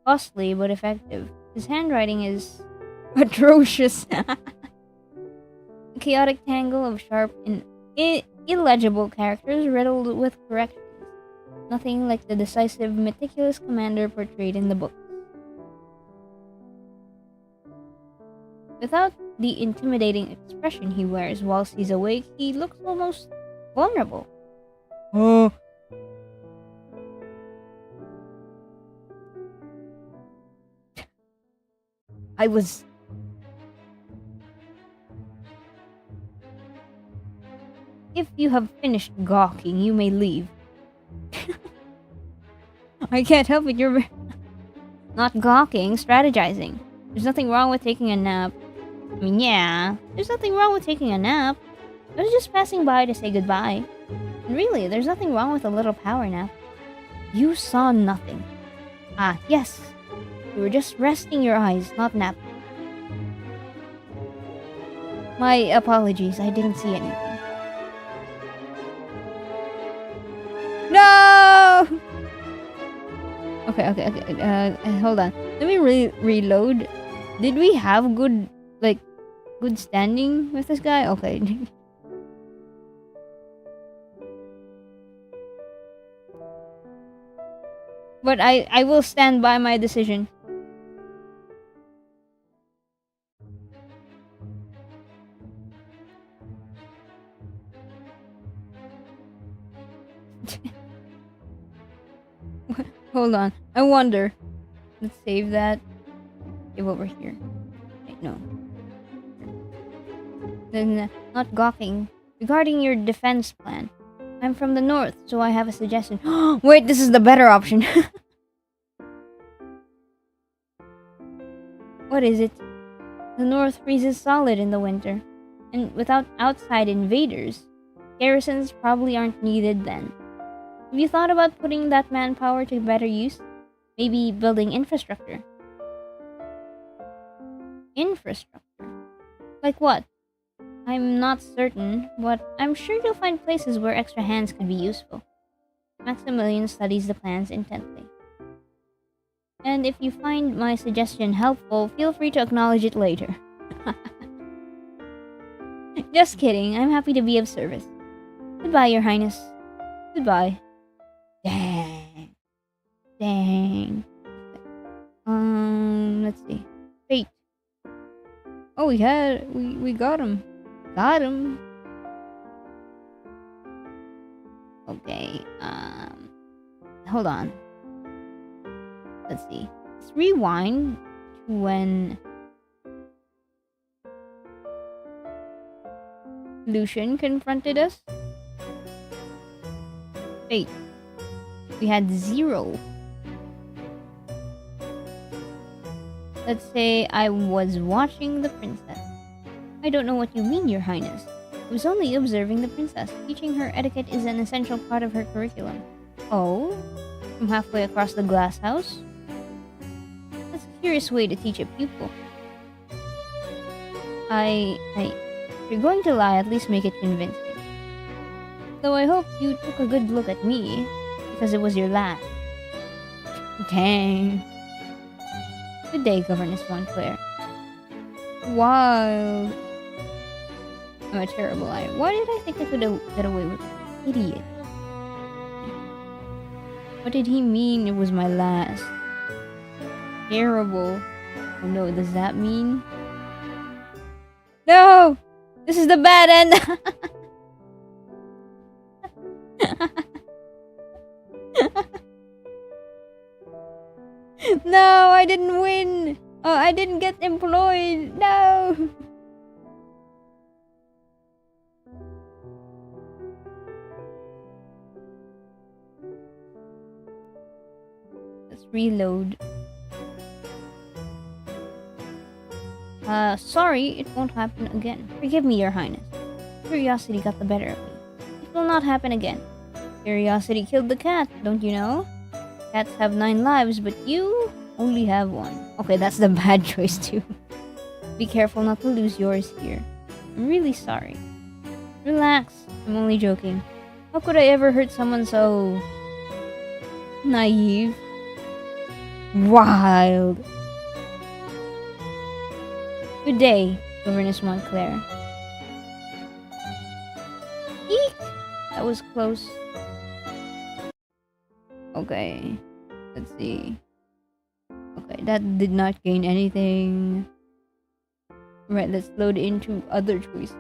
Costly but effective. His handwriting is atrocious. A chaotic tangle of sharp and illegible characters riddled with corrections. Nothing like the decisive, meticulous commander portrayed in the book. Without the intimidating expression he wears whilst he's awake, he looks almost vulnerable. Oh. If you have finished gawking, you may leave. I can't help it, you're not gawking, strategizing. There's nothing wrong with taking a nap. I mean, yeah, there's nothing wrong with taking a nap. I was just passing by to say goodbye. And really, there's nothing wrong with a little power nap. You saw nothing. Ah, yes. You were just resting your eyes, not napping. My apologies, I didn't see anything. No! Okay. Hold on. Let me reload. Did we have like, good standing with this guy? Okay. But I will stand by my decision. Hold on. I wonder. Let's save that. Give over here. Wait, no. Then, not gawking. Regarding your defense plan, I'm from the north, so I have a suggestion. Wait, this is the better option. What is it? The north freezes solid in the winter, and without outside invaders, garrisons probably aren't needed then. Have you thought about putting that manpower to better use? Maybe building infrastructure? Infrastructure? Like what? I'm not certain, but I'm sure you'll find places where extra hands could be useful. Maximilian studies the plans intently. And if you find my suggestion helpful, feel free to acknowledge it later. Just kidding, I'm happy to be of service. Goodbye, Your Highness. Goodbye. Dang. Dang. Let's see. Fate. Oh, we got him. Got him. Okay, hold on. Let's see. Let's rewind to when Lucian confronted us. Fate. We had 0. Let's say I was watching the princess. I don't know what you mean, Your Highness. I was only observing the princess. Teaching her etiquette is an essential part of her curriculum. Oh? From halfway across the glass house? That's a curious way to teach a pupil. If you're going to lie, at least make it convincing. Though I hope you took a good look at me, because it was your last. Dang. Good day, Governess Montclair. Wild. I'm a terrible liar. Why did I think I could get away with it? Idiot. What did he mean it was my last? Terrible. Oh no, does that mean? No! This is the bad end! No, I didn't win! Oh, I didn't get employed! No! Let's reload. Sorry, it won't happen again. Forgive me, Your Highness. Curiosity got the better of me. It will not happen again. Curiosity killed the cat, don't you know? Cats have 9 lives, but you only have 1. Okay, that's the bad choice too. Be careful not to lose yours here. I'm really sorry. Relax, I'm only joking. How could I ever hurt someone so naive? Wild. Good day, Governess Montclair. Eek! That was close. Okay. Let's see. Okay, that did not gain anything. Right, let's load into other choices.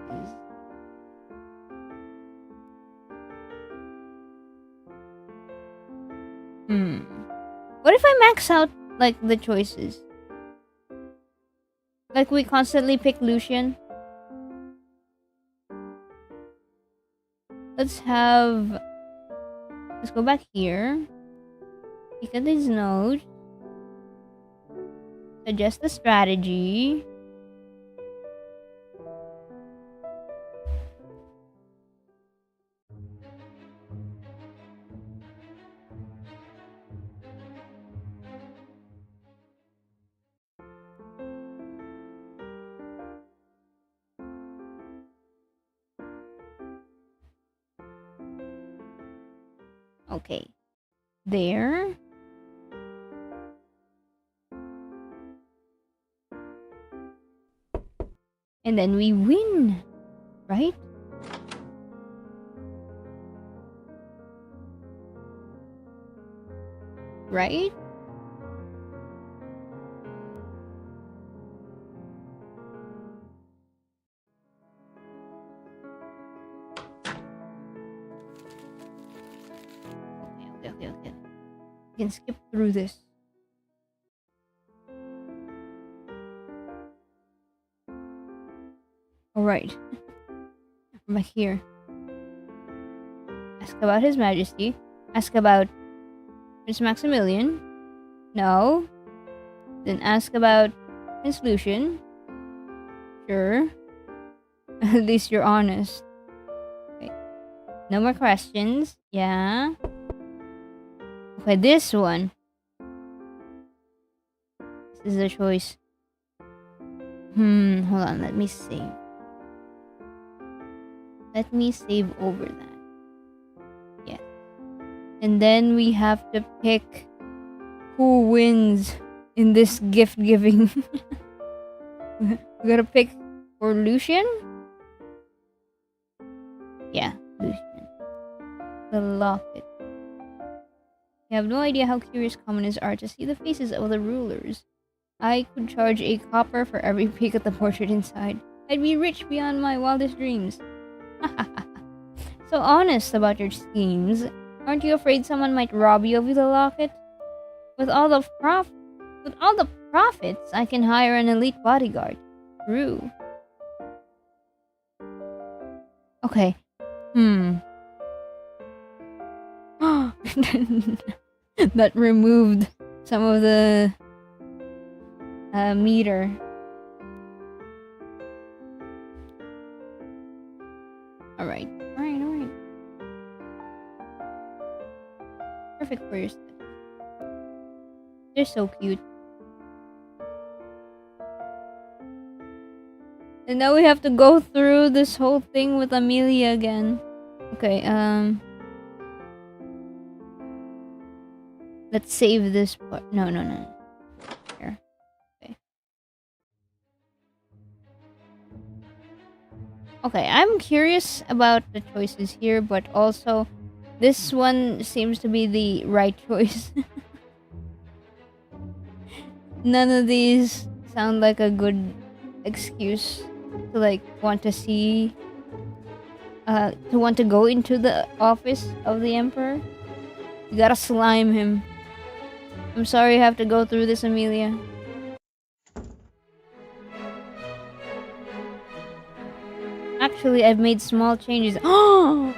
What if I max out, like, the choices? Like, we constantly pick Lucian? Let's go back here. Pick at these notes. Suggest the strategy. Okay. There. And then we win, right? Right? Okay. We can skip through this. Alright. I'm back here. Ask about His Majesty. Ask about Prince Maximilian. No. Then ask about Prince Lucian. Sure. At least you're honest. Okay. No more questions. Yeah. Okay, this one. This is the choice. Hold on. Let me save. Let me save over that. Yes. And then we have to pick who wins in this gift giving. We gotta pick for Lucian? Yeah, Lucian. The locket. You have no idea how curious commoners are to see the faces of the rulers. I could charge a copper for every peek at the portrait inside. I'd be rich beyond my wildest dreams. So honest about your schemes. Aren't you afraid someone might rob you of the locket? With all the profits, I can hire an elite bodyguard. True. Okay. That removed some of the meter. Alright. Perfect for your study. They're so cute. And now we have to go through this whole thing with Amelia again. Okay, let's save this part. No. Here. Okay. Okay, I'm curious about the choices here, but also this one seems to be the right choice. None of these sound like a good excuse to want to see to want to go into the office of the emperor. You gotta slime him. I'm sorry you have to go through this, Amelia. Actually, I've made small changes. Oh!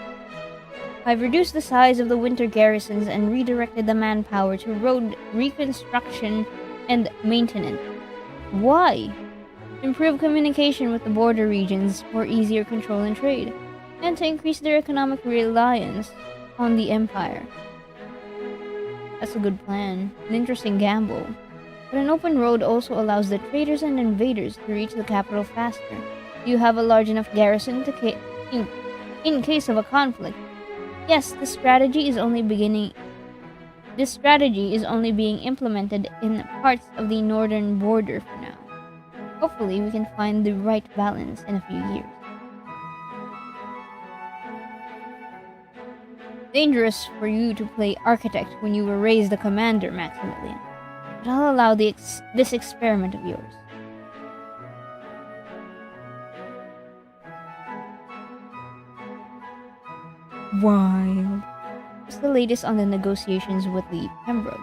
I've reduced the size of the winter garrisons and redirected the manpower to road reconstruction and maintenance. Why? To improve communication with the border regions for easier control and trade, and to increase their economic reliance on the empire. That's a good plan. An interesting gamble. But an open road also allows the traders and invaders to reach the capital faster. You have a large enough garrison to in case of a conflict. Yes, this strategy is only being implemented in parts of the northern border for now. Hopefully, we can find the right balance in a few years. Dangerous for you to play architect when you were raised a commander, Maximilian. But I'll allow this experiment of yours. Wild. What's the latest on the negotiations with the Pembroke?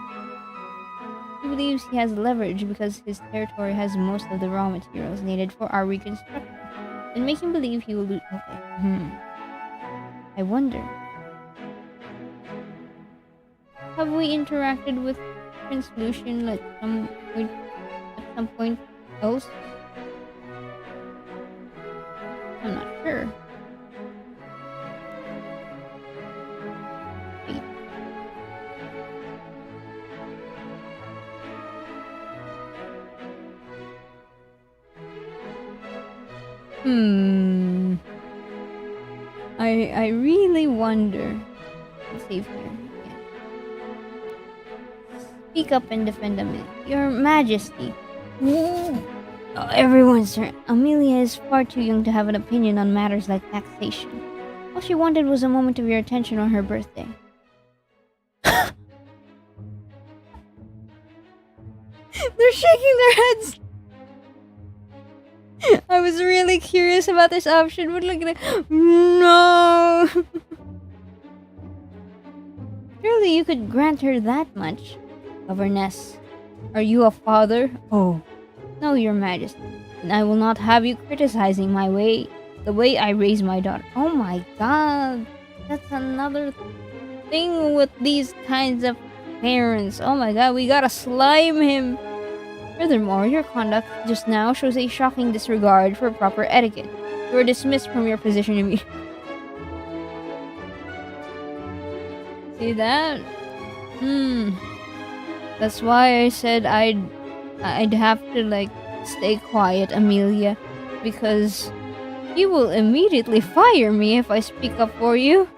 He believes he has leverage because his territory has most of the raw materials needed for our reconstruction. And make him believe he will do. Okay. I wonder. Have we interacted with Prince Lucian at some point else? I'm not sure. Wait. I really wonder. Let's save here. Speak up and defend them. Your Majesty. Oh, everyone's turn. Amelia is far too young to have an opinion on matters like taxation. All she wanted was a moment of your attention on her birthday. They're shaking their heads. I was really curious about this option, but look at it. No! Surely you could grant her that much. Governess, are you a father? Oh, no, your majesty. And I will not have you criticizing the way I raise my daughter. Oh my god. That's another thing with these kinds of parents. Oh my god, we gotta slime him. Furthermore, your conduct just now shows a shocking disregard for proper etiquette. You are dismissed from your position immediately. See that? That's why I said I'd have to like stay quiet, Amelia, because you will immediately fire me if I speak up for you.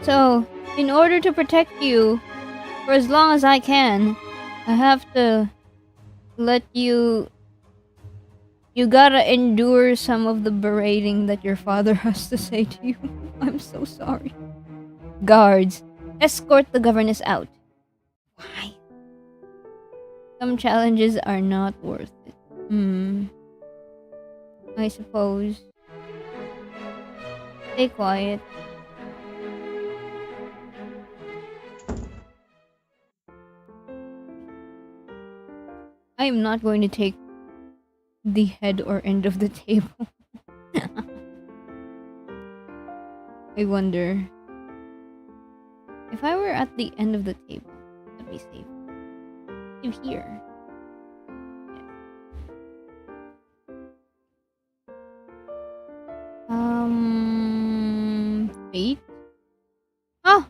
So, in order to protect you for as long as I can, I have to let you. You gotta endure some of the berating that your father has to say to you. I'm so sorry. Guards, escort the governess out. Why? Some challenges are not worth it. I suppose. Stay quiet. I am not going to take the head or end of the table. I wonder if I were at the end of the table, I'd be safe. Save here. Fate? Oh!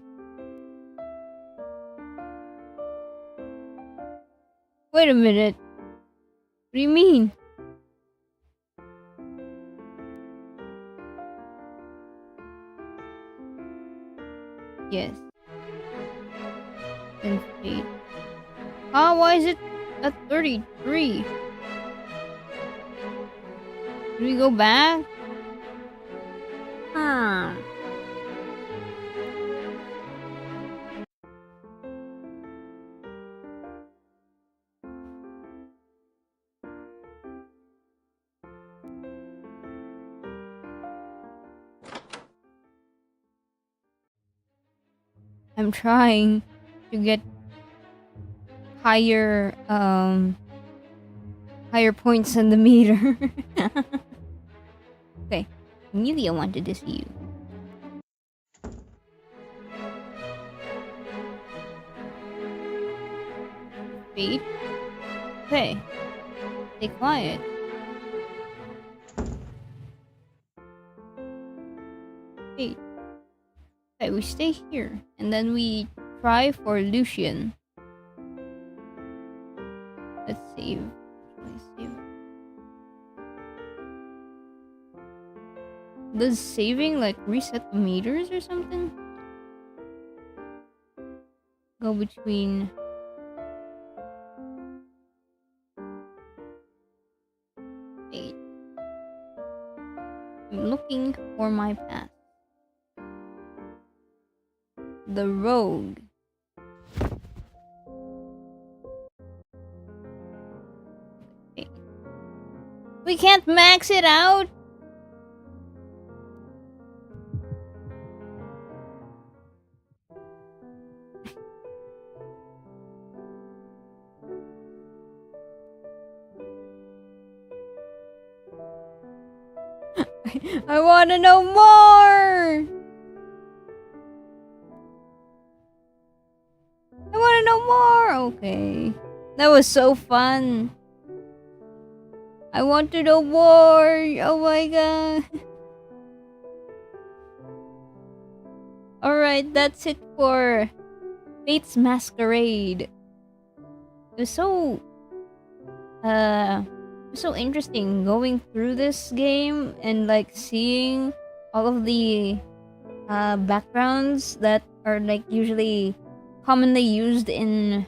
Wait a minute. What do you mean? Yes. Then fate. Why is it at 33? Do we go back? I'm trying to get higher points on the meter. Okay, Amelia wanted to see you. Fate. Okay, stay quiet. Fate. Okay, we stay here, and then we try for Lucian. Let's save. Let's save. Does saving like reset the meters or something? Go between. Eight. I'm looking for my path. The rogue. Okay. We can't max it out? I wanna know more! I wanna know more! Okay. That was so fun. I want to know more! Oh my god. Alright, that's it for Fate's Masquerade. It was so interesting going through this game and like seeing all of the backgrounds that are like usually commonly used in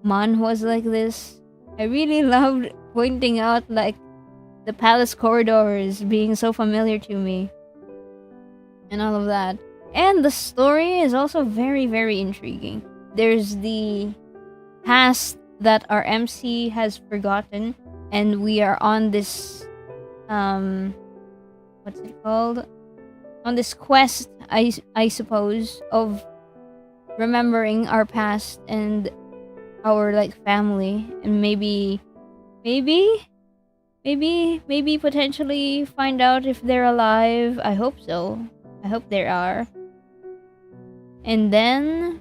manhwas like this. I really loved pointing out like the palace corridors being so familiar to me and all of that. And the story is also very, very intriguing. There's the past that our MC has forgotten, and we are on this what's it called? On this quest, I suppose, of remembering our past and our like family, and maybe potentially find out if they're alive. I hope so. I hope they are. And then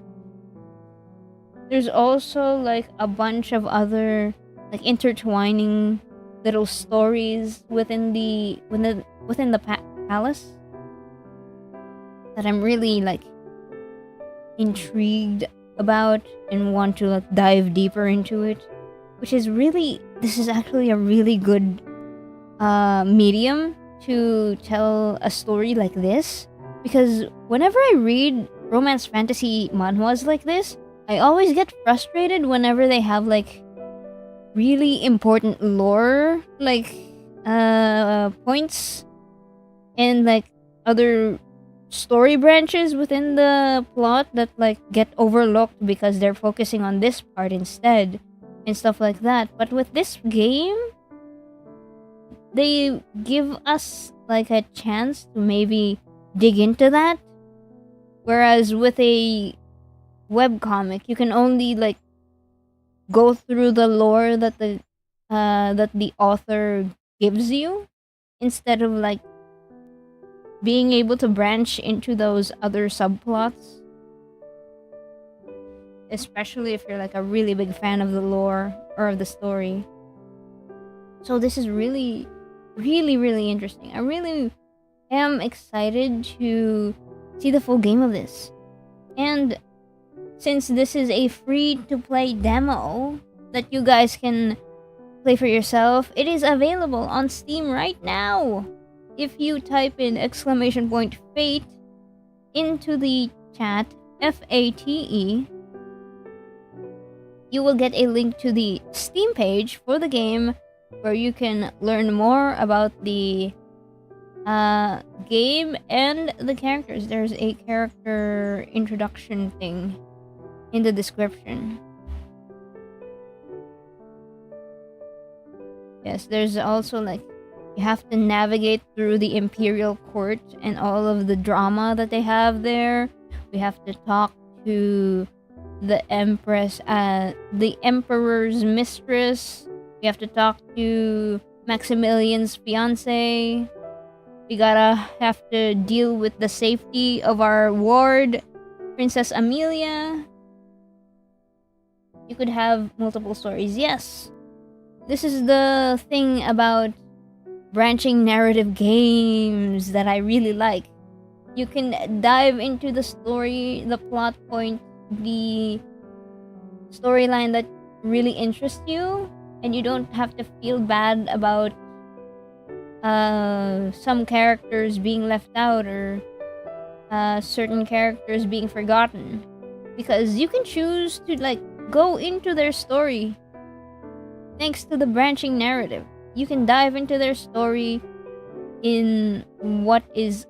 there's also like a bunch of other like intertwining little stories within the palace that I'm really like intrigued about and want to like dive deeper into it, which is really, this is actually a really good medium to tell a story like this, because whenever I read romance fantasy manhwas like this, I always get frustrated whenever they have like really important lore like points and like other story branches within the plot that like get overlooked because they're focusing on this part instead and stuff like that. But with this game, they give us like a chance to maybe dig into that, whereas with a webcomic you can only like go through the lore that the author gives you, instead of like being able to branch into those other subplots, especially if you're like a really big fan of the lore or of the story. So this is really, really, really interesting. I really am excited to see the full game of this. And since this is a free-to-play demo that you guys can play for yourself, it is available on Steam right now. If you type in !fate into the chat, FATE, you will get a link to the Steam page for the game where you can learn more about the game and the characters. There's a character introduction thing in the description. Yes, there's also like, you have to navigate through the Imperial Court and all of the drama that they have there. We have to talk to the Empress, the Emperor's mistress. We have to talk to Maximilian's fiance. We have to deal with the safety of our ward, Princess Amelia. You could have multiple stories. Yes, this is the thing about branching narrative games that I really like. You can dive into the story, the plot point, the storyline that really interests you, and you don't have to feel bad about some characters being left out or certain characters being forgotten, because you can choose to like go into their story. Thanks to the branching narrative, you can dive into their story in what is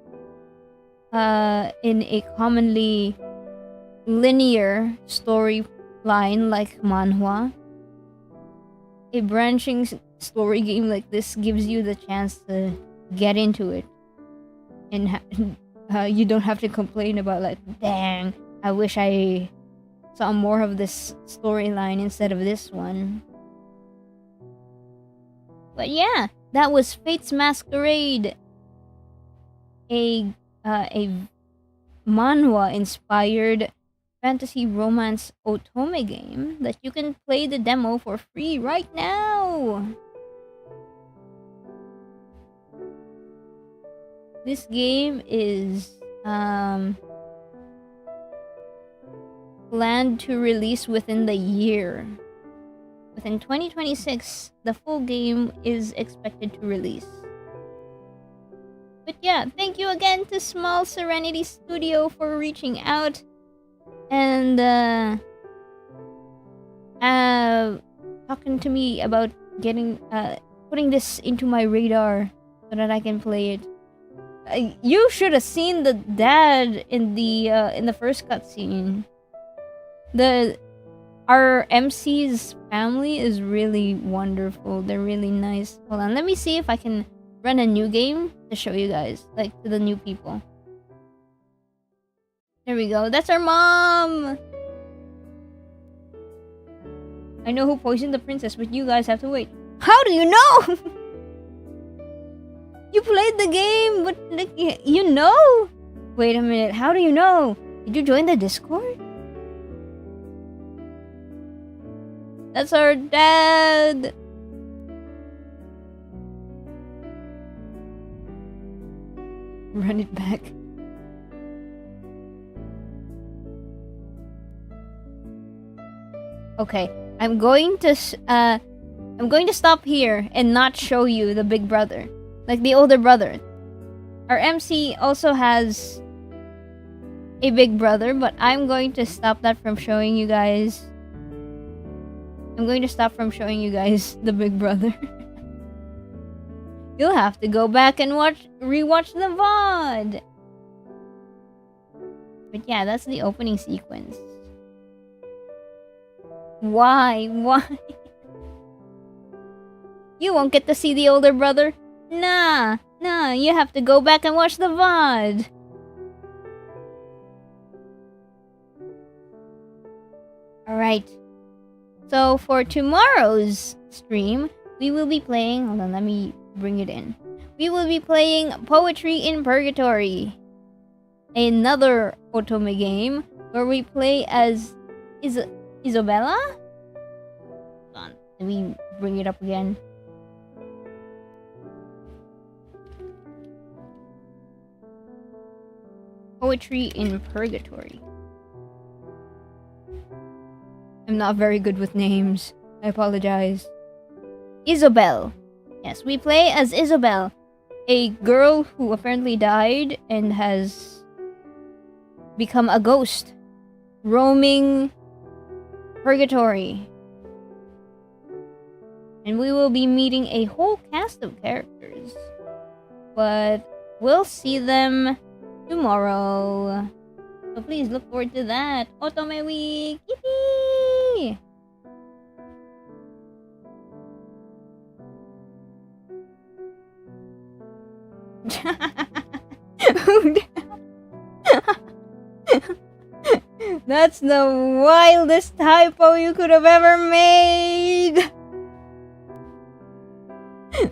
in a commonly linear storyline like manhwa. A branching story game like this gives you the chance to get into it, and you don't have to complain about like, dang, I wish I saw more of this storyline instead of this one. But yeah, that was Fate's Masquerade, a manhwa-inspired fantasy romance Otome game that you can play the demo for free right now. This game is planned to release within the year. Within 2026, the full game is expected to release. But yeah, thank you again to Small Serenity Studio for reaching out and talking to me about getting putting this into my radar so that I can play it. You should have seen the dad in the first cutscene. Our MC's family is really wonderful. They're really nice. Hold on, let me see if I can run a new game to show you guys, like to the new people. There we go. That's our mom. I know who poisoned the princess, but you guys have to wait. How do you know? You played the game, but like, you know? Wait a minute. How do you know? Did you join the Discord? That's our dad. Run it back. Okay, I'm going to stop here and not show you the big brother, like the older brother. Our MC also has a big brother, but I'm going to stop that from showing you guys. I'm going to stop from showing you guys the big brother. You'll have to go back and rewatch the VOD. But yeah, that's the opening sequence. Why? You won't get to see the older brother? Nah, you have to go back and watch the VOD. Alright. So for tomorrow's stream, we will be playing... Hold on, let me bring it in. We will be playing Poetry in Purgatory. Another Otome game where we play as... Isabella? Hold on, let me bring it up again. Poetry in Purgatory. I'm not very good with names. I apologize. Isabel. Yes, we play as Isabel, a girl who apparently died and has become a ghost, roaming Purgatory. And we will be meeting a whole cast of characters. But we'll see them tomorrow. So please look forward to that. Otome Week! Yippee! That's the wildest typo you could have ever made!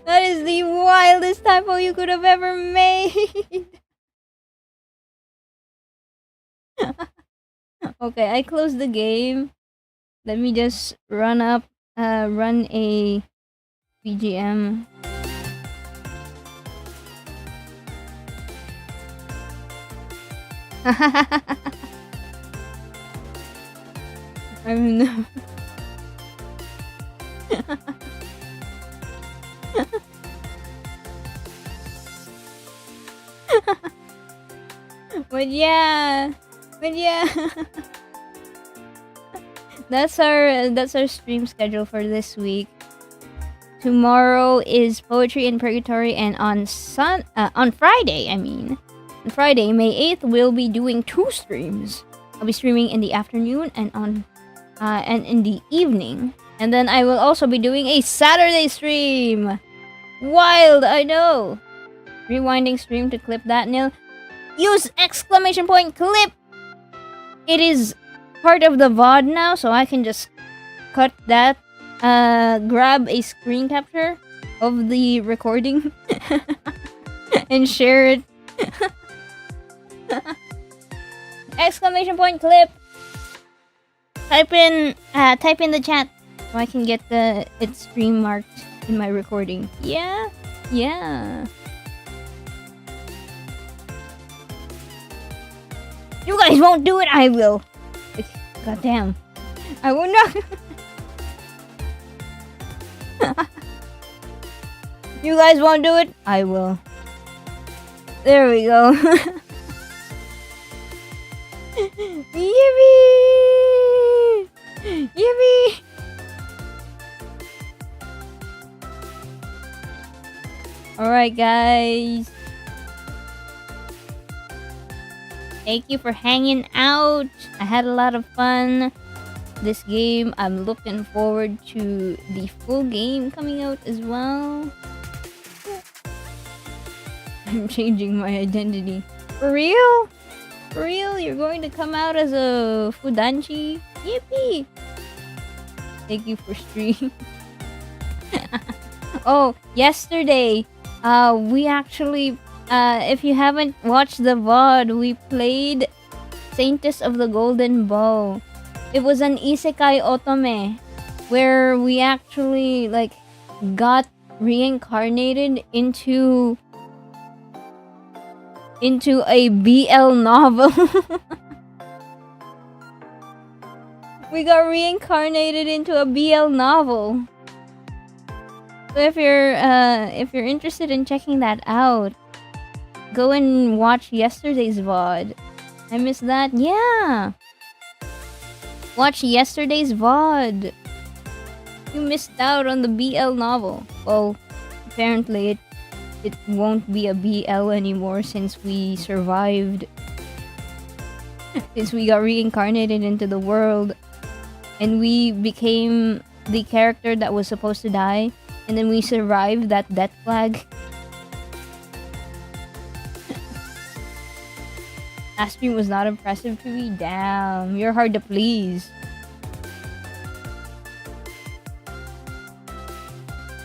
That is the wildest typo you could have ever made! Okay, I closed the game. Let me just run a BGM. I'm no. But yeah. That's our stream schedule for this week. Tomorrow is Poetry in Purgatory, and on Friday, on Friday, May 8th, we'll be doing 2 streams. I'll be streaming in the afternoon and in the evening. And then I will also be doing a Saturday stream. Wild, I know. Rewinding stream to clip that nil. Use !clip. It is part of the VOD now, so I can just cut that, grab a screen capture of the recording and share it. !clip. Type in the chat so I can get its stream marked in my recording. Yeah. You guys won't do it, I will. God damn. I will not. You guys won't do it, I will. There we go. Yippee! Yippee! Alright, guys. Thank you for hanging out. I had a lot of fun. This game, I'm looking forward to the full game coming out as well. I'm changing my identity. For real? For real? You're going to come out as a Fudanchi? Yippee! Thank you for stream. Oh, yesterday, we actually, if you haven't watched the VOD, we played Saintess of the Golden Bow. It was an isekai otome, where we actually, like, got reincarnated into a BL novel. We got reincarnated into a BL novel. So if you're interested in checking that out, go and watch yesterday's VOD. I missed that. Yeah. Watch yesterday's VOD. You missed out on the BL novel. Well, apparently it won't be a BL anymore since we survived. Since we got reincarnated into the world and we became the character that was supposed to die, and then we survived that death flag. Last stream was not impressive to me. Damn, you're hard to please.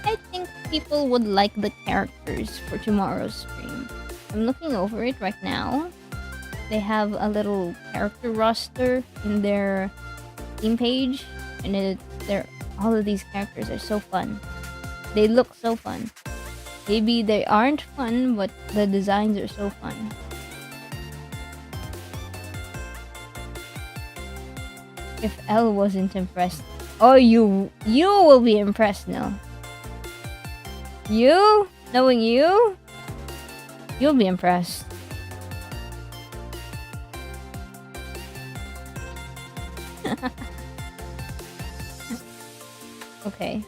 I think people would like the characters for tomorrow's stream. I'm looking over it right now. They have a little character roster in their Steam page, and all of these characters are so fun. They look so fun. Maybe they aren't fun, but the designs are so fun. If L wasn't impressed, oh, you will be impressed now. You, knowing you, you'll be impressed. Okay.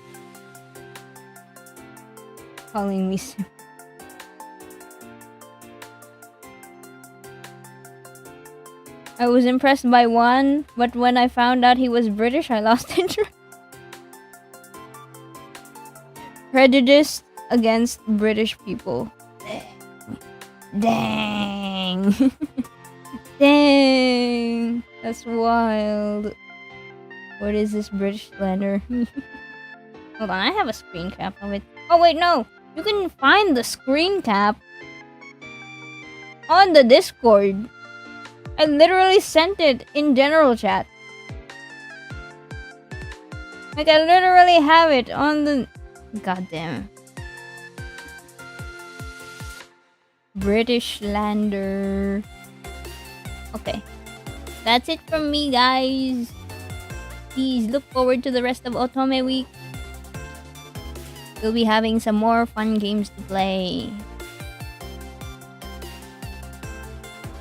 Calling me soon. I was impressed by one, but when I found out he was British, I lost interest. Prejudice against British people. Dang. Dang. That's wild. What is this British slander? Hold on, I have a screen cap of it. Oh wait, no! You can find the screen cap on the Discord. I literally sent it in general chat. Like, I literally have it on the... Goddamn. British lander. Okay. That's it from me, guys. Please look forward to the rest of Otome week. We'll be having some more fun games to play.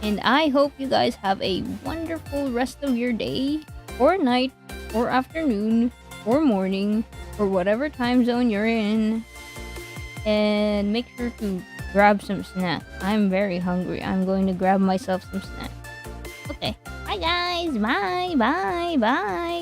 And I hope you guys have a wonderful rest of your day, or night, or afternoon, or morning, or whatever time zone you're in. And make sure to grab some snacks. I'm very hungry. I'm going to grab myself some snacks. Okay. Bye, guys. Bye, bye, bye.